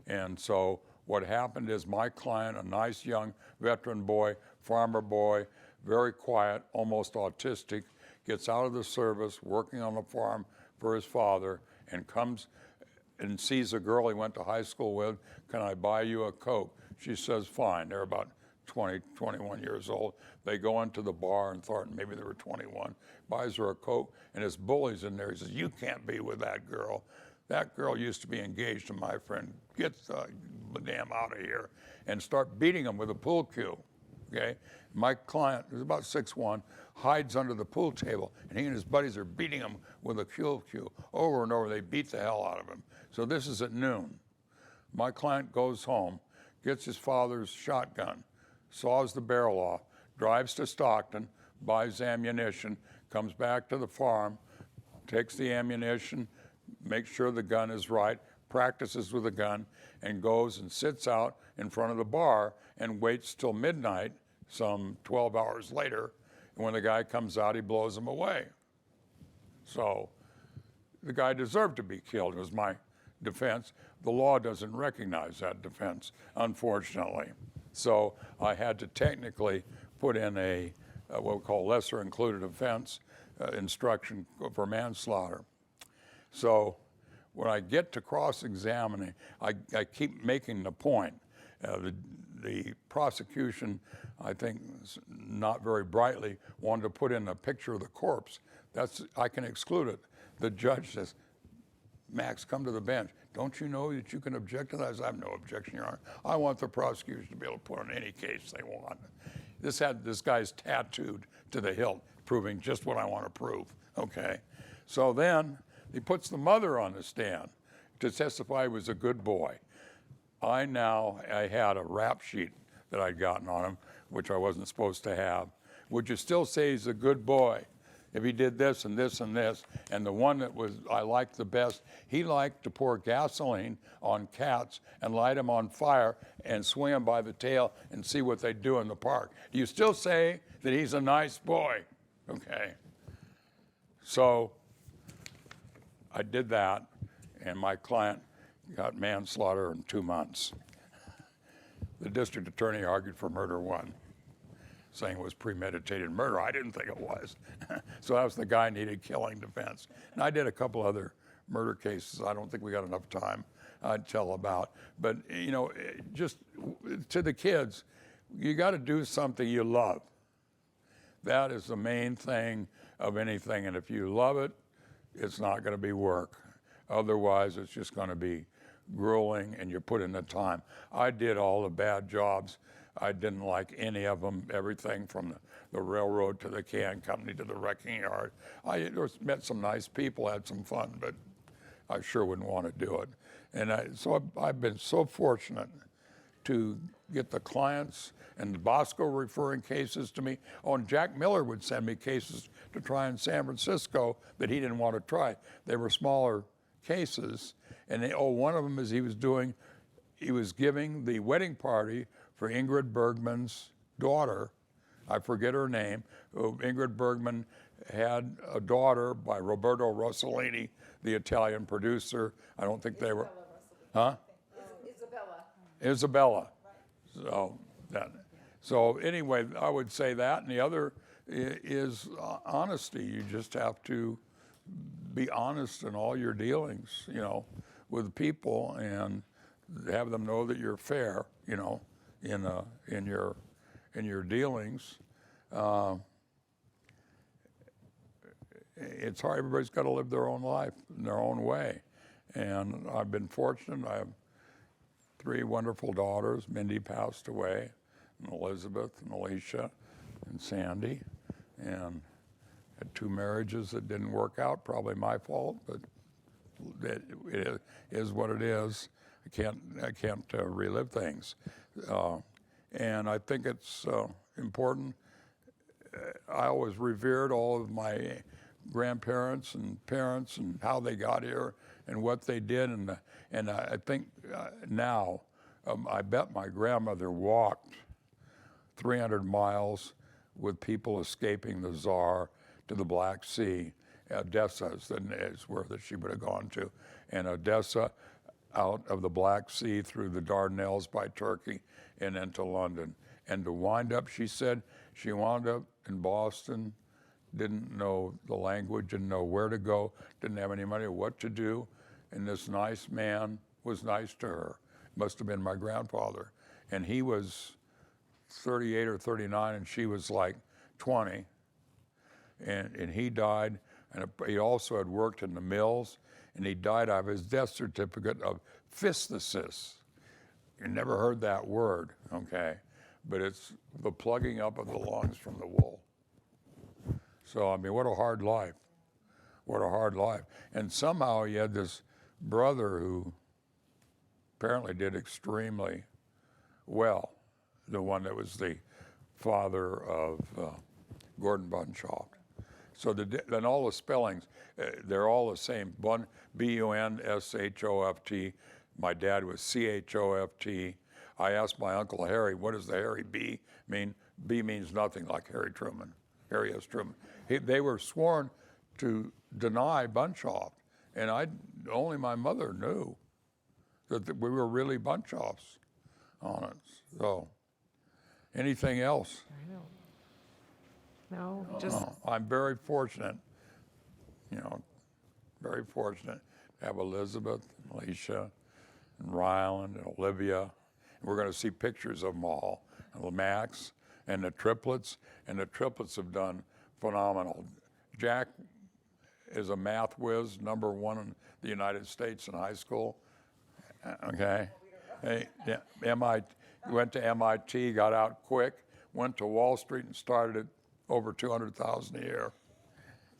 And so what happened is my client, a nice young veteran boy, farmer boy, very quiet, almost autistic, gets out of the service, working on the farm for his father, and comes and sees a girl he went to high school with. Can I buy you a Coke? She says, fine. They're about 20, 21 years old. They go into the bar in Thornton, maybe they were 21, buys her a Coke, and his bully's in there. He says, you can't be with that girl. That girl used to be engaged to my friend. Get the damn out of here. And start beating him with a pool cue. Okay? My client, who's about 6'1", hides under the pool table, and he and his buddies are beating him with a pool cue. Over and over, they beat the hell out of him. So this is at noon. My client goes home, gets his father's shotgun, saws the barrel off, drives to Stockton, buys ammunition, comes back to the farm, takes the ammunition, makes sure the gun is right, practices with the gun, and goes and sits out in front of the bar and waits till midnight, some 12 hours later. And when the guy comes out, he blows him away. So the guy deserved to be killed. It was my defense. The law doesn't recognize that defense, unfortunately. So I had to technically put in a what we call lesser included offense instruction for manslaughter. So when I get to cross-examining, I keep making the point. The prosecution, I think, not very brightly, wanted to put in a picture of the corpse. I can exclude it. The judge says, Max, come to the bench. Don't you know that you can object to that? I said, I have no objection, Your Honor. I want the prosecution to be able to put on any case they want. This guy's tattooed to the hilt, proving just what I want to prove, okay? So then he puts the mother on the stand to testify he was a good boy. I had a rap sheet that I'd gotten on him, which I wasn't supposed to have. Would you still say he's a good boy if he did this and this and this? And the one that I liked the best, he liked to pour gasoline on cats and light them on fire and swing them by the tail and see what they do in the park. Do you still say that he's a nice boy? Okay. So I did that, and my client got manslaughter in 2 months. The district attorney argued for murder 1, saying it was premeditated murder. I didn't think it was. So that was the guy needed killing defense. And I did a couple other murder cases I don't think we got enough time to tell about. But, just to the kids, you got to do something you love. That is the main thing of anything. And if you love it, it's not going to be work. Otherwise, it's just going to be grueling and you put in the time. I did all the bad jobs. I didn't like any of them, everything from the railroad to the can company to the wrecking yard. I met some nice people, had some fun, but I sure wouldn't want to do it. And so I've been so fortunate to get the clients, and Bosco referring cases to me. Oh, and Jack Miller would send me cases to try in San Francisco that he didn't want to try. They were smaller cases, and one of them is he was giving the wedding party for Ingrid Bergman's daughter. I forget her name. Ingrid Bergman had a daughter by Roberto Rossellini, the Italian producer. I don't think they were. Huh? Isabella. So anyway, I would say that, and the other is honesty. You just have to be honest in all your dealings, with people, and have them know that you're fair, in your dealings. It's hard. Everybody's got to live their own life in their own way, and I've been fortunate. I have 3 wonderful daughters. Mindy passed away, and Elizabeth, and Alicia, and Sandy, and had 2 marriages that didn't work out. Probably my fault, but it is what it is. I can't relive things, and I think it's important. I always revered all of my grandparents and parents and how they got here and what they did, and I think now I bet my grandmother walked 300 miles with people escaping the Tsar to the Black Sea. Odessa is where that she would have gone to, and Odessa out of the Black Sea through the Dardanelles by Turkey and into London. And to wind up, she said she wound up in Boston, didn't know the language, didn't know where to go, didn't have any money, what to do, and this nice man was nice to her. Must have been my grandfather. And he was 38 or 39, and she was like 20. And he died, and he also had worked in the mills, and he died out of his death certificate of phthisis. You never heard that word, okay? But it's the plugging up of the lungs from the wool. So, I mean, what a hard life. What a hard life. And somehow he had this brother who apparently did extremely well, the one that was the father of Gordon Bunshoft. So then all the spellings, they're all the same. B-U-N-S-H-O-F-T. My dad was C-H-O-F-T. I asked my Uncle Harry, what does the Harry B mean? B means nothing, like Harry Truman, Harry S. Truman. They were sworn to deny Bunshoft, and only my mother knew that we were really Bunshofts on it. So, anything else? I know. No, just I'm very fortunate, very fortunate to have Elizabeth, and Alicia, and Ryland, and Olivia. And we're going to see pictures of them all, and Max, and the triplets have done phenomenal. Jack is a math whiz, #1 in the United States in high school. Okay, went to MIT, got out quick, went to Wall Street and started at over $200,000 a year.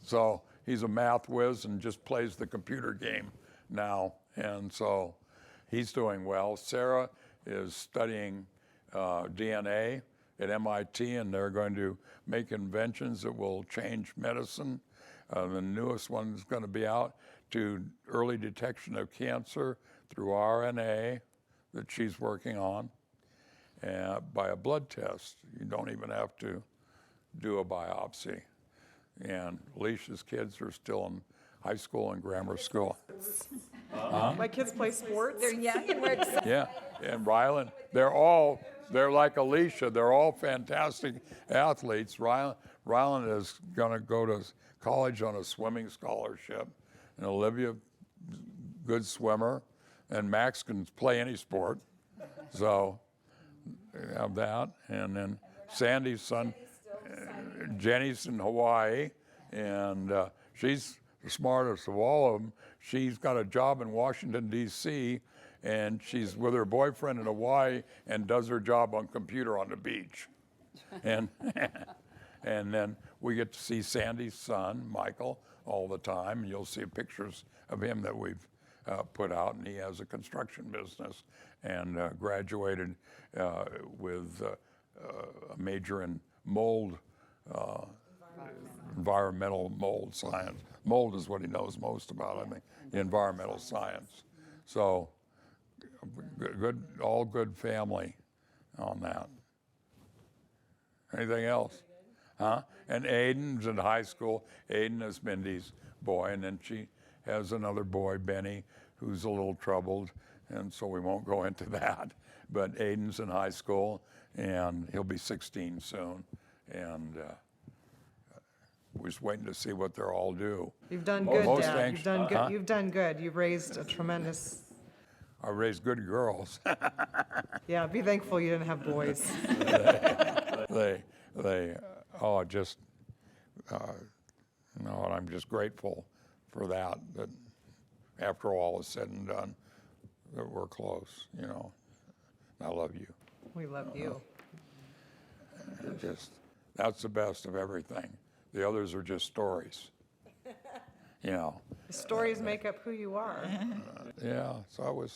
So he's a math whiz and just plays the computer game now, and so he's doing well. Sarah is studying DNA at MIT, and they're going to make inventions that will change medicine. The newest one is going to be out to early detection of cancer through RNA that she's working on by a blood test. You don't even have to do a biopsy. And Alicia's kids are still in high school and grammar school. my kids play sports. They're young and we're excited. Yeah, and Ryland, they're like Alicia, they're all fantastic athletes. Ryland is gonna go to college on a swimming scholarship, and Olivia, good swimmer, and Max can play any sport. So have that. And then Sandy's son, Jenny's in Hawaii, and she's the smartest of all of them. She's got a job in Washington, D.C., and she's with her boyfriend in Hawaii and does her job on computer on the beach. And and then we get to see Sandy's son, Michael, all the time. And you'll see pictures of him that we've put out, and he has a construction business and graduated with a major in mold, environmental mold science. Mold is what he knows most about, I think, environmental science. So good, all good family on that. Anything else? Huh? And Aiden's in high school. Aiden is Mindy's boy, and then she has another boy, Benny, who's a little troubled, and so we won't go into that. But Aiden's in high school, and he'll be 16 soon, and we're just waiting to see what they'll all do. You've done good, Most Dad. anxious- You've done good. Huh? You've done good. You've raised a tremendous. I raised good girls. Yeah, be thankful you didn't have boys. And I'm just grateful for that after all is said and done, that we're close, I love you. We love you. That's the best of everything. The others are just stories, The stories make up who you are. Yeah, so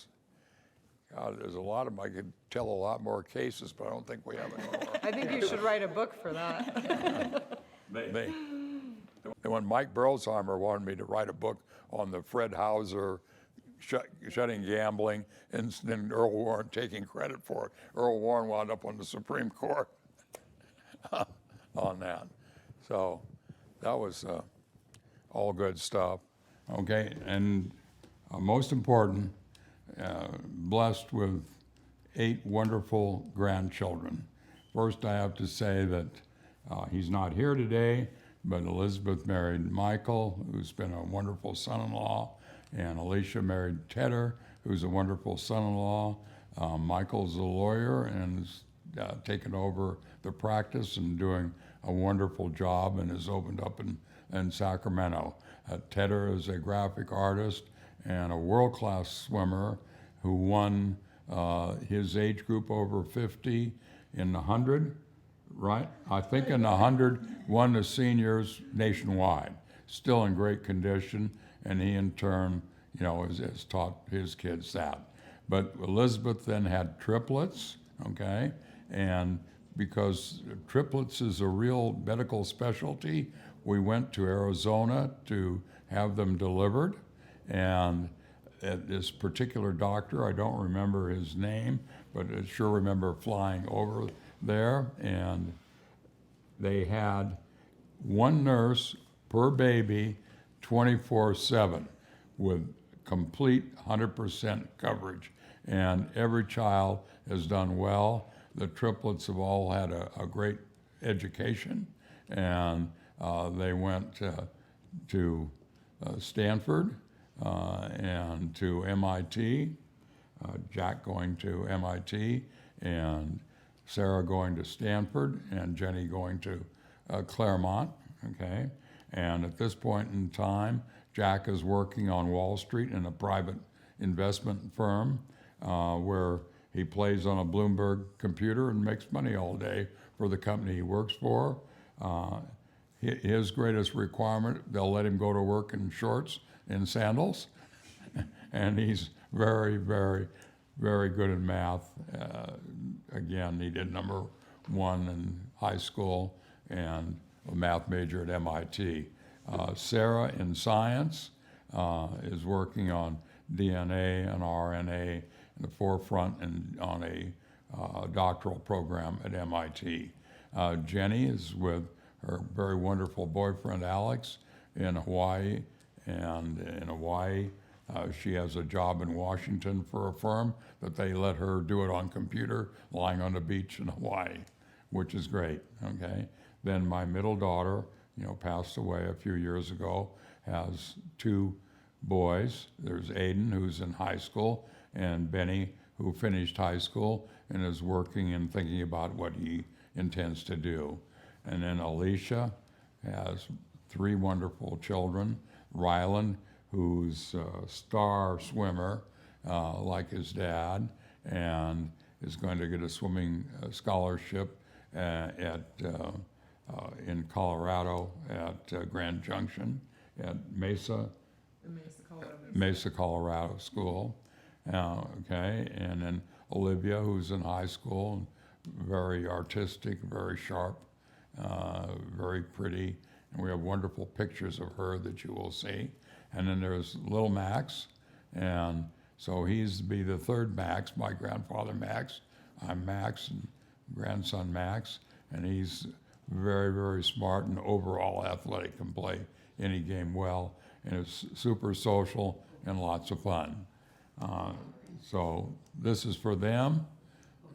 there's a lot of them. I could tell a lot more cases, but I don't think we have any more. I think you should write a book for that. When Mike Berlsheimer wanted me to write a book on the Fred Hauser shutting gambling, and then Earl Warren taking credit for it. Earl Warren wound up on the Supreme Court on that. So that was all good stuff. Okay, and most important, blessed with 8 wonderful grandchildren. First, I have to say that he's not here today, but Elizabeth married Michael, who's been a wonderful son-in-law, and Alicia married Tedder, who's a wonderful son-in-law. Michael's a lawyer and has taken over the practice and doing a wonderful job and has opened up in Sacramento. Tedder is a graphic artist and a world-class swimmer who won his age group over 50 in the 100, right? I think in the 100, won the seniors nationwide. Still in great condition, and he in turn, has taught his kids that. But Elizabeth then had triplets, okay? And because triplets is a real medical specialty, we went to Arizona to have them delivered. And this particular doctor, I don't remember his name, but I sure remember flying over there, and they had one nurse per baby 24/7 with complete 100% coverage. And every child has done well. The triplets have all had a great education, and they went to Stanford and to MIT, Jack going to MIT, and Sarah going to Stanford, and Jenny going to Claremont, okay? And at this point in time, Jack is working on Wall Street in a private investment firm where he plays on a Bloomberg computer and makes money all day for the company he works for. His greatest requirement, they'll let him go to work in shorts and sandals. And he's very, very, very good in math. Again, he did number 1 in high school and a math major at MIT. Sarah in science is working on DNA and RNA in the forefront and on a doctoral program at MIT. Jenny is with her very wonderful boyfriend Alex in Hawaii, and in Hawaii she has a job in Washington for a firm that they let her do it on computer lying on the beach in Hawaii, which is great, okay? Then my middle daughter, passed away a few years ago, has 2 boys. There's Aiden, who's in high school, and Benny, who finished high school and is working and thinking about what he intends to do. And then Alicia has 3 wonderful children. Rylan, who's a star swimmer like his dad, and is going to get a swimming scholarship in Colorado at Grand Junction at Mesa Colorado School. Okay, and then Olivia, who's in high school, very artistic, very sharp, very pretty. And we have wonderful pictures of her that you will see. And then there's little Max, and so he's to be the 3rd Max, my grandfather Max. I'm Max, and grandson Max, and he's very, very smart and overall athletic, can play any game well, and is super social and lots of fun. So this is for them,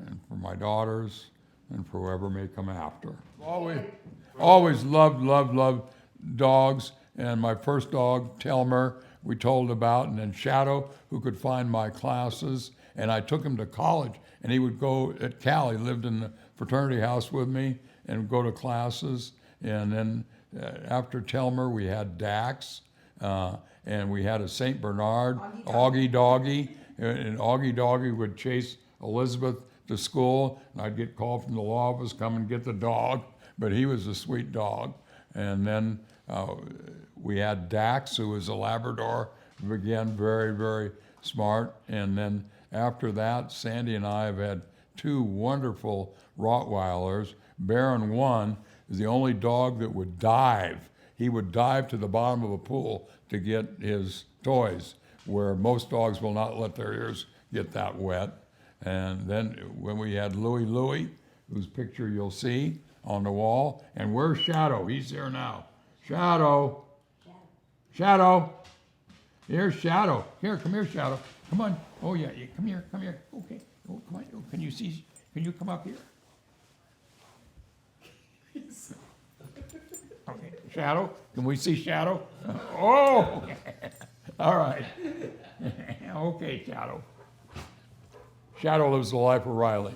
and for my daughters, and for whoever may come after. Always loved dogs, and my first dog, Telmer, we told about, and then Shadow, who could find my classes, and I took him to college, and he would go at Cal. He lived in the fraternity house with me and go to classes, and then after Telmer, we had Dax, and we had a St. Bernard, Augie Doggy, and Augie Doggy would chase Elizabeth to school, and I'd get called from the law office, come and get the dog, but he was a sweet dog. And then we had Dax, who was a Labrador, again, very, very smart. And then after that, Sandy and I have had 2 wonderful Rottweilers. Baron 1 is the only dog that would dive. He would dive to the bottom of a pool to get his toys, where most dogs will not let their ears get that wet. And then when we had Louie, whose picture you'll see on the wall, and where's Shadow? He's here now. Shadow. Here's Shadow. Here, come here, Shadow. Come on. Oh yeah, come here. Okay. Oh, come on. Oh, can you come up here? Okay, Shadow. Can we see Shadow? Oh. All right. Okay, Shadow. Shadow lives the life of Riley.